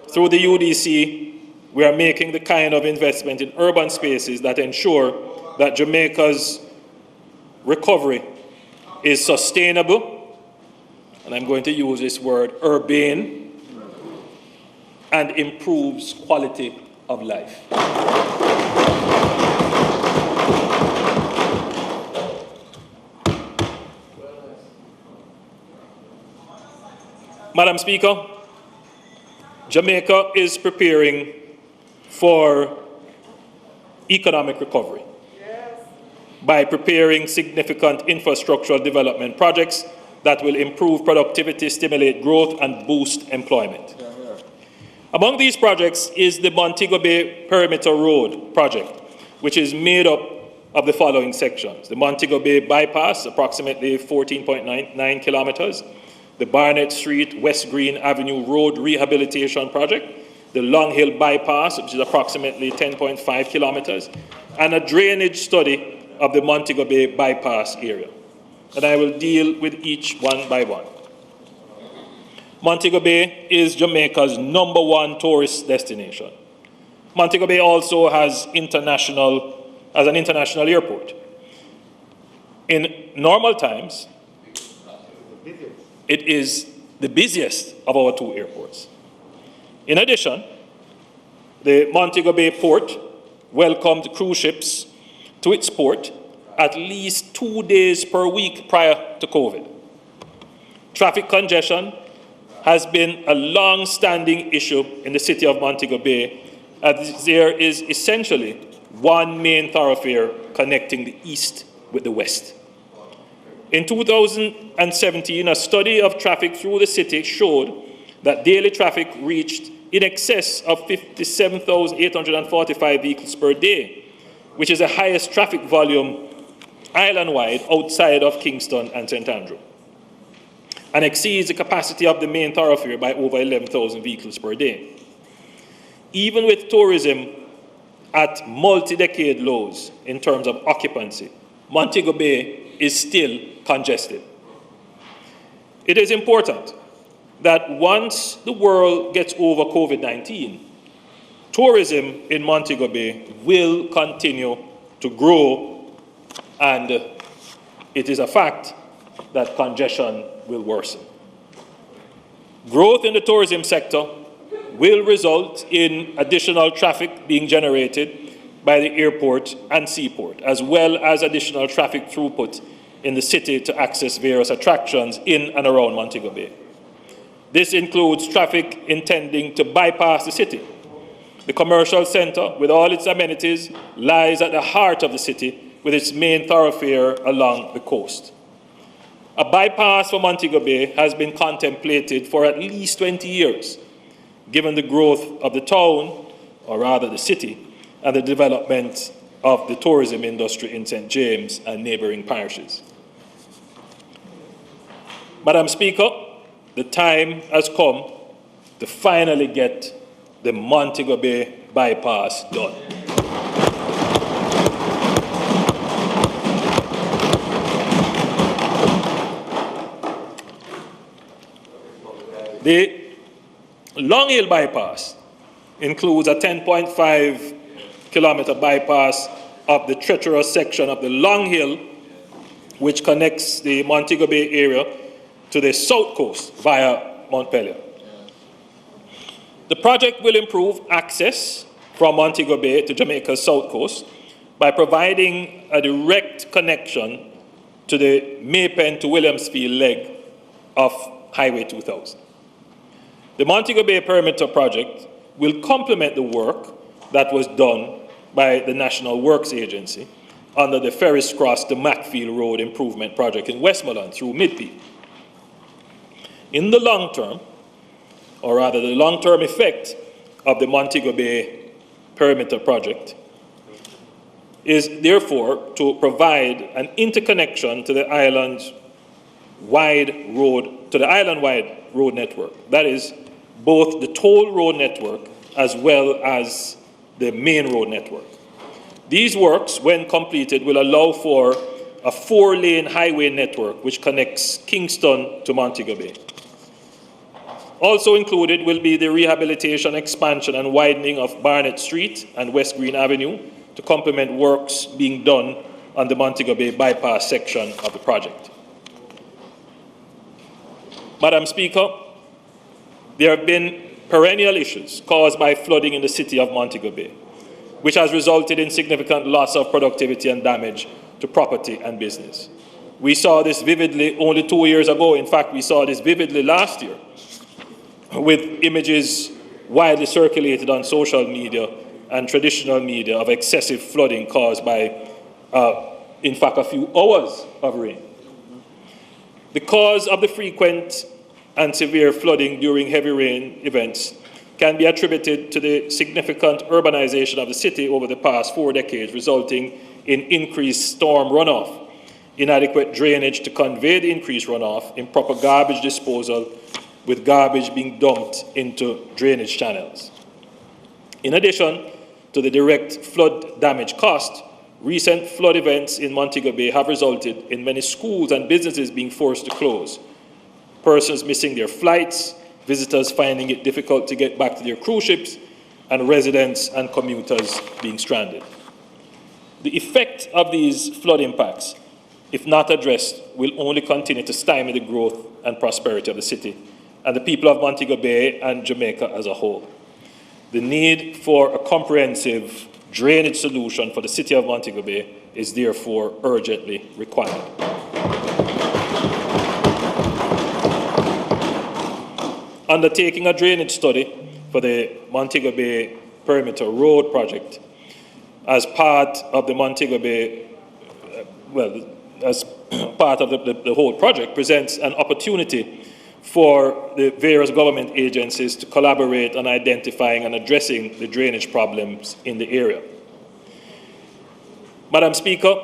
through the UDC, we are making the kind of investment in urban spaces that ensure that Jamaica's recovery is sustainable, and I'm going to use this word, urbane, and improves quality of life. Madam Speaker, Jamaica is preparing for economic recovery by preparing significant infrastructural development projects that will improve productivity, stimulate growth, and boost employment. Among these projects is the Montego Bay Perimeter Road project, which is made up of the following sections: the Montego Bay Bypass, approximately 14.99 kilometers, the Barnett Street West Green Avenue Road Rehabilitation Project, the Long Hill Bypass, which is approximately 10.5 kilometers, and a drainage study of the Montego Bay Bypass area. And I will deal with each one by one. Montego Bay is Jamaica's #1 tourist destination. Montego Bay also has an international airport. In normal times, it is the busiest of our two airports. In addition, the Montego Bay port welcomed cruise ships to its port at least 2 days per week prior to COVID. Traffic congestion has been a long-standing issue in the city of Montego Bay, as there is essentially one main thoroughfare connecting the east with the west. In 2017, a study of traffic through the city showed that daily traffic reached in excess of 57,845 vehicles per day, which is the highest traffic volume island-wide outside of Kingston and St. Andrew, and exceeds the capacity of the main thoroughfare by over 11,000 vehicles per day. Even with tourism at multi-decade lows in terms of occupancy, Montego Bay is still congested. It is important that once the world gets over COVID-19, tourism in Montego Bay will continue to grow, and it is a fact that congestion will worsen. Growth in the tourism sector will result in additional traffic being generated by the airport and seaport, as well as additional traffic throughput in the city to access various attractions in and around Montego Bay. This includes traffic intending to bypass the city. The commercial center, with all its amenities, lies at the heart of the city with its main thoroughfare along the coast. A bypass for Montego Bay has been contemplated for at least 20 years, given the growth of the town, or rather the city, and the development of the tourism industry in St. James and neighboring parishes. Madam Speaker, the time has come to finally get the Montego Bay Bypass done. The Long Hill Bypass includes a 10.5 kilometer bypass of the treacherous section of the Long Hill, which connects the Montego Bay area to the south coast via Montpelier. The project will improve access from Montego Bay to Jamaica's south coast by providing a direct connection to the Maypen to Williamsfield leg of Highway 2000. The Montego Bay Perimeter project will complement the work that was done by the National Works Agency under the Ferris Cross to Macfield Road Improvement Project in Westmoreland through Midpeak. In the long term, or rather the long-term effect of the Montego Bay Perimeter project is therefore to provide an interconnection to the island-wide road network. That is, both the toll road network as well as the main road network. These works, when completed, will allow for a 4-lane highway network which connects Kingston to Montego Bay. Also included will be the rehabilitation, expansion, and widening of Barnett Street and West Green Avenue to complement works being done on the Montego Bay Bypass section of the project. Madam Speaker, there have been perennial issues caused by flooding in the city of Montego Bay, which has resulted in significant loss of productivity and damage to property and business. We saw this vividly only 2 years ago. In fact, we saw this vividly last year with images widely circulated on social media and traditional media of excessive flooding caused by, in fact, a few hours of rain. The cause of the frequent and severe flooding during heavy rain events can be attributed to the significant urbanization of the city over the past 4 decades, resulting in increased storm runoff, inadequate drainage to convey the increased runoff, improper garbage disposal, with garbage being dumped into drainage channels. In addition to the direct flood damage cost, recent flood events in Montego Bay have resulted in many schools and businesses being forced to close, persons missing their flights, visitors finding it difficult to get back to their cruise ships, and residents and commuters being stranded. The effect of these flood impacts, if not addressed, will only continue to stymie the growth and prosperity of the city and the people of Montego Bay and Jamaica as a whole. The need for a comprehensive drainage solution for the city of Montego Bay is therefore urgently required. Undertaking a drainage study for the Montego Bay Perimeter Road project as part of the Montego Bay, as part of the whole project, presents an opportunity for the various government agencies to collaborate on identifying and addressing the drainage problems in the area. Madam Speaker,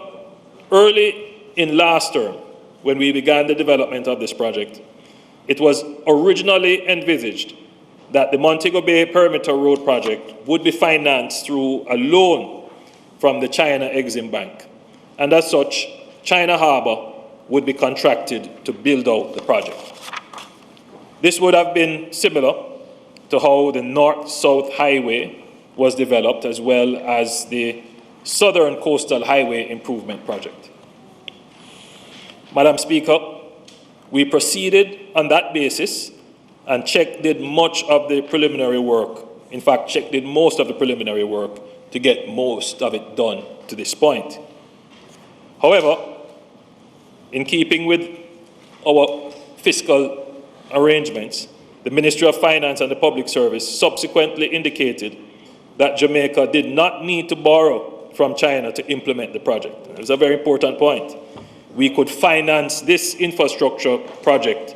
early in last term, when we began the development of this project, it was originally envisaged that the Montego Bay Perimeter Road project would be financed through a loan from the China Exim Bank, and as such, China Harbour would be contracted to build out the project. This would have been similar to how the North-South Highway was developed, as well as the Southern Coastal Highway Improvement Project. Madam Speaker, we proceeded on that basis, and CHEC did much of the preliminary work. In fact, CHEC did most of the preliminary work to get most of it done to this point. However, in keeping with our fiscal arrangements, the Ministry of Finance and the Public Service subsequently indicated that Jamaica did not need to borrow from China to implement the project. It's a very important point. We could finance this infrastructure project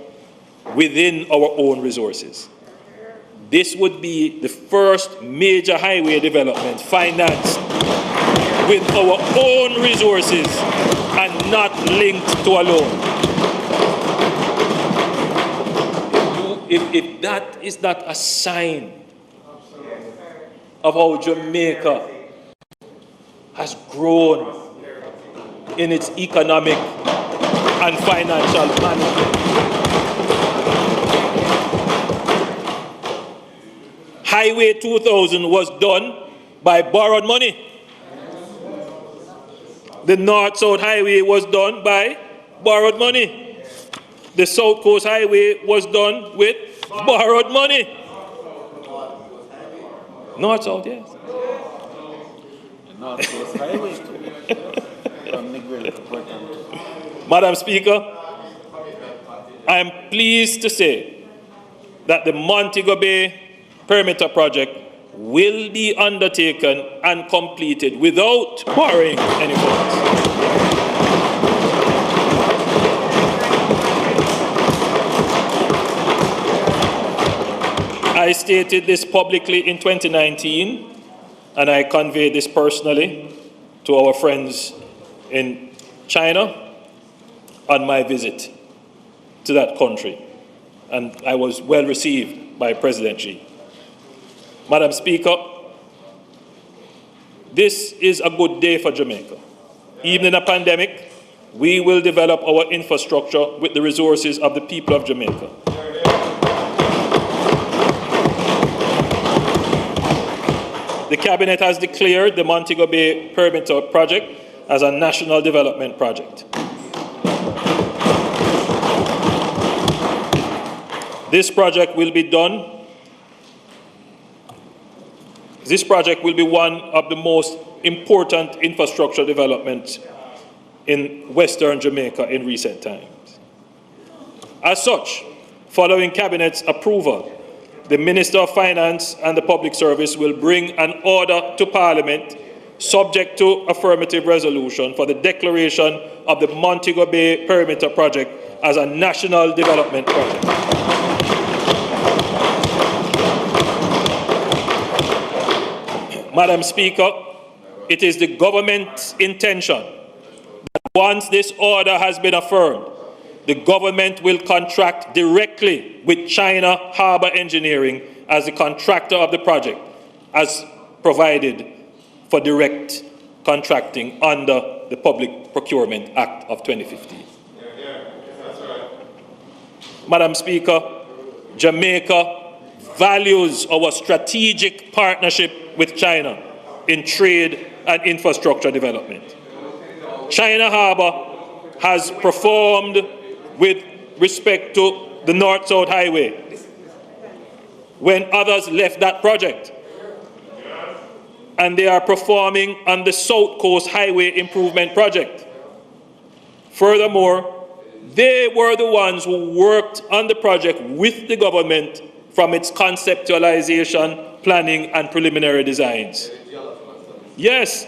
within our own resources. This would be the first major highway development financed with our own resources and not linked to a loan. If that is not a sign of how Jamaica has grown in its economic and financial management. Highway 2000 was done by borrowed money. The North-South Highway was done by borrowed money. The South Coast Highway was done with borrowed money. North-South, yes. North Coast Highway Madam Speaker, I am pleased to say that the Montego Bay Perimeter project will be undertaken and completed without borrowing any funds. I stated this publicly in 2019, and I conveyed this personally to our friends in China on my visit to that country, and I was well received by President Xi. Madam Speaker, this is a good day for Jamaica. Even in a pandemic, we will develop our infrastructure with the resources of the people of Jamaica. The Cabinet has declared the Montego Bay Perimeter project as a national development project. This project will be one of the most important infrastructure developments in Western Jamaica in recent times. As such, following Cabinet's approval, the Minister of Finance and the Public Service will bring an order to Parliament subject to affirmative resolution for the declaration of the Montego Bay Perimeter project as a national development project. Madam Speaker, it is the government's intention that once this order has been affirmed, the government will contract directly with China Harbour Engineering as the contractor of the project, as provided for direct contracting under the Public Procurement Act of 2015. Madam Speaker, Jamaica values our strategic partnership with China in trade and infrastructure development. China Harbour has performed with respect to the North-South Highway when others left that project. And they are performing on the South Coast Highway Improvement Project. Furthermore, they were the ones who worked on the project with the government from its conceptualization, planning, and preliminary designs. Yes,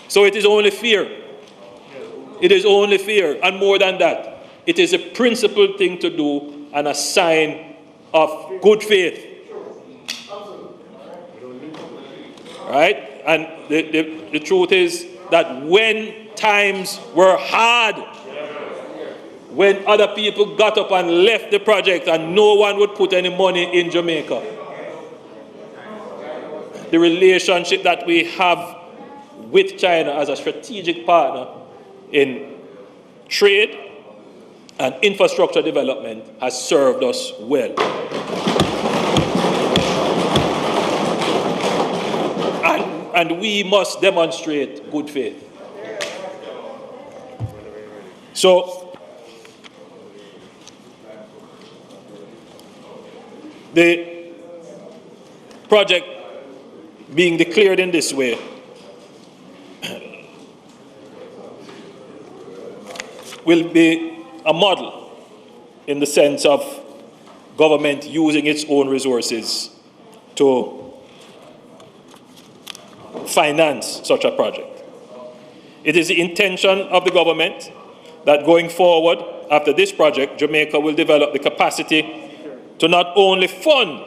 so it is only fair. It is only fair, and more than that, it is a principled thing to do and a sign of good faith. Right? And the truth is that when times were hard, when other people got up and left the project and no one would put any money in Jamaica, the relationship that we have with China as a strategic partner in trade and infrastructure development has served us well. And we must demonstrate good faith. So, the project being declared in this way will be a model in the sense of government using its own resources to finance such a project. It is the intention of the government that going forward, after this project, Jamaica will develop the capacity to not only fund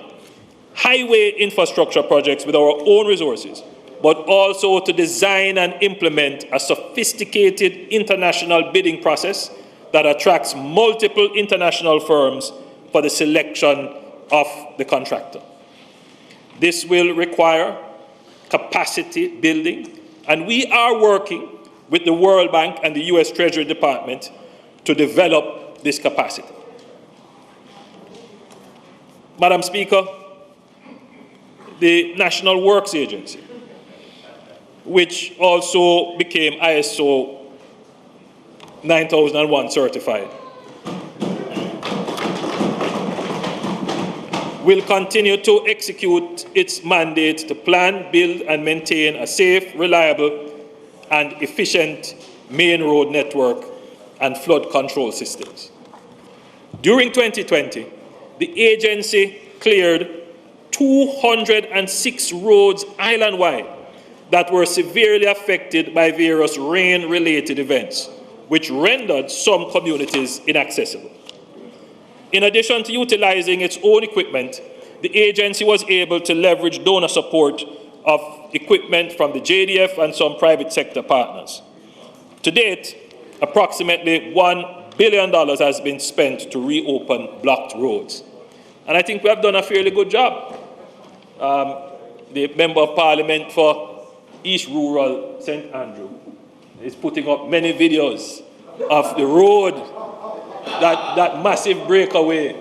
highway infrastructure projects with our own resources, but also to design and implement a sophisticated international bidding process that attracts multiple international firms for the selection of the contractor. This will require capacity building, and we are working with the World Bank and the U.S. Treasury Department to develop this capacity. Madam Speaker, the National Works Agency, which also became ISO 9001 certified, will continue to execute its mandate to plan, build, and maintain a safe, reliable, and efficient main road network and flood control systems. During 2020, the agency cleared 206 roads island-wide that were severely affected by various rain-related events, which rendered some communities inaccessible. In addition to utilizing its own equipment, the agency was able to leverage donor support of equipment from the JDF and some private sector partners. To date, approximately $1 billion has been spent to reopen blocked roads. And I think we have done a fairly good job. The Member of Parliament for East Rural St. Andrew is putting up many videos of the road, that massive breakaway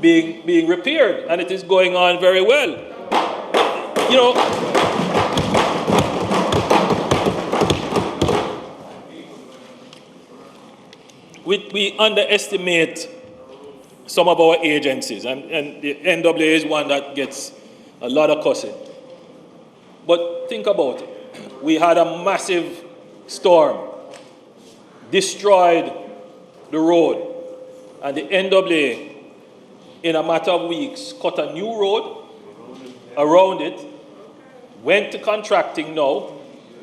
being repaired, and it is going on very well. You know, we underestimate some of our agencies, and the NWA is one that gets a lot of cussing. But think about it. We had a massive storm, destroyed the road, and the NWA, in a matter of weeks, cut a new road around it, went to contracting now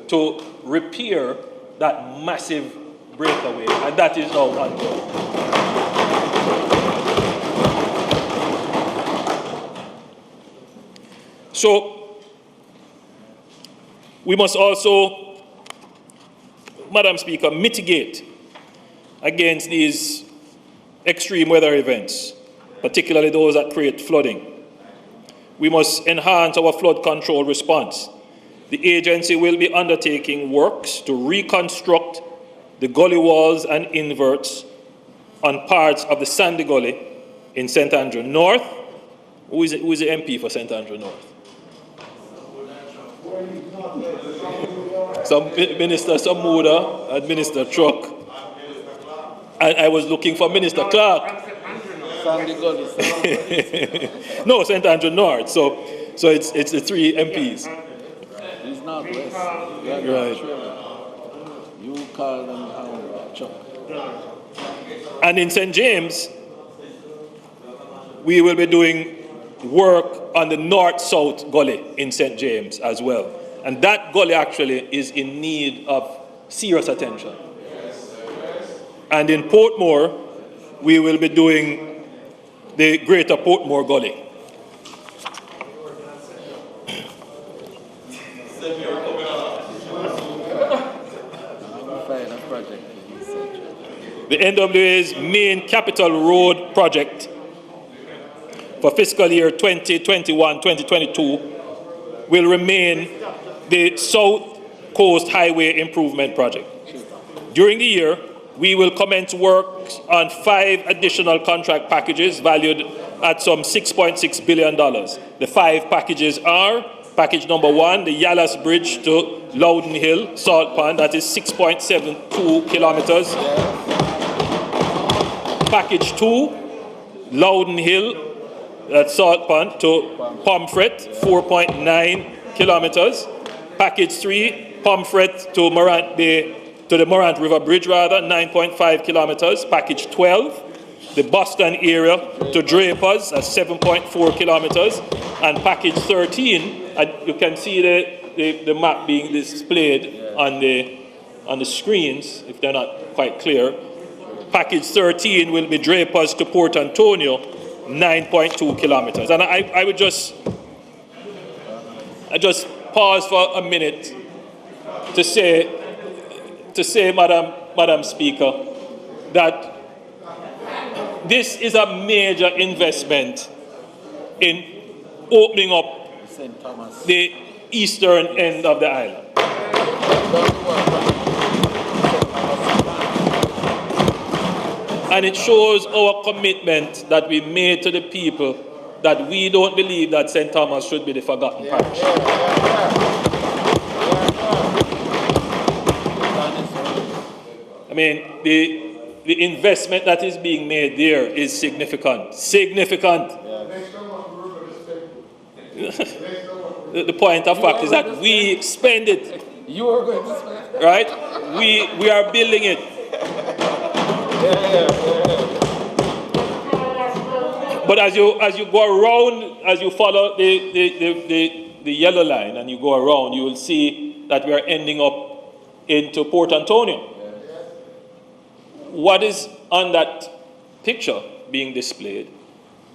to repair that massive breakaway, and that is now ongoing. So, We must also, Madam Speaker, mitigate against these extreme weather events, particularly those that create flooding. We must enhance our flood control response. The agency will be undertaking works to reconstruct the gully walls and inverts on parts of the Sandy Gully in St. Andrew North. Who is the MP for St. Andrew North? Some Minister Samuda and Minister Truck. And I was looking for Minister Clark. Sandy Gully. No, St. Andrew North. So it's the three MPs. He's not west. Right. You call them Chuck. And in St. James, we will be doing work on the north-south gully in St. James as well. And that gully actually is in need of serious attention. And in Portmore, we will be doing the greater Portmore gully. The NWA's main capital road project for fiscal year 2021-2022 will remain the South Coast Highway Improvement Project. During the year, we will commence work on 5 additional contract packages valued at some $6.6 billion. The 5 packages are: package number 1, the Yallas Bridge to Loudon Hill, Salt Pond, that is 6.72 kilometers. Package 2, Loudon Hill, that's Salt Pond, to Pomfret, 4.9 kilometers. Package 3, Pomfret to Morant Bay, to the Morant River Bridge, 9.5 kilometers. Package 12, the Boston area to Drapers, that's 7.4 kilometers. And package 13, and you can see the map being displayed on the screens, if they're not quite clear. Package 13 will be Drapers to Port Antonio, 9.2 kilometers. And I would just pause for a minute to say, Madam Speaker, that this is a major investment in opening up the eastern end of the island. And it shows our commitment that we made to the people, that we don't believe that St. Thomas should be the forgotten parish. I mean, the investment that is being made there is significant. Significant. The point of fact is that we spend it. You are going to spend it. Right? We are building it. But as you go around, as you follow the yellow line and you go around, you will see that we are ending up into Port Antonio. What is on that picture being displayed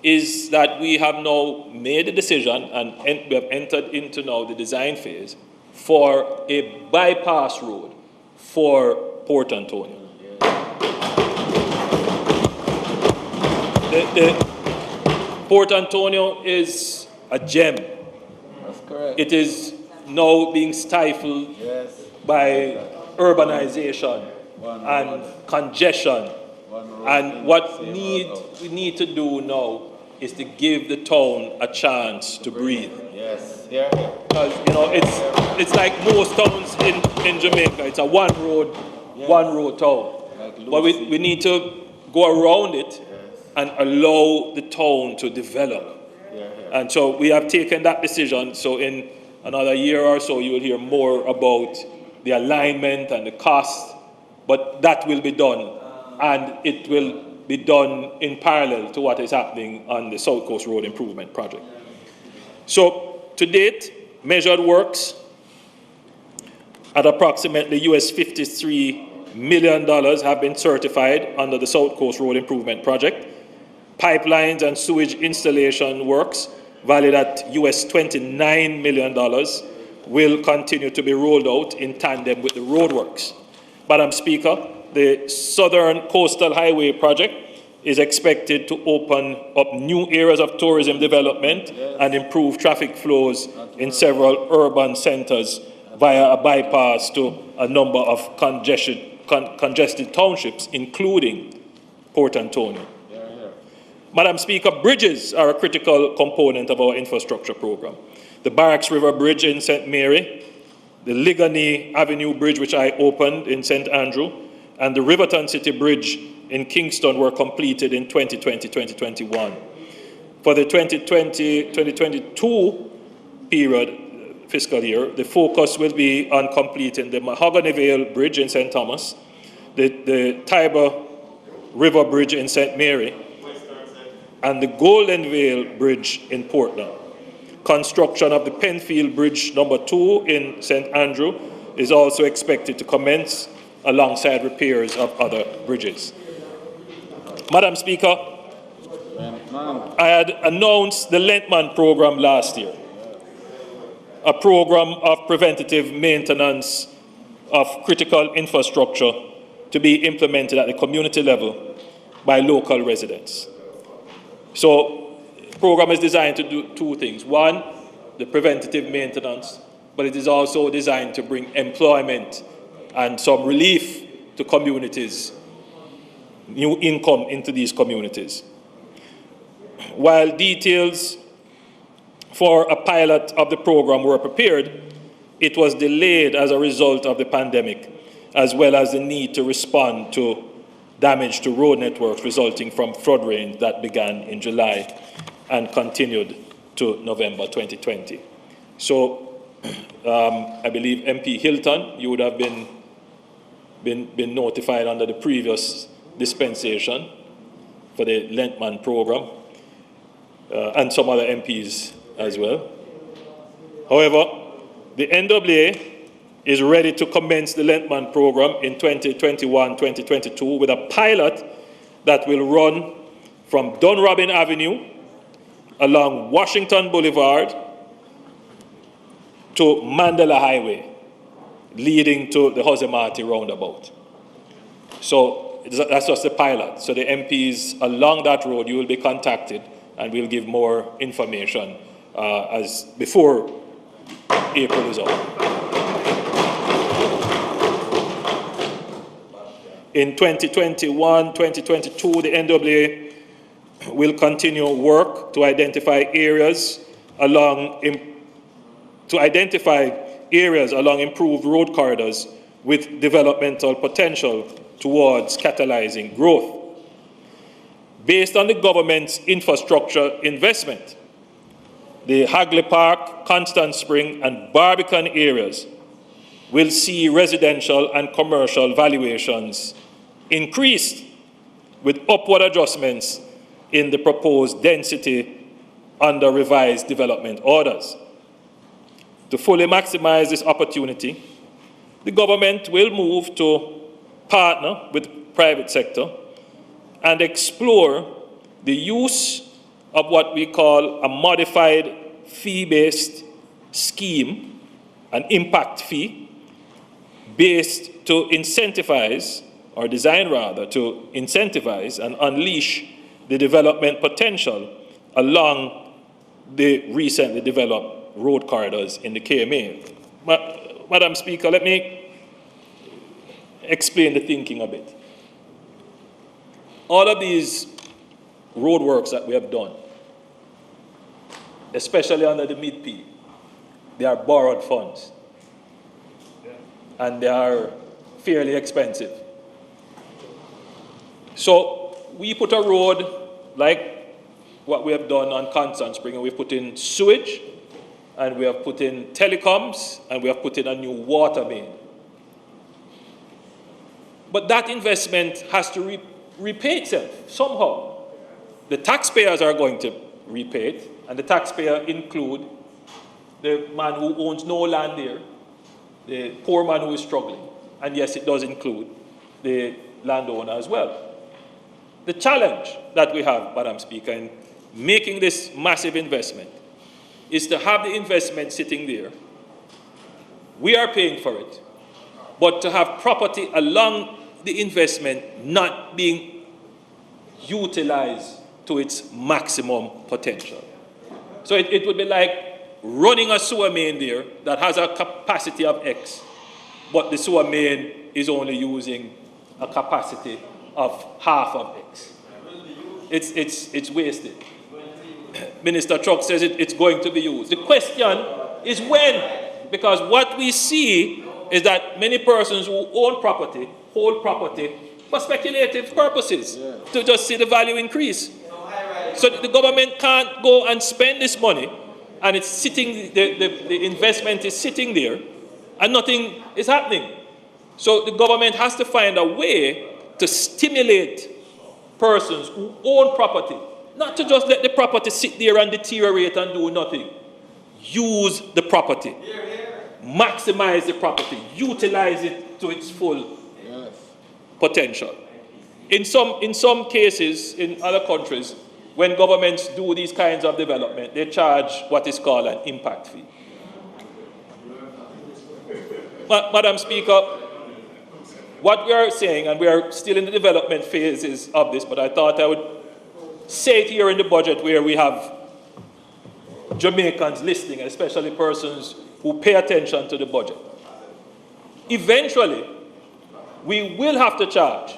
is that we have now made a decision and we have entered into now the design phase for a bypass road for Port Antonio. The Port Antonio is a gem. That's correct. It is now being stifled by urbanization and congestion. And what we need to do now is to give the town a chance to breathe. Yes. Because it's like most towns in Jamaica. It's a one road town. But we need to go around it and allow the town to develop. And so we have taken that decision. So in another year or so, you will hear more about the alignment and the cost. But that will be done. And it will be done in parallel to what is happening on the South Coast Road Improvement Project. So to date, measured works at approximately US $53 million have been certified under the South Coast Road Improvement Project. Pipelines and sewage installation works valued at US $29 million will continue to be rolled out in tandem with the roadworks. Madam Speaker, the Southern Coastal Highway project is expected to open up new areas of tourism development and improve traffic flows in several urban centers via a bypass to a number of congested townships, including Port Antonio. Madam Speaker, bridges are a critical component of our infrastructure program. The Barracks River Bridge in St. Mary, the Ligani Avenue Bridge, which I opened in St. Andrew, and the Riverton City Bridge in Kingston were completed in 2020-2021. For the 2020-2022 period, fiscal year, the focus will be on completing the Mahogany Vale Bridge in St. Thomas, the Tiber River Bridge in St. Mary, and the Golden Vale Bridge in Portland. Construction of the Penfield Bridge number 2 in St. Andrew is also expected to commence alongside repairs of other bridges. Madam Speaker, I had announced the Lentman program last year, a program of preventative maintenance of critical infrastructure to be implemented at the community level by local residents. So, the program is designed to do two things. One, the preventative maintenance, but it is also designed to bring employment and some relief to communities, new income into these communities. While details for a pilot of the program were prepared, it was delayed as a result of the pandemic, as well as the need to respond to damage to road networks resulting from flood rain that began in July and continued to November 2020. So I believe MP Hilton, you would have been notified under the previous dispensation for the Lentman program, and some other MPs as well. However, the NAA is ready to commence the Lentman program in 2021-2022 with a pilot that will run from Dunrobin Avenue along Washington Boulevard to Mandela Highway, leading to the Hosemati roundabout. So that's just the pilot. So the MPs along that road, you will be contacted and we'll give more information as before April is out. In 2021-2022, the NAA will continue work to identify areas along improved road corridors with developmental potential towards catalyzing growth. Based on the government's infrastructure investment, the Hagley Park, Constant Spring, and Barbican areas will see residential and commercial valuations increased with upward adjustments in the proposed density under revised development orders. To fully maximize this opportunity, the government will move to partner with the private sector and explore the use of what we call a modified fee-based scheme, an impact fee, based to incentivize, or designed rather, to incentivize and unleash the development potential along the recently developed road corridors in the KMA. Madam Speaker, let me explain the thinking a bit. All of these roadworks that we have done, especially under the mid-P, they are borrowed funds. And they are fairly expensive. So we put a road like what we have done on Constant Spring, and we put in sewage, and we have put in telecoms, and we have put in a new water main. But that investment has to repay itself somehow. The taxpayers are going to repay it, and the taxpayer include the man who owns no land there, the poor man who is struggling, and yes, it does include the landowner as well. The challenge that we have, Madam Speaker, in making this massive investment is to have the investment sitting there we are paying for it. But to have property along the investment not being utilized to its maximum potential. So it would be like running a sewer main there that has a capacity of X, but the sewer main is only using a capacity of half of X. It's wasted. Minister Truck says it's going to be used. The question is when, because what we see is that many persons who own property hold property for speculative purposes, to just see the value increase. So the government can't go and spend this money, and it's sitting, the investment is sitting there, and nothing is happening. So the government has to find a way to stimulate persons who own property, not to just let the property sit there and deteriorate and do nothing. Use the property. Maximize the property. Utilize it to its full potential. In some cases, in other countries, when governments do these kinds of development, they charge what is called an impact fee. Madam Speaker, what we are saying, and we are still in the development phases of this, but I thought I would say it here in the budget where we have Jamaicans listening, especially persons who pay attention to the budget. Eventually, we will have to charge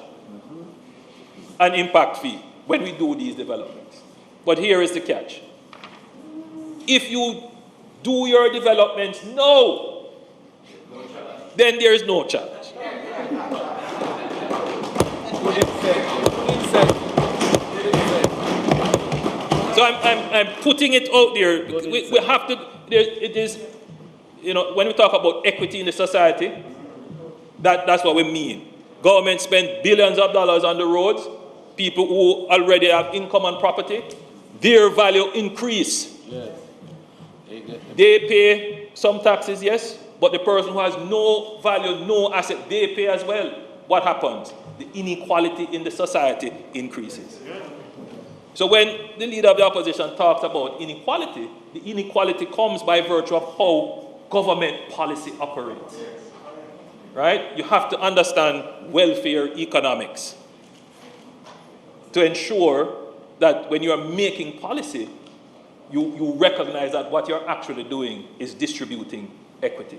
an impact fee when we do these developments. But here is the catch. If you do your developments now, then there is no charge. So I'm putting it out there. We have to, it is, you know, when we talk about equity in the society, that's what we mean. Government spend billions of dollars on the roads. People who already have income and property, their value increase. Yes. They pay some taxes, yes, but the person who has no value, no asset, they pay as well. What happens? The inequality in the society increases. So when the leader of the opposition talks about inequality, the inequality comes by virtue of how government policy operates. Right? You have to understand welfare economics to ensure that when you are making policy, you recognize that what you're actually doing is distributing equity.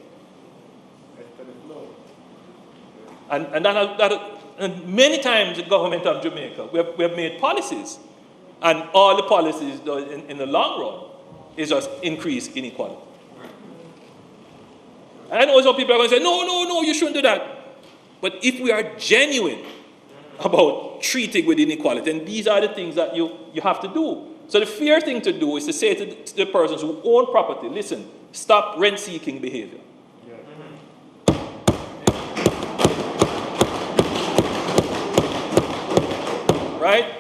And many times the government of Jamaica, we have made policies, and all the policies in the long run is just increase inequality. And I know some people are going to say, no, you shouldn't do that. But if we are genuine about treating with inequality, and these are the things that you have to do. So the fair thing to do is to say to the persons who own property, listen, stop rent-seeking behavior. Right?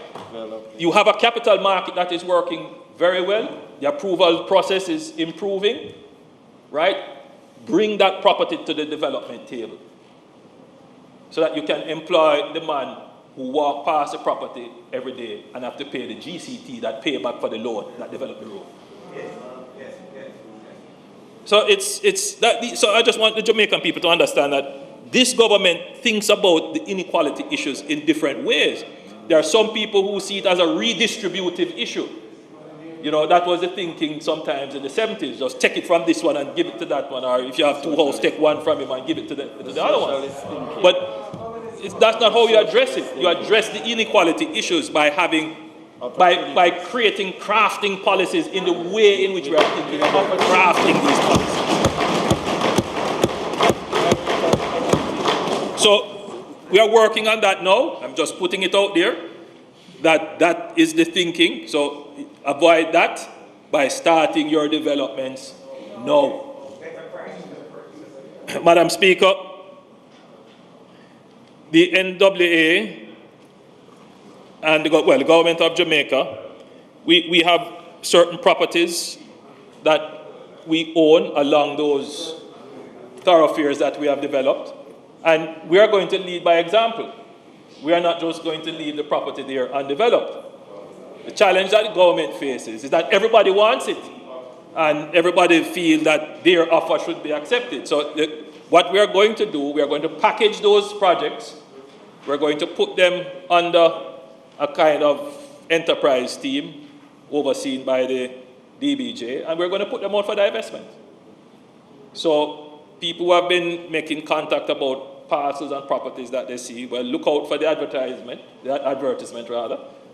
You have a capital market that is working very well. The approval process is improving. Right? Bring that property to the development table so that you can employ the man who walk past the property every day and have to pay the GCT that pay back for the loan that developed the road. So so I just want the Jamaican people to understand that this government thinks about the inequality issues in different ways. There are some people who see it as a redistributive issue. You know, that was the thinking sometimes in the 70s. Just take it from this one and give it to that one. Or if you have two houses, take one from him and give it to the other one. But that's not how you address it. You address the inequality issues by by crafting policies in the way in which we are thinking about crafting these policies. So we are working on that now. I'm just putting it out there. That is the thinking. So avoid that by starting your developments now. Madam Speaker, the NWA and the government of Jamaica, we have certain properties that we own along those thoroughfares that we have developed, and we are going to lead by example. We are not just going to leave the property there undeveloped. The challenge that the government faces is that everybody wants it. and everybody feel that their offer should be accepted. So what we are going to do, we are going to package those projects. We're going to put them under a kind of enterprise team overseen by the DBJ, and we're going to put them out for divestment. So people who have been making contact about parcels and properties that they see, well, look out for the advertisement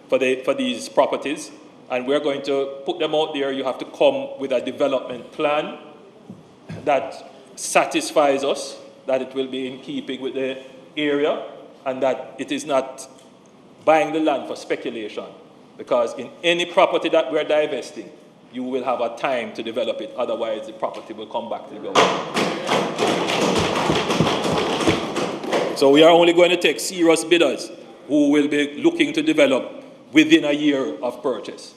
for these properties, and we're going to put them out there. You have to come with a development plan that satisfies us that it will be in keeping with the area and that it is not buying the land for speculation, because in any property that we're divesting, you will have a time to develop it, otherwise the property will come back to the government. So we are only going to take serious bidders who will be looking to develop within a year of purchase.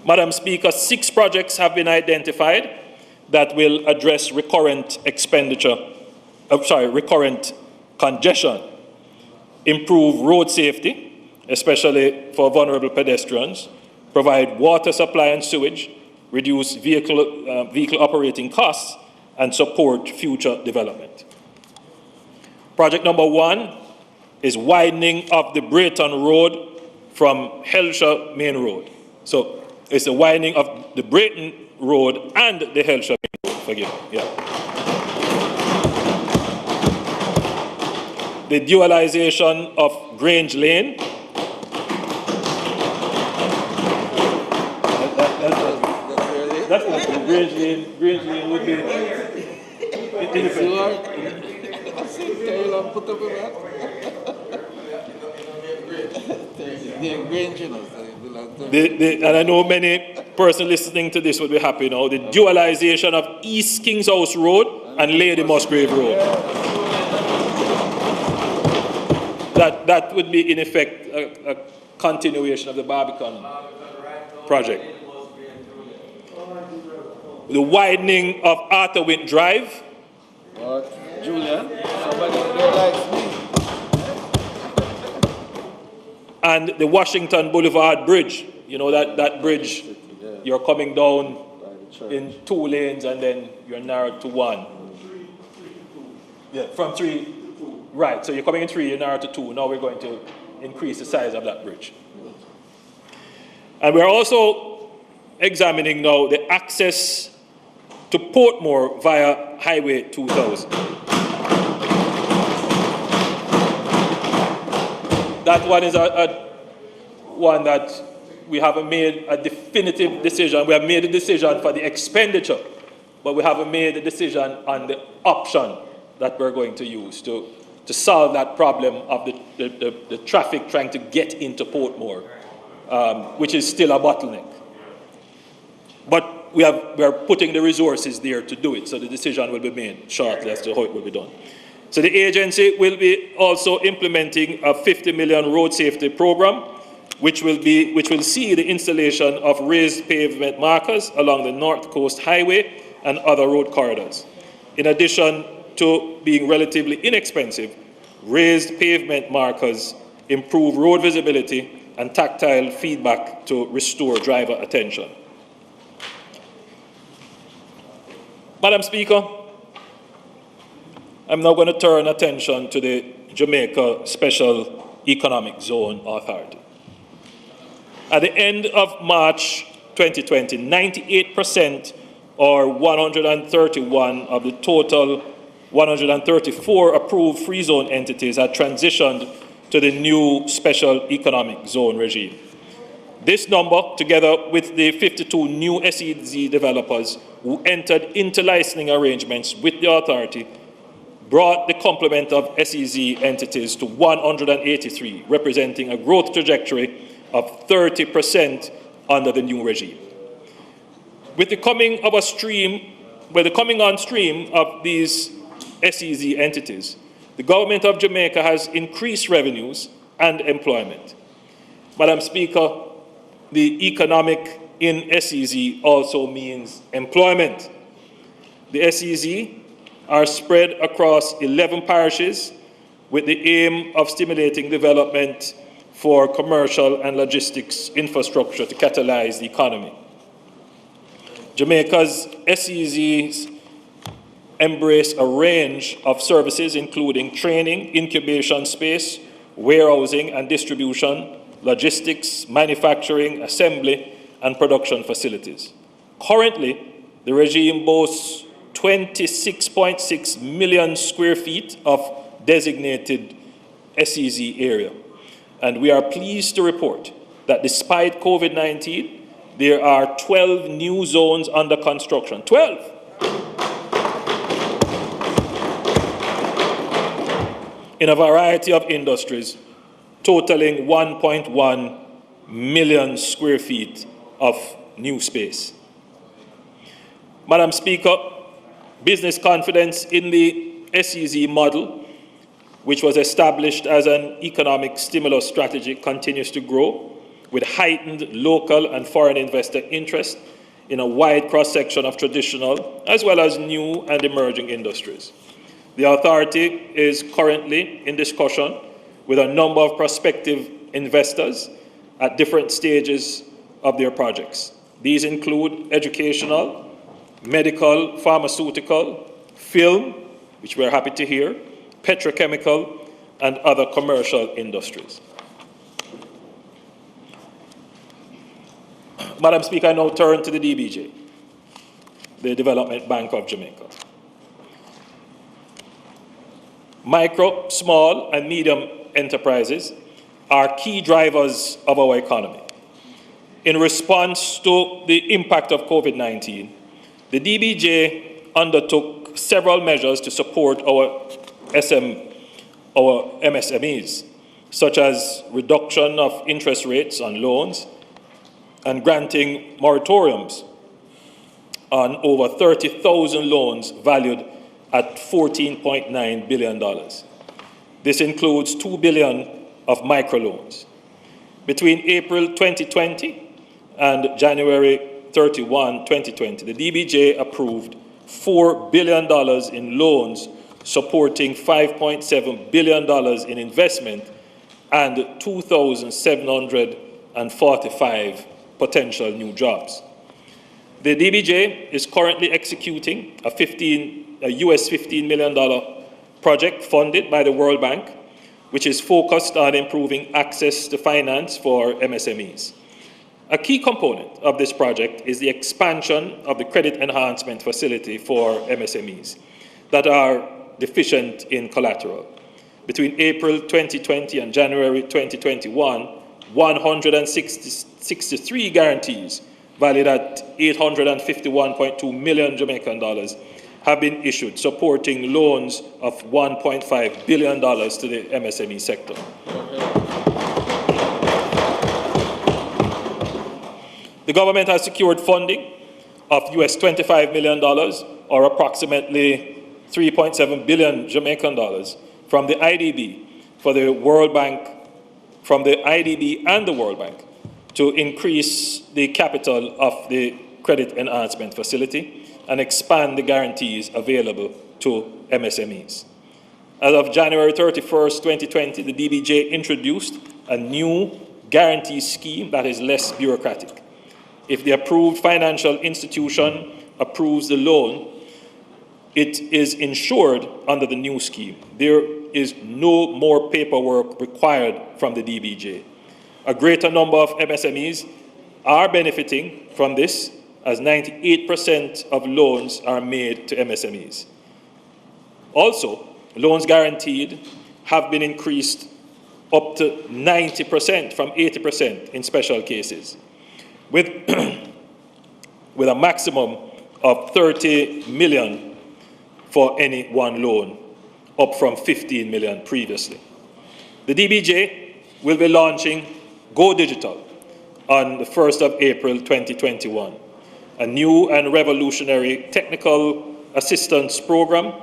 Madam Speaker, 6 projects have been identified that will address recurrent congestion, improve road safety, especially for vulnerable pedestrians, provide water supply and sewage, reduce vehicle operating costs, and support future development. Project number 1 is widening of the Brayton Road from Helsha Main Road. So it's the widening of the Brayton Road and the Helsha Main Road, forgive me, yeah. The dualization of Grange Lane. That's Grange Lane would be independent. And I know many persons listening to this will be happy now. The dualization of East King's House Road and Lady Musgrave Road. That would be in effect a continuation of the Barbican project. The widening of Arthurwint Drive. Julian, somebody there likes me. And the Washington Boulevard Bridge. You know that bridge, you're coming down in 2 lanes and then you're narrowed to 1. Yeah, from 3, right, so you're coming in 3, you're narrowed to 2. Now we're going to increase the size of that bridge. And we're also examining now the access to Portmore via Highway 2000. That one is one that we haven't made a definitive decision. We have made a decision for the expenditure, but we haven't made a decision on the option that we're going to use to solve that problem of the traffic trying to get into Portmore, which is still a bottleneck. But we are putting the resources there to do it, so the decision will be made shortly as to how it will be done. So the agency will be also implementing a 50 million road safety program, which will see the installation of raised pavement markers along the North Coast Highway and other road corridors. In addition to being relatively inexpensive, raised pavement markers improve road visibility and tactile feedback to restore driver attention. Madam Speaker, I'm now going to turn attention to the Jamaica Special Economic Zone Authority. At the end of March 2020, 98% or 131 of the total 134 approved free zone entities had transitioned to the new Special Economic Zone regime. This number, together with the 52 new SEZ developers who entered into licensing arrangements with the authority, brought the complement of SEZ entities to 183, representing a growth trajectory of 30% under the new regime. With the coming on stream of these SEZ entities, the government of Jamaica has increased revenues and employment. Madam Speaker, the economic in SEZ also means employment. The SEZ are spread across 11 parishes with the aim of stimulating development for commercial and logistics infrastructure to catalyze the economy. Jamaica's SEZs embrace a range of services, including training, incubation space, warehousing and distribution, logistics, manufacturing, assembly, and production facilities. Currently, the regime boasts 26.6 million square feet of designated SEZ area. And we are pleased to report that despite COVID-19, there are 12 new zones under construction. 12! In a variety of industries, totaling 1.1 million square feet of new space. Madam Speaker, business confidence in the SEZ model, which was established as an economic stimulus strategy, continues to grow, with heightened local and foreign investor interest in a wide cross-section of traditional as well as new and emerging industries. The authority is currently in discussion with a number of prospective investors at different stages of their projects. These include educational, medical, pharmaceutical, film, which we're happy to hear, petrochemical, and other commercial industries. Madam Speaker, I now turn to the DBJ, the Development Bank of Jamaica. Micro, small, and medium enterprises are key drivers of our economy. In response to the impact of COVID-19, the DBJ undertook several measures to support our MSMEs, such as reduction of interest rates on loans and granting moratoriums on over 30,000 loans valued at $14.9 billion. This includes $2 billion of microloans. Between April 2020 and January 31, 2020, the DBJ approved $4 billion in loans supporting $5.7 billion in investment and 2,745 potential new jobs. The DBJ is currently executing a US $15 million project funded by the World Bank, which is focused on improving access to finance for MSMEs. A key component of this project is the expansion of the credit enhancement facility for MSMEs that are deficient in collateral. Between April 2020 and January 2021, 163 guarantees valued at $851.2 million Jamaican dollars have been issued, supporting loans of $1.5 billion to the MSME sector. The government has secured funding of US $25 million, or approximately 3.7 billion Jamaican dollars, from the IDB for the World Bank, from the IDB and the World Bank, to increase the capital of the credit enhancement facility and expand the guarantees available to MSMEs. As of January 31st, 2020, the DBJ introduced a new guarantee scheme that is less bureaucratic. If the approved financial institution approves the loan, it is insured under the new scheme. There is no more paperwork required from the DBJ. A greater number of MSMEs are benefiting from this, as 98% of loans are made to MSMEs. Also, loans guaranteed have been increased up to 90% from 80% in special cases, with a maximum of 30 million for any one loan, up from 15 million previously. The DBJ will be launching Go Digital on the 1st of April 2021, a new and revolutionary technical assistance program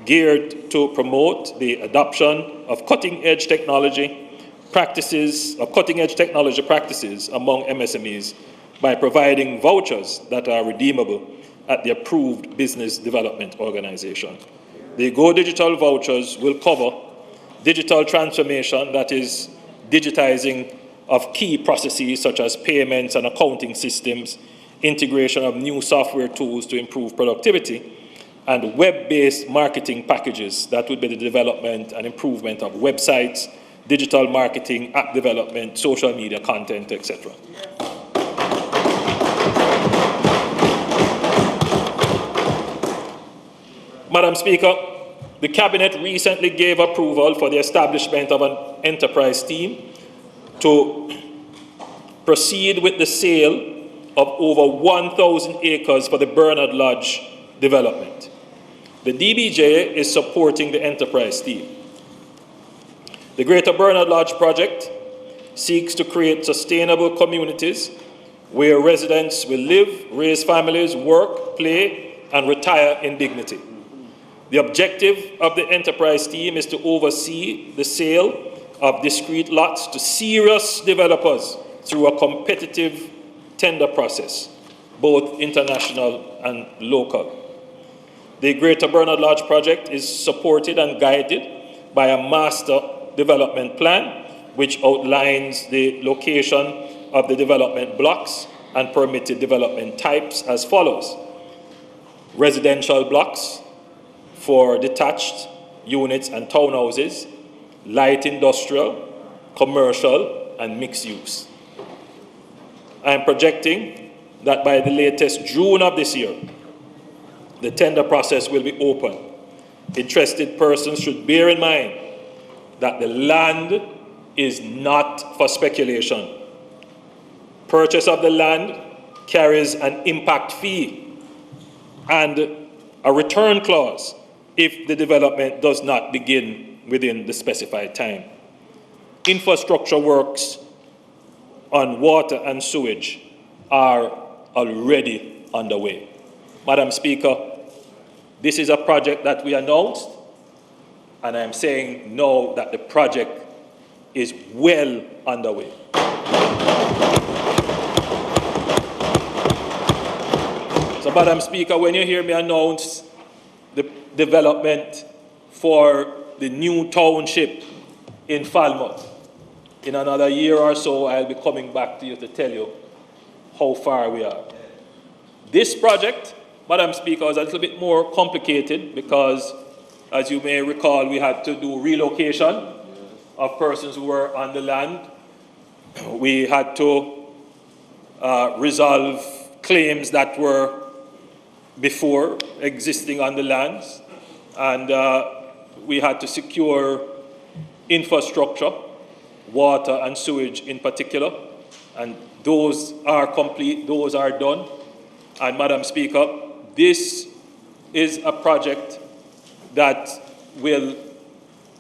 geared to promote the adoption of cutting-edge technology practices among MSMEs by providing vouchers that are redeemable at the approved business development organization. The Go Digital vouchers will cover digital transformation that is digitizing of key processes such as payments and accounting systems, integration of new software tools to improve productivity, and web-based marketing packages. That would be the development and improvement of websites, digital marketing, app development, social media content, etc. Madam Speaker, the Cabinet recently gave approval for the establishment of an enterprise team to proceed with the sale of over 1,000 acres for the Bernard Lodge development. The DBJ is supporting the enterprise team. The Greater Bernard Lodge project seeks to create sustainable communities where residents will live, raise families, work, play, and retire in dignity. The objective of the enterprise team is to oversee the sale of discrete lots to serious developers through a competitive tender process, both international and local. The Greater Bernard Lodge project is supported and guided by a master development plan, which outlines the location of the development blocks and permitted development types as follows: residential blocks for detached units and townhouses, light industrial, commercial, and mixed use. I am projecting that by the latest June of this year, the tender process will be open. Interested persons should bear in mind that the land is not for speculation. Purchase of the land carries an impact fee and a return clause if the development does not begin within the specified time. Infrastructure works on water and sewage are already underway. Madam Speaker, this is a project that we announced, and I'm saying now that the project is well underway. So, Madam Speaker, when you hear me announce the development for the new township in Falmouth, in another year or so, I'll be coming back to you to tell you how far we are. This project, Madam Speaker, is a little bit more complicated because, as you may recall, we had to do relocation of persons who were on the land. We had to resolve claims that were before existing on the lands, and we had to secure infrastructure, water and sewage in particular, and those are complete, those are done. And Madam Speaker, this is a project that will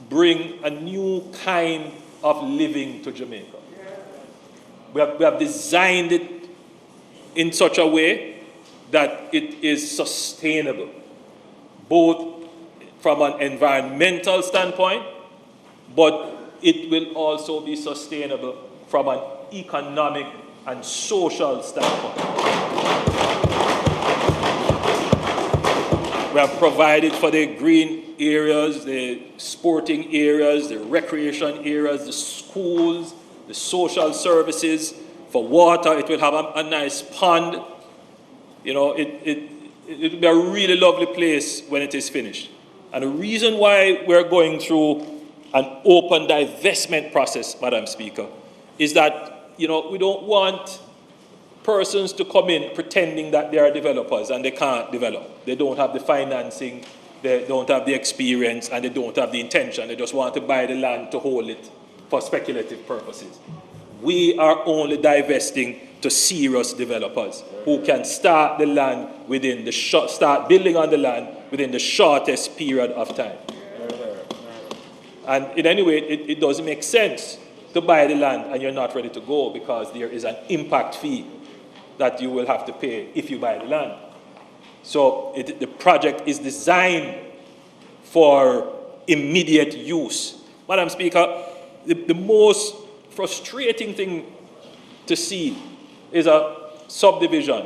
bring a new kind of living to Jamaica. We have designed it in such a way that it is sustainable, both from an environmental standpoint, but it will also be sustainable from an economic and social standpoint. We have provided for the green areas, the sporting areas, the recreation areas, the schools, the social services. For water, it will have a nice pond. You know, it will be a really lovely place when it is finished. And the reason why we're going through an open divestment process, Madam Speaker, is that, you know, we don't want persons to come in pretending that they are developers and they can't develop. They don't have the financing, they don't have the experience, and they don't have the intention. They just want to buy the land to hold it for speculative purposes. We are only divesting to serious developers who can start the land within the start building on the land within the shortest period of time. And in any way, it doesn't make sense to buy the land and you're not ready to go, because there is an impact fee that you will have to pay if you buy the land. So the project is designed for immediate use. Madam Speaker, the most frustrating thing to see is a subdivision,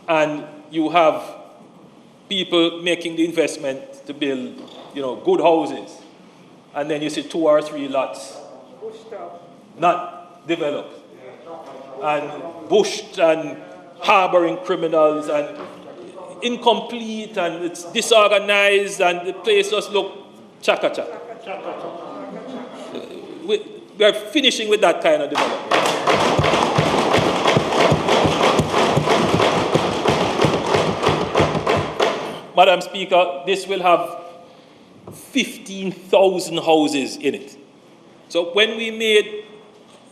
and you have people making the investment to build, you know, good houses, and then you see 2 or 3 lots Pushed up. not developed, and bushed and harboring criminals and incomplete, and it's disorganized, and the place just look chaka-chaka. We are finishing with that kind of development. Madam Speaker, this will have 15,000 houses in it. So when we made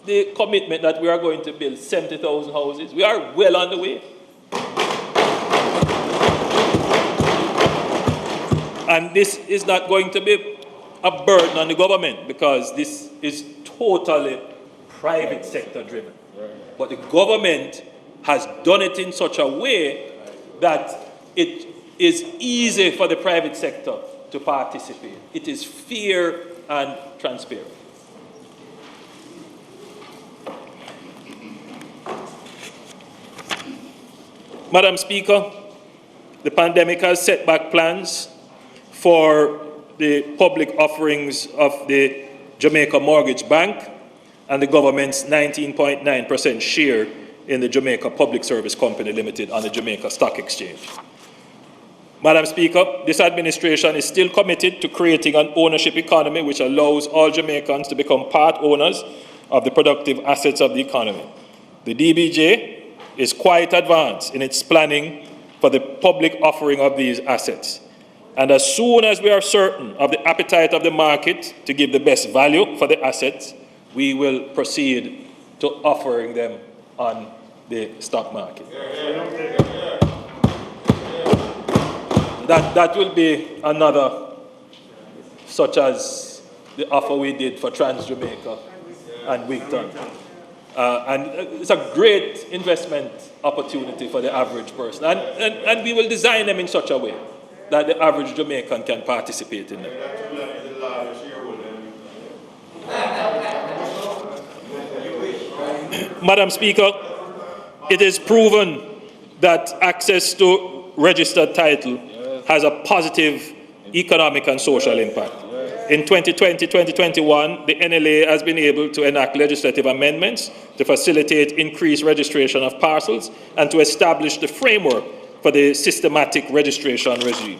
the commitment that we are going to build 70,000 houses, we are well on the way. And this is not going to be a burden on the government, because this is totally private sector driven. But the government has done it in such a way that it is easy for the private sector to participate. It is fair and transparent. Madam Speaker, the pandemic has set back plans for the public offerings of the Jamaica Mortgage Bank and the government's 19.9% share in the Jamaica Public Service Company Limited on the Jamaica Stock Exchange. Madam Speaker, this administration is still committed to creating an ownership economy which allows all Jamaicans to become part owners of the productive assets of the economy. The DBJ is quite advanced in its planning for the public offering of these assets. And as soon as we are certain of the appetite of the market to give the best value for the assets, we will proceed to offering them on the stock market. That will be another, such as the offer we did for Trans Jamaica and Wigton. And it's a great investment opportunity for the average person. And we will design them in such a way that the average Jamaican can participate in them. Madam Speaker, it is proven that access to registered title has a positive economic and social impact. In 2020-2021, the NLA has been able to enact legislative amendments to facilitate increased registration of parcels and to establish the framework for the systematic registration regime.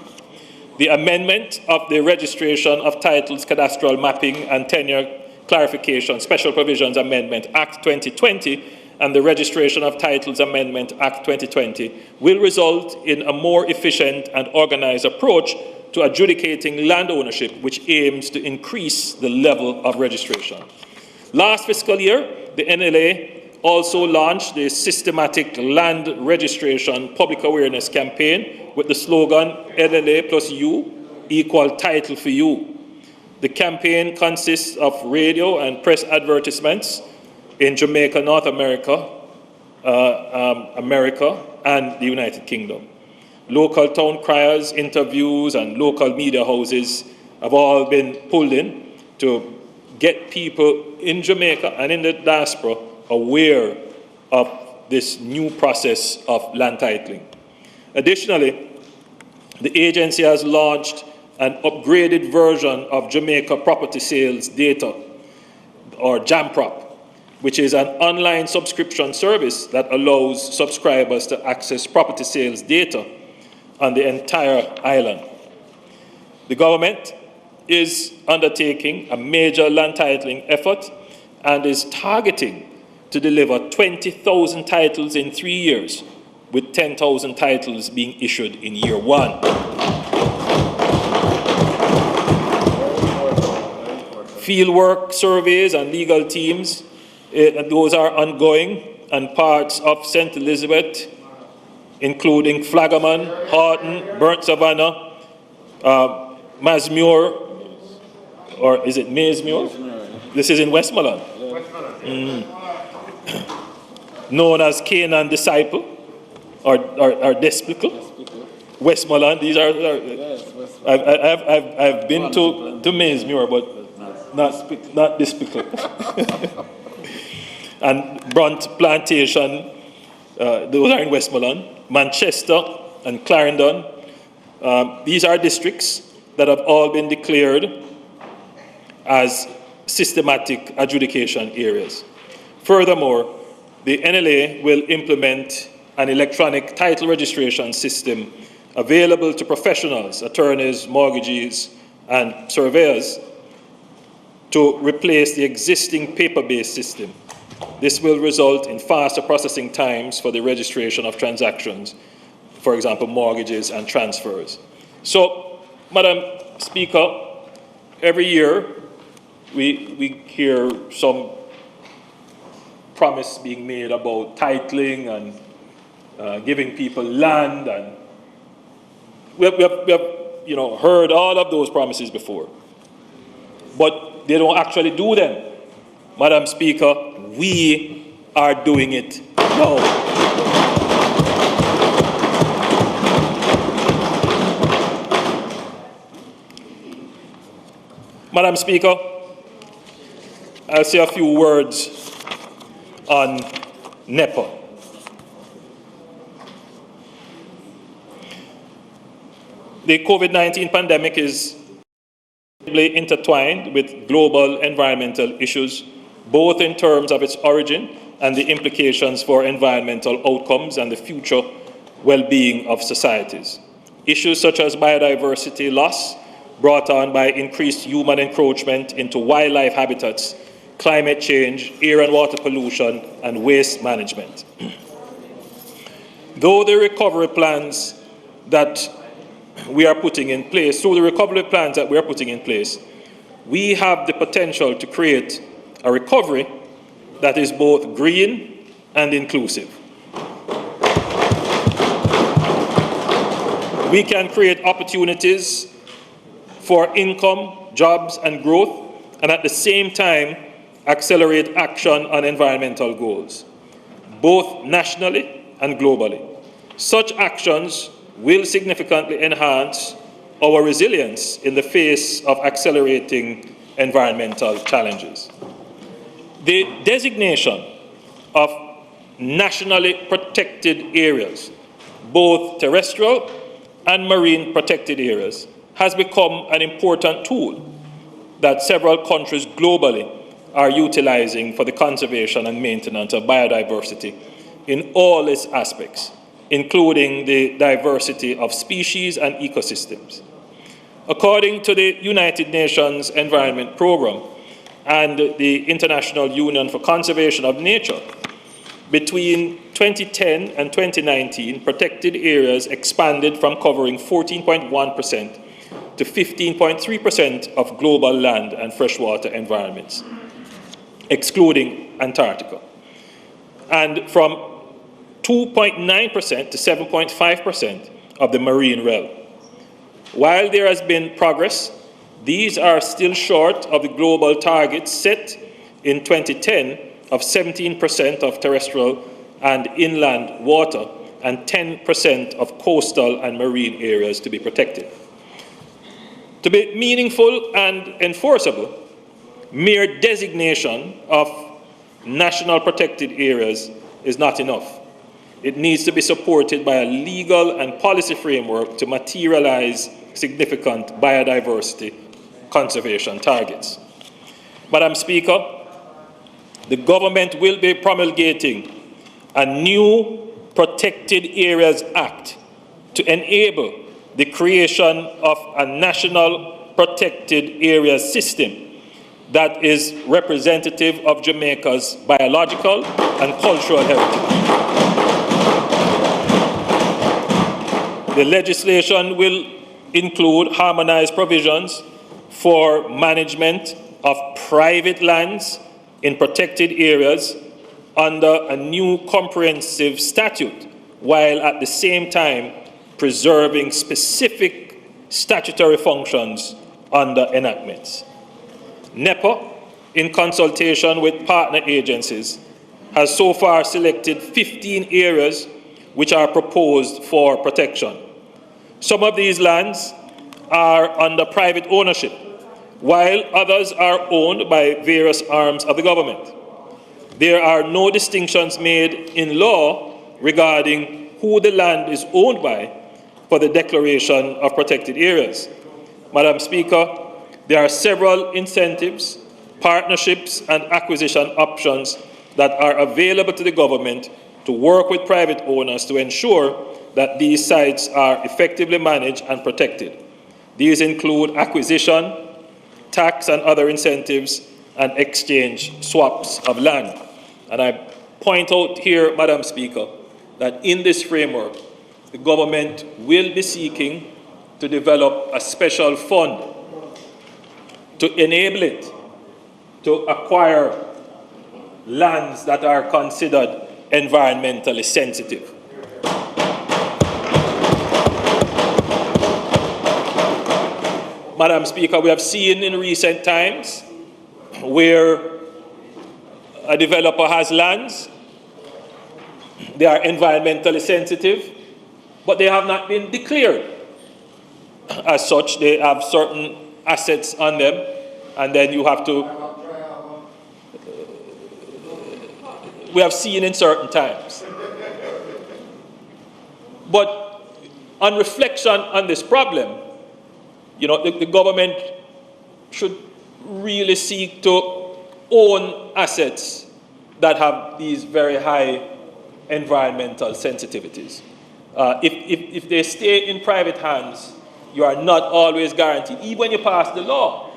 The amendment of the Registration of Titles, Cadastral Mapping and Tenure Clarification Special Provisions Amendment Act 2020 and the Registration of Titles Amendment Act 2020 will result in a more efficient and organized approach to adjudicating land ownership, which aims to increase the level of registration. Last fiscal year, the NLA also launched the Systematic Land Registration Public Awareness Campaign with the slogan NLA plus you, equal title for you. The campaign consists of radio and press advertisements in Jamaica, North America, America, and the United Kingdom. Local town criers, interviews, and local media houses have all been pulled in to get people in Jamaica and in the diaspora aware of this new process of land titling. Additionally, the agency has launched an upgraded version of Jamaica Property Sales Data, or JAMPROP, which is an online subscription service that allows subscribers to access property sales data on the entire island. The government is undertaking a major land titling effort and is targeting to deliver 20,000 titles in 3 years, with 10,000 titles being issued in year one. Fieldwork surveys and legal teams, those are ongoing, and parts of St. Elizabeth, including Flagaman, Horton, Burnt Savannah, Masmure, or is it Maysmure? This is in Westmoreland. Known as Canaan Disciple, or Despical. Westmoreland, these are I've been to Maysmure, but not Despical. And Brunt Plantation, those are in Westmoreland. Manchester and Clarendon. These are districts that have all been declared as systematic adjudication areas. Furthermore, the NLA will implement an electronic title registration system available to professionals, attorneys, mortgagees, and surveyors to replace the existing paper-based system. This will result in faster processing times for the registration of transactions, for example, mortgages and transfers. So, Madam Speaker, every year we hear some promise being made about titling and giving people land, and we have heard all of those promises before, but they don't actually do them. Madam Speaker, we are doing it now. Madam Speaker, I'll say a few words on NEPA. The COVID-19 pandemic is intertwined with global environmental issues, both in terms of its origin and the implications for environmental outcomes and the future well-being of societies. Issues such as biodiversity loss, brought on by increased human encroachment into wildlife habitats, climate change, air and water pollution, and waste management. Though the recovery plans that we are putting in place, we have the potential to create a recovery that is both green and inclusive. We can create opportunities for income, jobs, and growth, and at the same time, accelerate action on environmental goals, both nationally and globally. Such actions will significantly enhance our resilience in the face of accelerating environmental challenges. The designation of nationally protected areas, both terrestrial and marine protected areas, has become an important tool that several countries globally are utilizing for the conservation and maintenance of biodiversity in all its aspects, including the diversity of species and ecosystems. According to the United Nations Environment Programme and the International Union for Conservation of Nature, between 2010 and 2019, protected areas expanded from covering 14.1% to 15.3% of global land and freshwater environments, excluding Antarctica, and from 2.9% to 7.5% of the marine realm. While there has been progress, these are still short of the global target set in 2010 of 17% of terrestrial and inland water and 10% of coastal and marine areas to be protected. To be meaningful and enforceable, mere designation of national protected areas is not enough. It needs to be supported by a legal and policy framework to materialize significant biodiversity conservation targets. Madam Speaker, the government will be promulgating a new Protected Areas Act to enable the creation of a national protected areas system that is representative of Jamaica's biological and cultural heritage. The legislation will include harmonized provisions for management of private lands in protected areas under a new comprehensive statute, while at the same time preserving specific statutory functions under enactments. NEPA, in consultation with partner agencies, has so far selected 15 areas which are proposed for protection. Some of these lands are under private ownership, while others are owned by various arms of the government. There are no distinctions made in law regarding who the land is owned by for the declaration of protected areas. Madam Speaker, there are several incentives partnerships and acquisition options that are available to the government to work with private owners to ensure that these sites are effectively managed and protected. These include acquisition, tax and other incentives, and exchange swaps of land. And I point out here, Madam Speaker, that in this framework, the government will be seeking to develop a special fund to enable it to acquire lands that are considered environmentally sensitive. Madam Speaker, we have seen in recent times where a developer has lands, they are environmentally sensitive, but they have not been declared as such. They have certain assets on them, and then you have to, we have seen in certain times. But on reflection on this problem, you know, the government should really seek to own assets that have these very high environmental sensitivities. If they stay in private hands, you are not always guaranteed, even when you pass the law,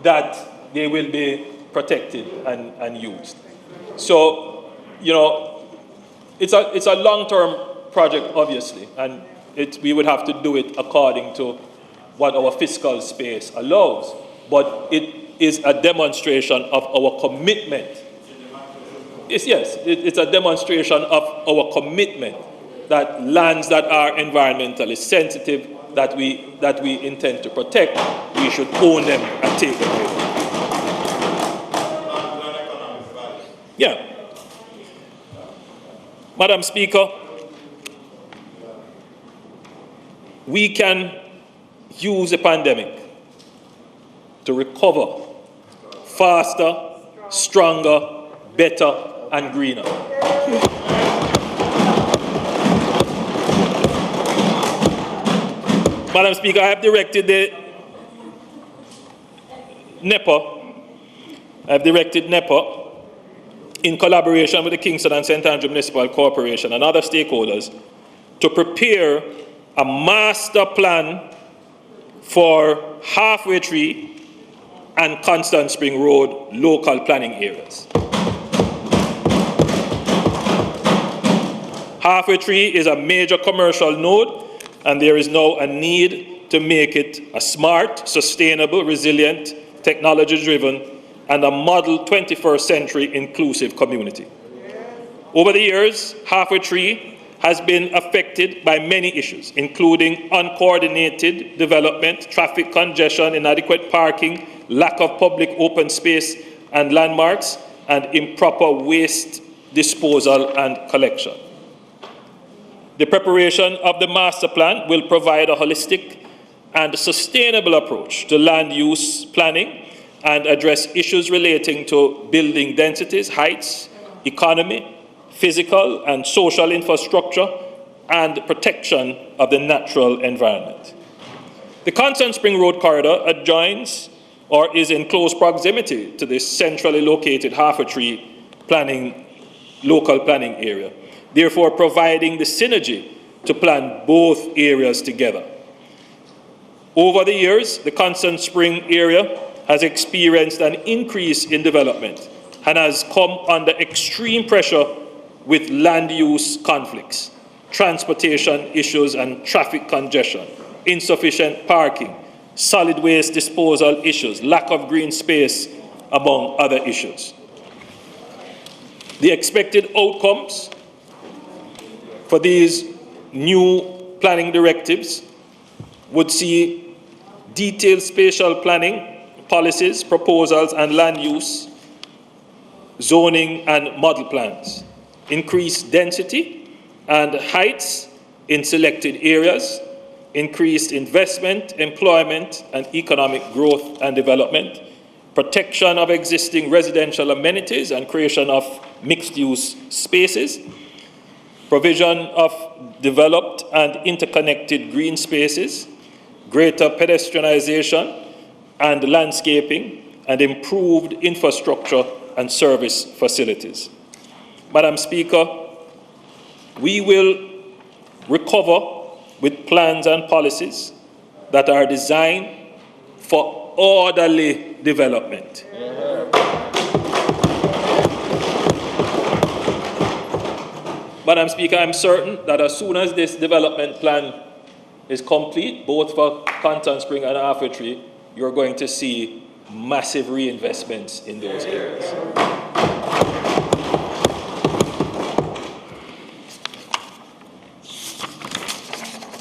that they will be protected and used. So, you know, it's a long-term project, obviously, and we would have to do it according to what our fiscal space allows. But it is a demonstration of our commitment. It's a demonstration of our commitment that lands that are environmentally sensitive, that we intend to protect, we should own them and take them away. Yeah. Madam Speaker, we can use the pandemic to recover faster, stronger, better, and greener. Madam Speaker, I have directed NEPA in collaboration with the Kingston and St. Andrew Municipal Corporation and other stakeholders to prepare a master plan for Halfway Tree and Constant Spring Road local planning areas. Halfway Tree is a major commercial node, and there is now a need to make it a smart, sustainable, resilient, technology-driven, and a model 21st century inclusive community. Over the years, Halfway Tree has been affected by many issues, including uncoordinated development, traffic congestion, inadequate parking, lack of public open space and landmarks, and improper waste disposal and collection. The preparation of the master plan will provide a holistic and sustainable approach to land use planning and address issues relating to building densities, heights, economy, physical and social infrastructure, and protection of the natural environment. The Constant Spring Road corridor adjoins or is in close proximity to this centrally located Halfway Tree local planning area, therefore providing the synergy to plan both areas together. Over the years, the Constant Spring area has experienced an increase in development and has come under extreme pressure with land use conflicts, transportation issues and traffic congestion, insufficient parking, solid waste disposal issues, lack of green space, among other issues. The expected outcomes for these new planning directives would see detailed spatial planning policies, proposals, and land use, zoning, and model plans, increased density and heights in selected areas, increased investment, employment, and economic growth and development, protection of existing residential amenities and creation of mixed-use spaces, provision of developed and interconnected green spaces, greater pedestrianization and landscaping, and improved infrastructure and service facilities. Madam Speaker, we will recover with plans and policies that are designed for orderly development. Madam Speaker, I'm certain that as soon as this development plan is complete, both for Canton Spring and Halfway Tree, you're going to see massive reinvestments in those areas.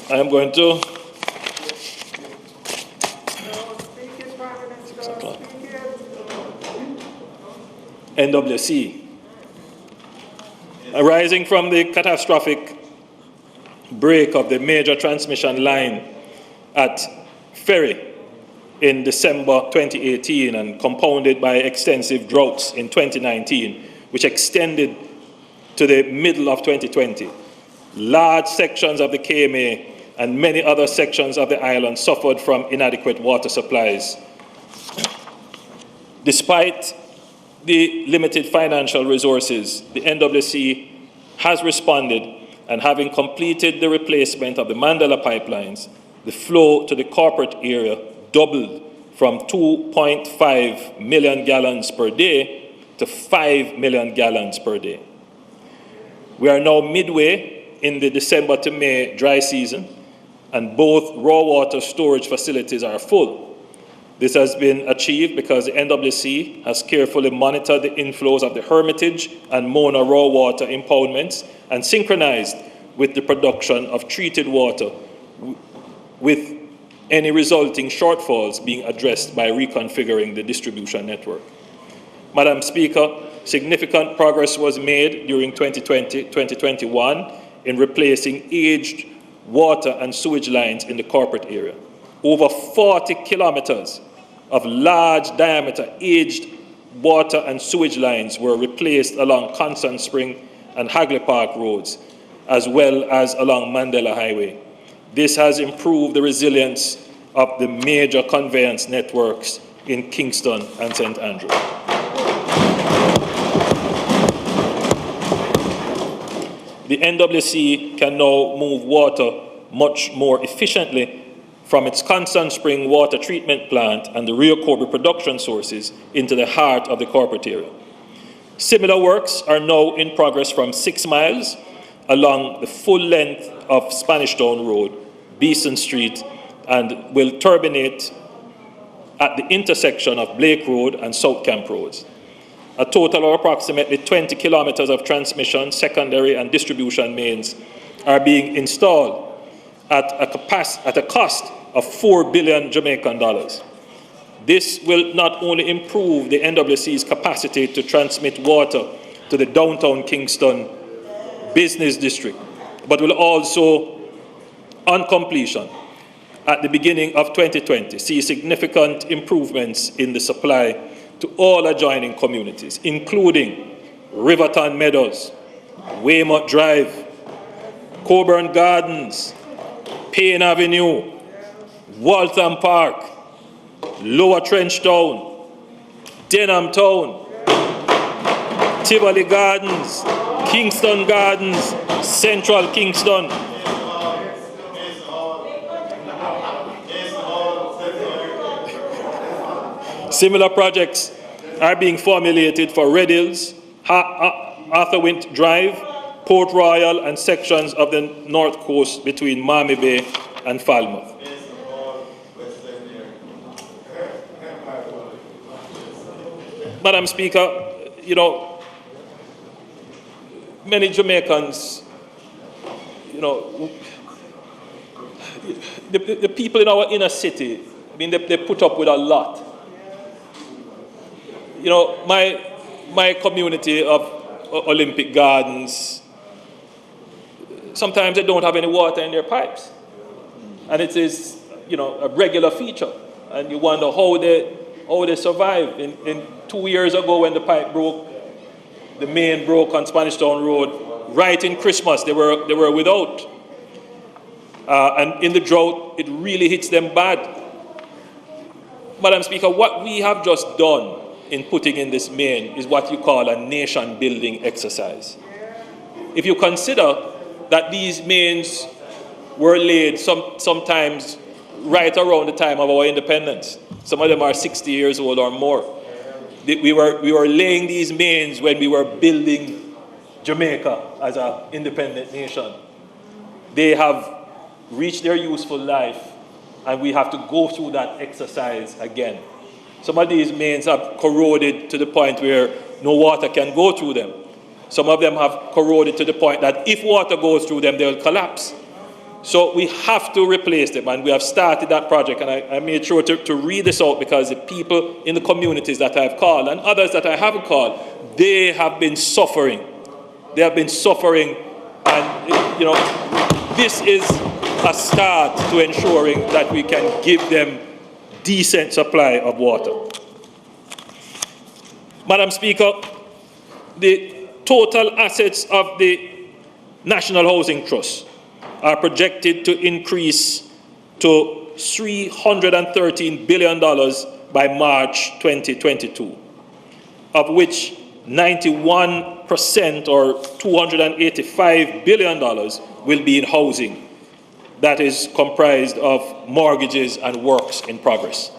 I am going to NWC. Arising from the catastrophic break of the major transmission line at Ferry in December 2018 and compounded by extensive droughts in 2019, which extended to the middle of 2020, large sections of the KMA and many other sections of the island suffered from inadequate water supplies. Despite the limited financial resources, the NWC has responded, and having completed the replacement of the Mandela pipelines, the flow to the corporate area doubled from 2.5 million gallons per day to 5 million gallons per day. We are now midway in the December to May dry season, and both raw water storage facilities are full. This has been achieved because the NWC has carefully monitored the inflows of the Hermitage and Mona raw water impoundments and synchronized with the production of treated water, with any resulting shortfalls being addressed by reconfiguring the distribution network. Madam Speaker, significant progress was made during 2020-2021 in replacing aged water and sewage lines in the corporate area. Over 40 kilometers of large diameter aged water and sewage lines were replaced along Constant Spring and Hagley Park roads, as well as along Mandela Highway. This has improved the resilience of the major conveyance networks in Kingston and St. Andrew. The NWC can now move water much more efficiently from its Constant Spring water treatment plant and the Rio Cobre production sources into the heart of the corporate area. Similar works are now in progress from 6 miles along the full length of Spanish Town Road, Beeson Street, and will terminate at the intersection of Blake Road and South Camp Roads. A total of approximately 20 kilometers of transmission, secondary, and distribution mains are being installed at a cost of 4 billion Jamaican dollars. This will not only improve the NWC's capacity to transmit water to the downtown Kingston business district, but will also, on completion, at the beginning of 2020, see significant improvements in the supply to all adjoining communities, including Riverton Meadows, Weymouth Drive, Coburn Gardens, Payne Avenue, Waltham Park, Lower Trench Town, Denham Town, Tivoli Gardens, Kingston Gardens, Central Kingston. Similar projects are being formulated for Red Hills, Arthur Wint Drive, Port Royal, and sections of the north coast between Miami Bay and Falmouth. Madam Speaker, you know, many Jamaicans, you know, the people in our inner city, I mean, they put up with a lot. You know, my community of Olympic Gardens, sometimes they don't have any water in their pipes. And it is, you know, a regular feature. And you wonder how they survive. In 2 years ago when the pipe broke, the main broke on Spanish Town Road, right in Christmas, they were without. And in the drought, it really hits them bad. Madam Speaker, what we have just done in putting in this main is what you call a nation-building exercise. If you consider that these mains were laid sometimes right around the time of our independence, some of them are 60 years old or more. We were laying these mains when we were building Jamaica as an independent nation. They have reached their useful life, and we have to go through that exercise again. Some of these mains have corroded to the point where no water can go through them. Some of them have corroded to the point that if water goes through them, they'll collapse. So we have to replace them, and we have started that project. And I made sure to read this out because the people in the communities that I've called and others that I haven't called, they have been suffering. They have been suffering, and you know, this is a start to ensuring that we can give them decent supply of water. Madam Speaker, the total assets of the National Housing Trust are projected to increase to $313 billion by March 2022, of which 91% or $285 billion will be in housing. That is comprised of mortgages and works in progress.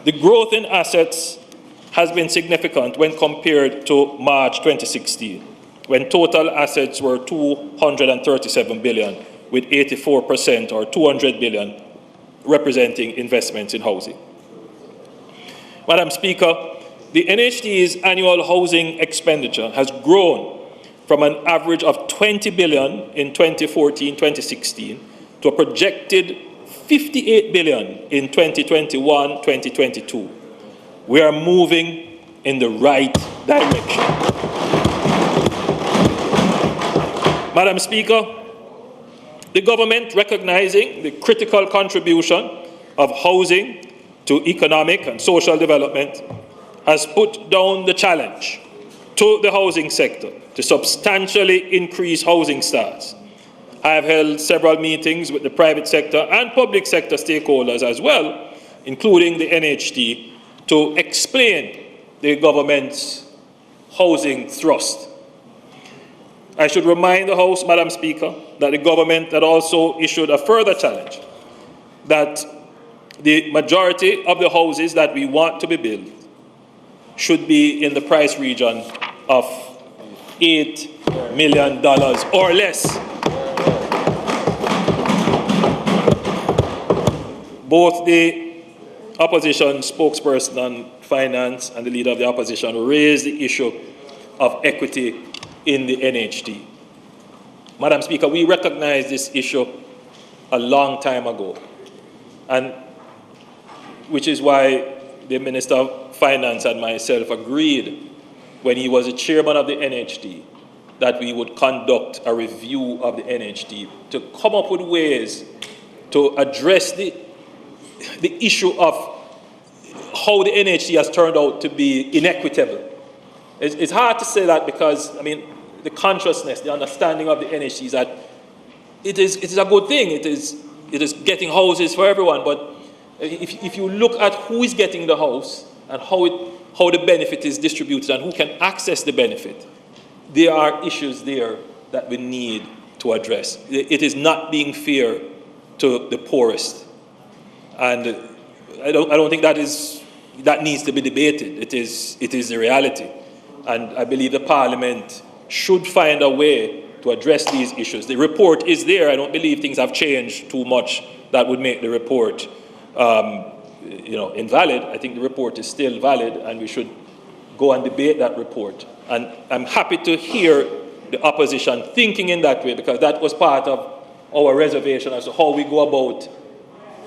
The growth in assets has been significant when compared to March 2016, when total assets were $237 billion, with 84% or $200 billion representing investments in housing. Madam Speaker, the NHT's annual housing expenditure has grown from an average of $20 billion in 2014-2016 to a projected $58 billion in 2021-2022. We are moving in the right direction. Madam Speaker, the government, recognizing the critical contribution of housing to economic and social development, has put down the challenge to the housing sector to substantially increase housing starts. I have held several meetings with the private sector and public sector stakeholders as well, including the NHT, to explain the government's housing thrust. I should remind the House, Madam Speaker, that the government had also issued a further challenge, that the majority of the houses that we want to be built should be in the price region of $8 million or less. Both the opposition spokesperson on finance and the leader of the opposition raised the issue of equity in the NHT. Madam Speaker, we recognized this issue a long time ago, and which is why the Minister of Finance and myself agreed when he was the chairman of the NHT that we would conduct a review of the NHT to come up with ways to address the issue of how the NHT has turned out to be inequitable. It's hard to say that because, I mean, the consciousness, the understanding of the NHT is that it is a good thing. It is getting houses for everyone, but if you look at who is getting the house and how the benefit is distributed and who can access the benefit, there are issues there that we need to address. It is not being fair to the poorest, and I don't think that needs to be debated. It is the reality, and I believe the Parliament should find a way to address these issues. The report is there. I don't believe things have changed too much that would make the report invalid. I think the report is still valid, and we should go and debate that report. And I'm happy to hear the opposition thinking in that way, because that was part of our reservation as to how we go about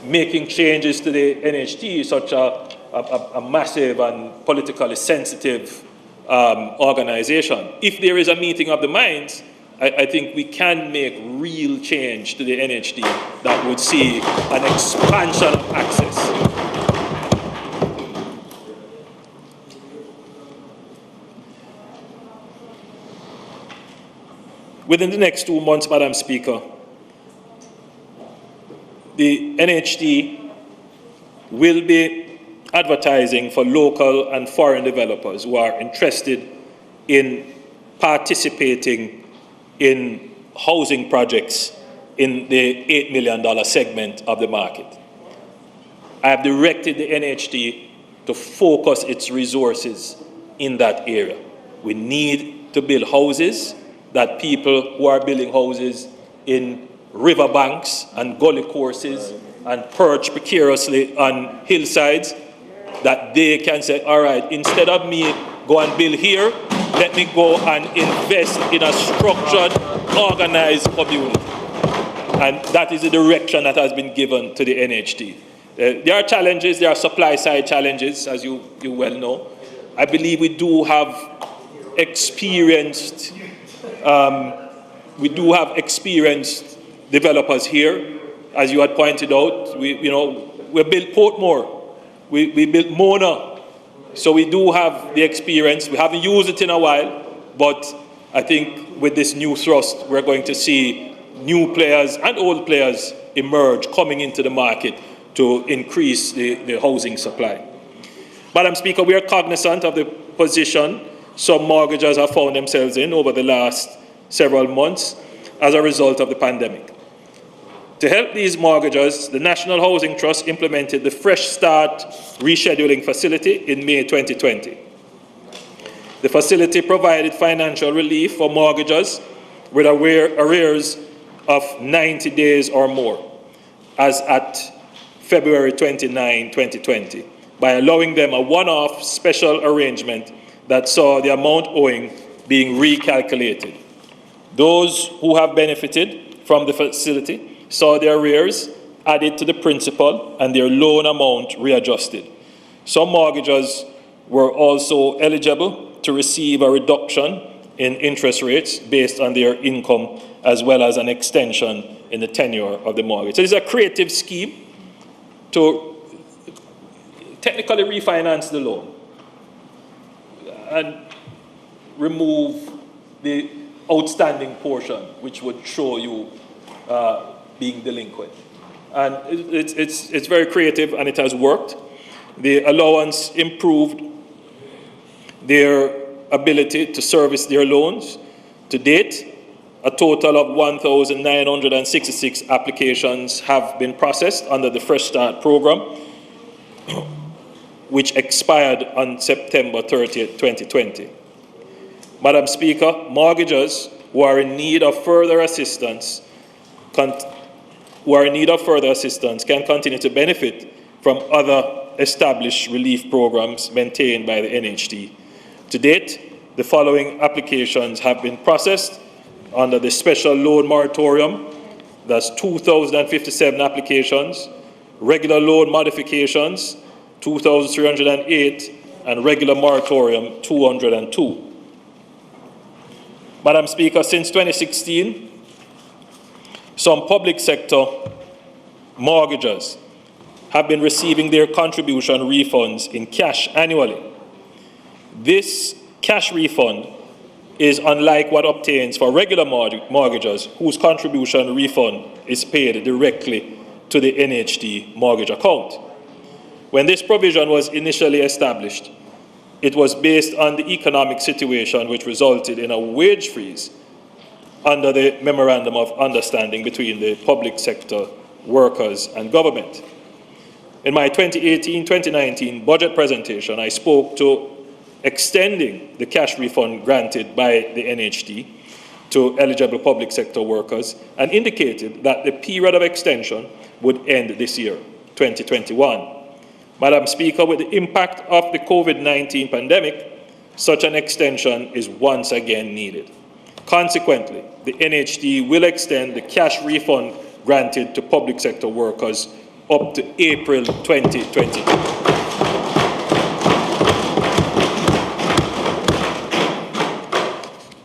making changes to the NHT, such a massive and politically sensitive organization. If there is a meeting of the minds, I think we can make real change to the NHT that would see an expansion of access. Within the next 2 months, Madam Speaker, the NHT will be advertising for local and foreign developers who are interested in participating in housing projects in the $8 million segment of the market. I have directed the NHD to focus its resources in that area. We need to build houses that people who are building houses in riverbanks and gully courses and perch precariously on hillsides, that they can say, all right, instead of me go and build here, let me go and invest in a structured, organized community. And that is the direction that has been given to the NHD. There are challenges, there are supply side challenges, as you well know. I believe we do have experienced developers here. As you had pointed out, we built Portmore, we built Mona, so we do have the experience. We haven't used it in a while, but I think with this new thrust, we're going to see new players and old players emerge coming into the market to increase the housing supply. Madam Speaker, we are cognizant of the position some mortgagors have found themselves in over the last several months as a result of the pandemic. To help these mortgagors, the National Housing Trust implemented the Fresh Start Rescheduling Facility in May 2020. The facility provided financial relief for mortgagors with arrears of 90 days or more, as at February 29, 2020, by allowing them a one-off special arrangement that saw the amount owing being recalculated. Those who have benefited from the facility saw their arrears added to the principal and their loan amount readjusted. Some mortgagors were also eligible to receive a reduction in interest rates based on their income, as well as an extension in the tenure of the mortgage. So it's a creative scheme to technically refinance the loan and remove the outstanding portion, which would show you being delinquent. And it's very creative, and it has worked. The allowance improved their ability to service their loans. To date, a total of 1,966 applications have been processed under the Fresh Start program, which expired on September 30th, 2020. Madam Speaker, mortgagors who are in need of further assistance can continue to benefit from other established relief programs maintained by the NHD. To date, the following applications have been processed under the special loan moratorium. That's 2,057 applications, regular loan modifications, 2,308, and regular moratorium, 202. Madam Speaker, since 2016, some public sector mortgagors have been receiving their contribution refunds in cash annually. This cash refund is unlike what obtains for regular mortgagors whose contribution refund is paid directly to the NHD mortgage account. When this provision was initially established, it was based on the economic situation which resulted in a wage freeze under the Memorandum of Understanding between the public sector workers and government. In my 2018-2019 budget presentation, I spoke to extending the cash refund granted by the NHD to eligible public sector workers and indicated that the period of extension would end this year, 2021. Madam Speaker, with the impact of the COVID-19 pandemic, such an extension is once again needed. Consequently, the NHD will extend the cash refund granted to public sector workers up to April 2022.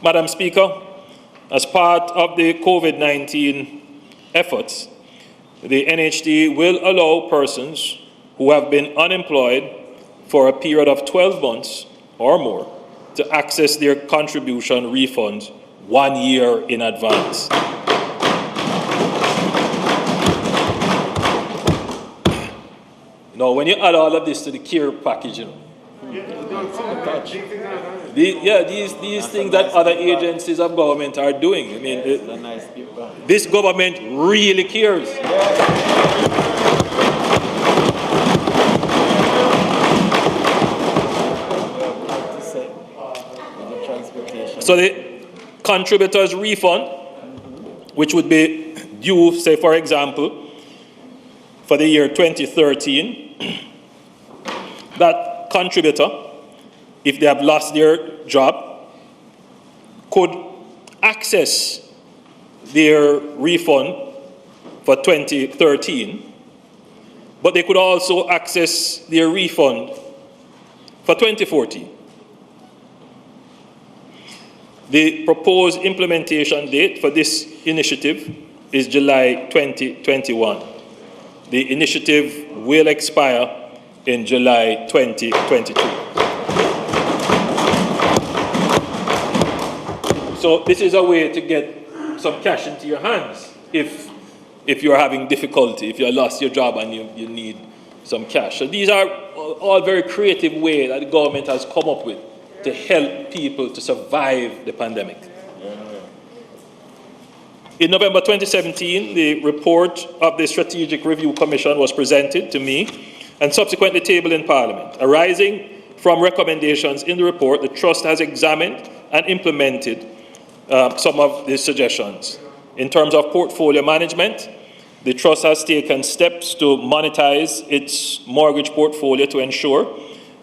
Madam Speaker, as part of the COVID-19 efforts, the NHD will allow persons who have been unemployed for a period of 12 months or more to access their contribution refunds 1 year in advance. Now, when you add all of this to the care package, you know, these things that other agencies of government are doing. I mean, this government really cares. So the contributors refund, which would be due, say for example, for the year 2013, that contributor, if they have lost their job, could access their refund for 2013, but they could also access their refund for 2014. The proposed implementation date for this initiative is July 2021. The initiative will expire in July 2022. So this is a way to get some cash into your hands if you're having difficulty, if you lost your job and you need some cash. So these are all very creative ways that the government has come up with to help people to survive the pandemic. In November 2017, the report of the Strategic Review Commission was presented to me and subsequently tabled in Parliament. Arising from recommendations in the report, the Trust has examined and implemented some of the suggestions. In terms of portfolio management, the Trust has taken steps to monetize its mortgage portfolio to ensure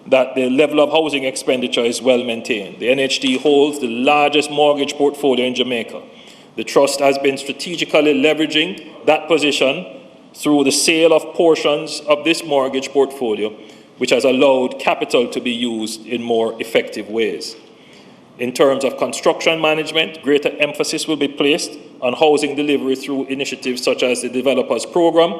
that the level of housing expenditure is well maintained. The NHT holds the largest mortgage portfolio in Jamaica. The Trust has been strategically leveraging that position through the sale of portions of this mortgage portfolio, which has allowed capital to be used in more effective ways. In terms of construction management, greater emphasis will be placed on housing delivery through initiatives such as the Developers Program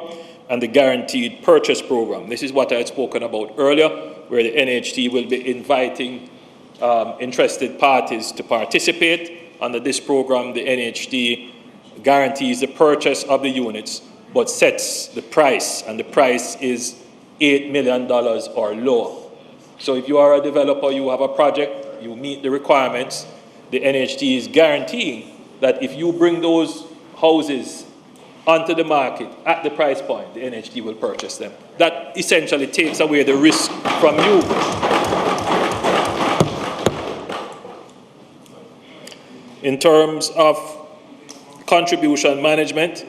and the Guaranteed Purchase Program. This is what I had spoken about earlier, where the NHT will be inviting interested parties to participate. Under this program, the NHT guarantees the purchase of the units, but sets the price, and the price is $8 million or lower. So if you are a developer, you have a project, you meet the requirements, the NHT is guaranteeing that if you bring those houses onto the market at the price point, the NHT will purchase them. That essentially takes away the risk from you. In terms of contribution management,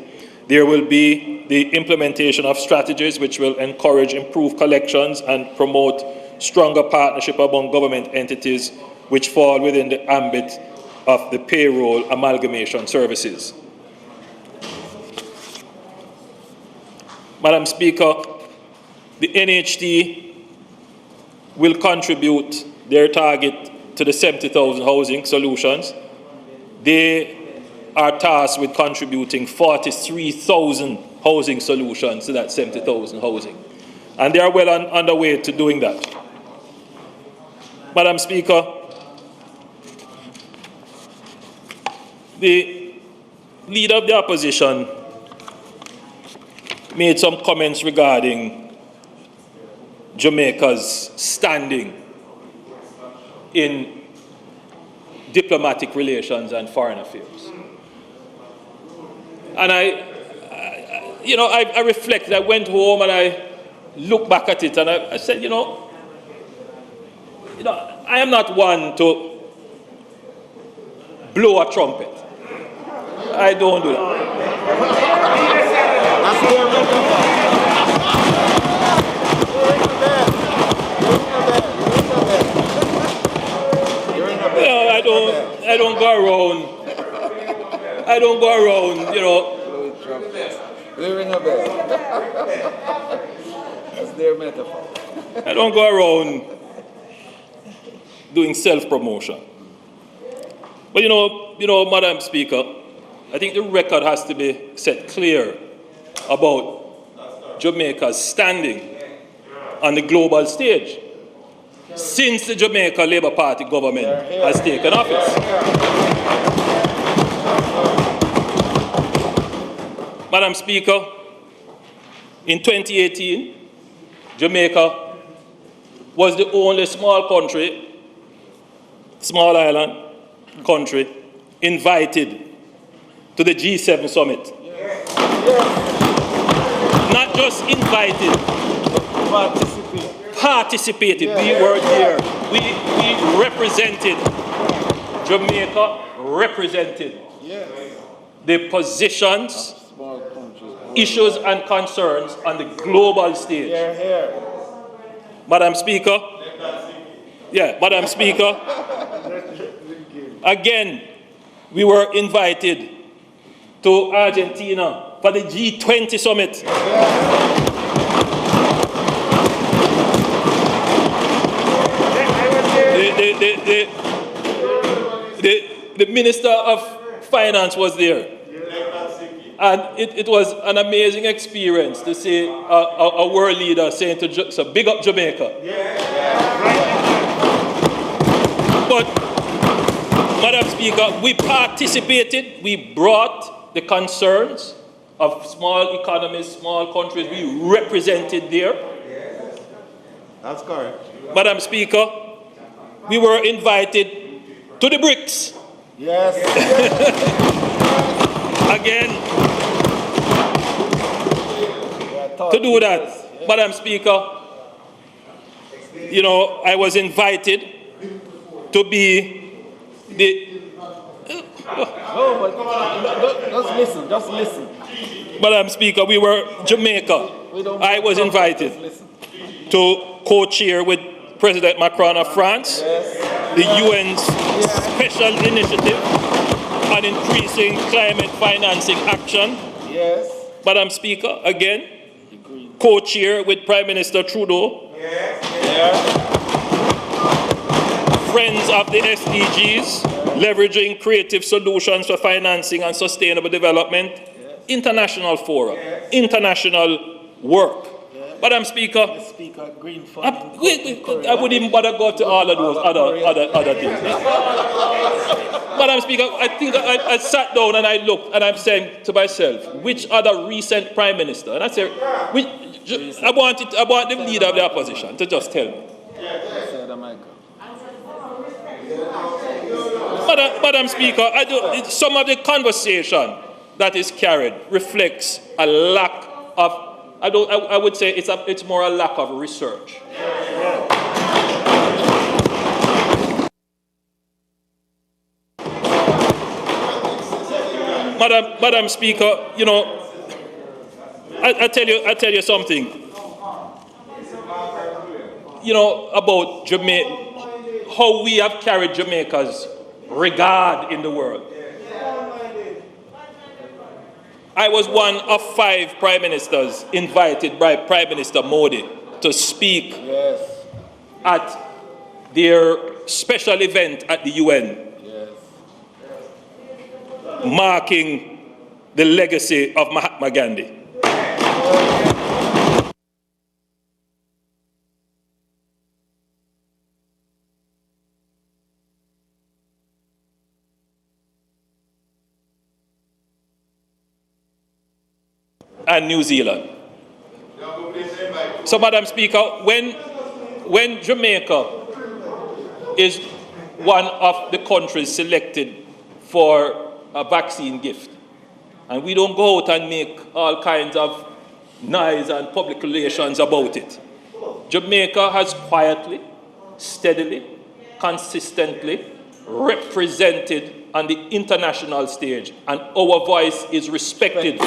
there will be the implementation of strategies which will encourage improved collections and promote stronger partnership among government entities which fall within the ambit of the payroll amalgamation services. Madam Speaker, the NHT will contribute their target to the 70,000 housing solutions. They are tasked with contributing 43,000 housing solutions to that 70,000 housing. And they are well on the way to doing that. Madam Speaker, the leader of the opposition made some comments regarding Jamaica's standing in diplomatic relations and foreign affairs. And I reflected, I went home and I looked back at it and I said, I am not one to blow a trumpet. I don't do that. I don't go around. I don't go around, Ring a bell. That's their metaphor. I don't go around doing self-promotion. But Madam Speaker, I think the record has to be set clear about Jamaica's standing on the global stage since the Jamaica Labour Party government has taken office. Madam Speaker, in 2018, Jamaica was the only small island country invited to the G7 summit. Not just invited, participated. We were there. We represented. Jamaica represented the positions, issues and concerns on the global stage. Madam Speaker, again, we were invited to Argentina for the G20 summit. The Minister of Finance was there. And it was an amazing experience to see a world leader saying so big up Jamaica. But, Madam Speaker, we participated, we brought the concerns of small economies, small countries, we represented there. That's correct. Madam Speaker, we were invited to the BRICS. Yes. Again, to do that, Madam Speaker, you know, I was invited to be the... No, but just listen. Madam Speaker, we were Jamaica. I was invited to co-chair with President Macron of France, the UN's special initiative on increasing climate financing action. Yes. Madam Speaker, again, co-chair with Prime Minister Trudeau. Friends of the SDGs, leveraging creative solutions for financing and sustainable development. International fora, international work. Madam Speaker, I wouldn't even bother go to all of those other things. Madam Speaker, I think I sat down and I looked and I'm saying to myself, which other recent Prime Minister? And I said, I want the leader of the opposition to just tell me. Madam Speaker, some of the conversation that is carried reflects a lack of, I would say it's more a lack of research. Madam Speaker, you know, I tell you something. You know, about Jamaica, how we have carried Jamaica's regard in the world. I was one of 5 prime ministers invited by Prime Minister Modi to speak at their special event at the UN, marking the legacy of Mahatma Gandhi. And New Zealand. So, Madam Speaker, when Jamaica is one of the countries selected for a vaccine gift, and we don't go out and make all kinds of noise and public relations about it, Jamaica has quietly, steadily, consistently represented on the international stage, and our voice is respected.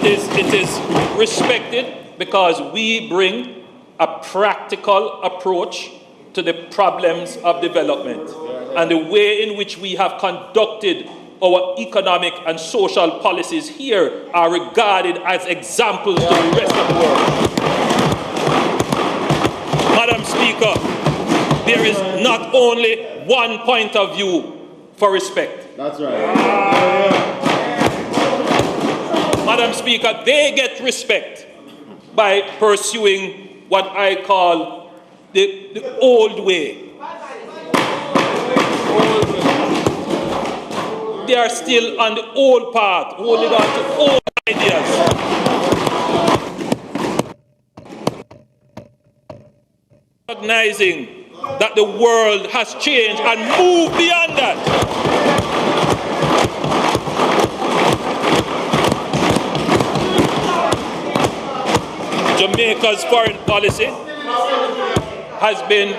It is respected because we bring a practical approach to the problems of development, and the way in which we have conducted our economic and social policies here are regarded as examples to the rest of the world. Madam Speaker, there is not only one point of view for respect. That's right. Madam Speaker, they get respect by pursuing what I call the old way. they are still on the old path, holding on to old ideas. Recognizing that the world has changed and moved beyond that. Jamaica's foreign policy has been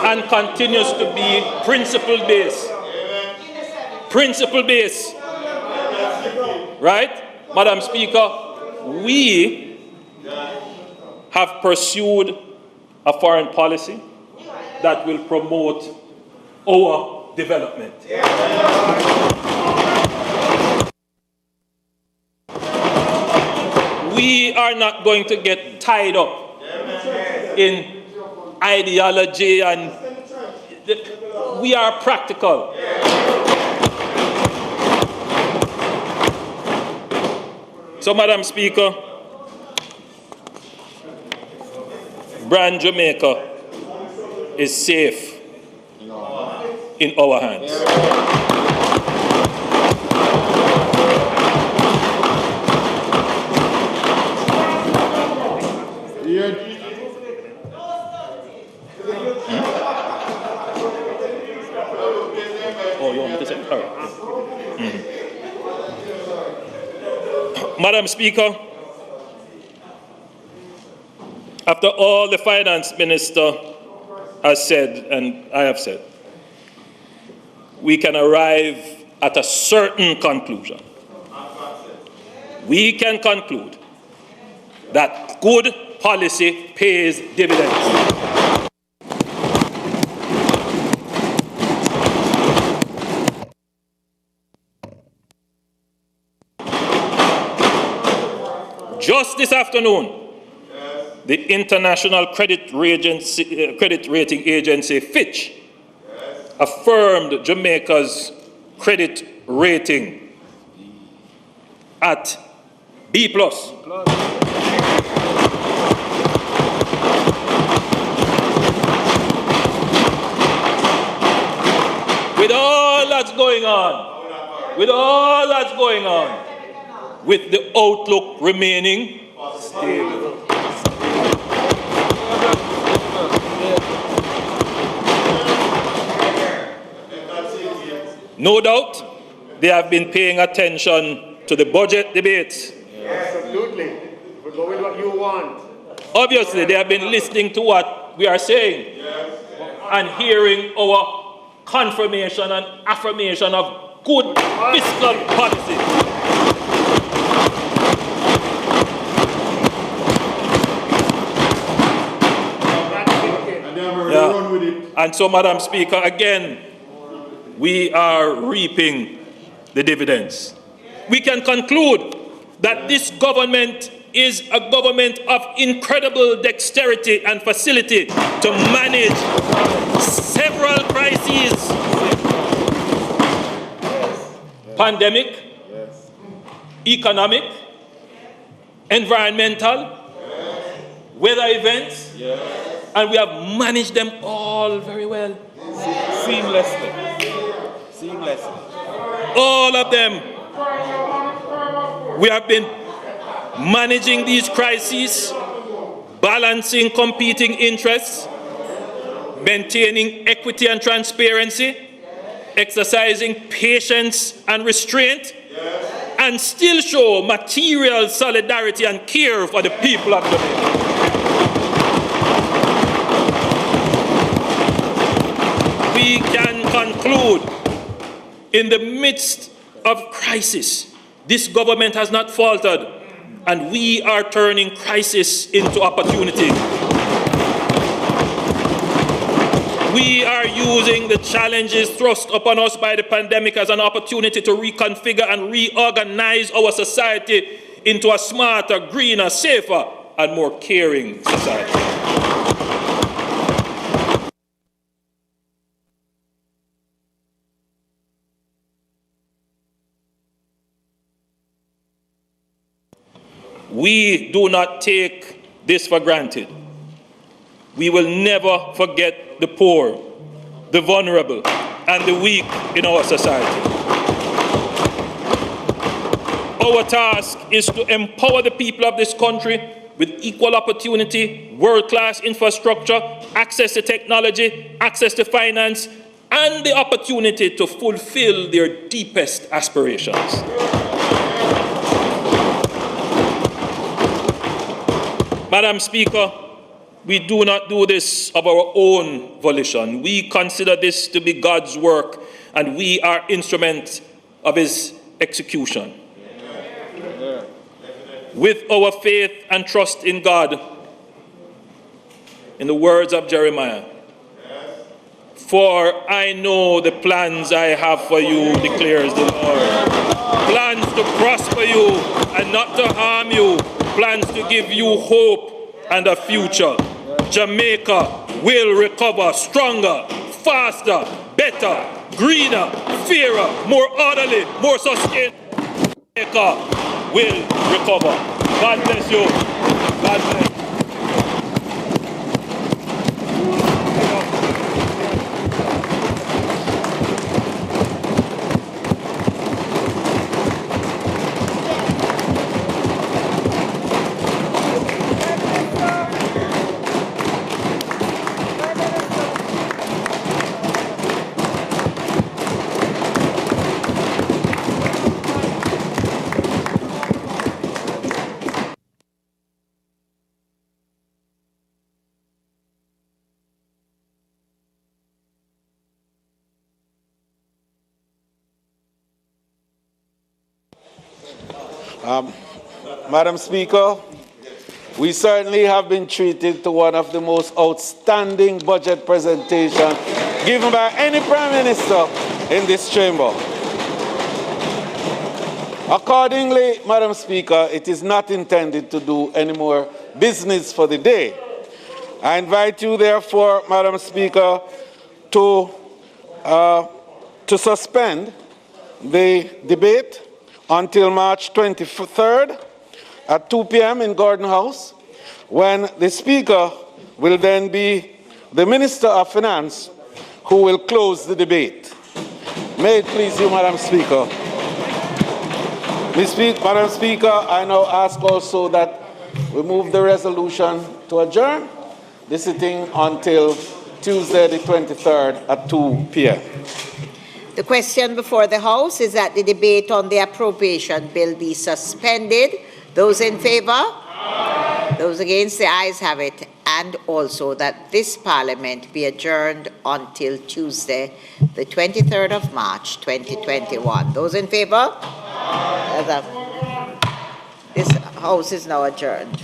and continues to be principle-based. Principle-based. Right? Madam Speaker, we have pursued a foreign policy that will promote our development. We are not going to get tied up in ideology, and we are practical. So, Madam Speaker, brand Jamaica is safe in our hands. Oh, you want me to say? All right. Madam Speaker, after all the finance minister has said, and I have said, we can arrive at a certain conclusion. We can conclude that good policy pays dividends. Just this afternoon, the international credit rating agency Fitch affirmed Jamaica's credit rating at B+. With all that's going on, with the outlook remaining stable. No doubt, they have been paying attention to the budget debates. Yes, absolutely. We're going with what you want. Obviously, they have been listening to what we are saying and hearing our confirmation and affirmation of good fiscal policy. And so, Madam Speaker, again, we are reaping the dividends. We can conclude that this government is a government of incredible dexterity and facility to manage several crises. Pandemic, economic, environmental, weather events, and we have managed them all very well. Seamlessly. All of them. We have been managing these crises, balancing competing interests, maintaining equity and transparency, exercising patience and restraint, and still show material solidarity and care for the people of Jamaica. We can conclude, in the midst of crisis, this government has not faltered, and we are turning crisis into opportunity. We are using the challenges thrust upon us by the pandemic as an opportunity to reconfigure and reorganize our society into a smarter, greener, safer, and more caring society. We do not take this for granted. We will never forget the poor, the vulnerable, and the weak in our society. Our task is to empower the people of this country with equal opportunity, world-class infrastructure, access to technology, access to finance, and the opportunity to fulfill their deepest aspirations. Madam Speaker, we do not do this of our own volition. We consider this to be God's work, and we are instruments of His execution. With our faith and trust in God, in the words of Jeremiah, "For I know the plans I have for you, declares the Lord. Plans to prosper you and not to harm you, plans to give you hope and a future. Jamaica will recover stronger, faster, better, greener, fairer, more orderly, more sustainable. Jamaica will recover." God bless you. God bless. Madam Speaker, we certainly have been treated to one of the most outstanding budget presentations given by any Prime Minister in this chamber. Accordingly, Madam Speaker, it is not intended to do any more business for the day. I invite you, therefore, Madam Speaker, to suspend the debate until March 23rd at 2 p.m. in Gordon House, when the Speaker will then be the Minister of Finance, who will close the debate. May it please you, Madam Speaker. Madam Speaker, I now ask also that we move the resolution to adjourn the sitting until Tuesday the 23rd at 2 p.m. The question before the House is that the debate on the appropriation bill be suspended. Those in favour? Aye. Those against, the ayes have it. And also that this Parliament be adjourned until Tuesday, the 23rd of March, 2021. Those in favour? Aye. This House is now adjourned.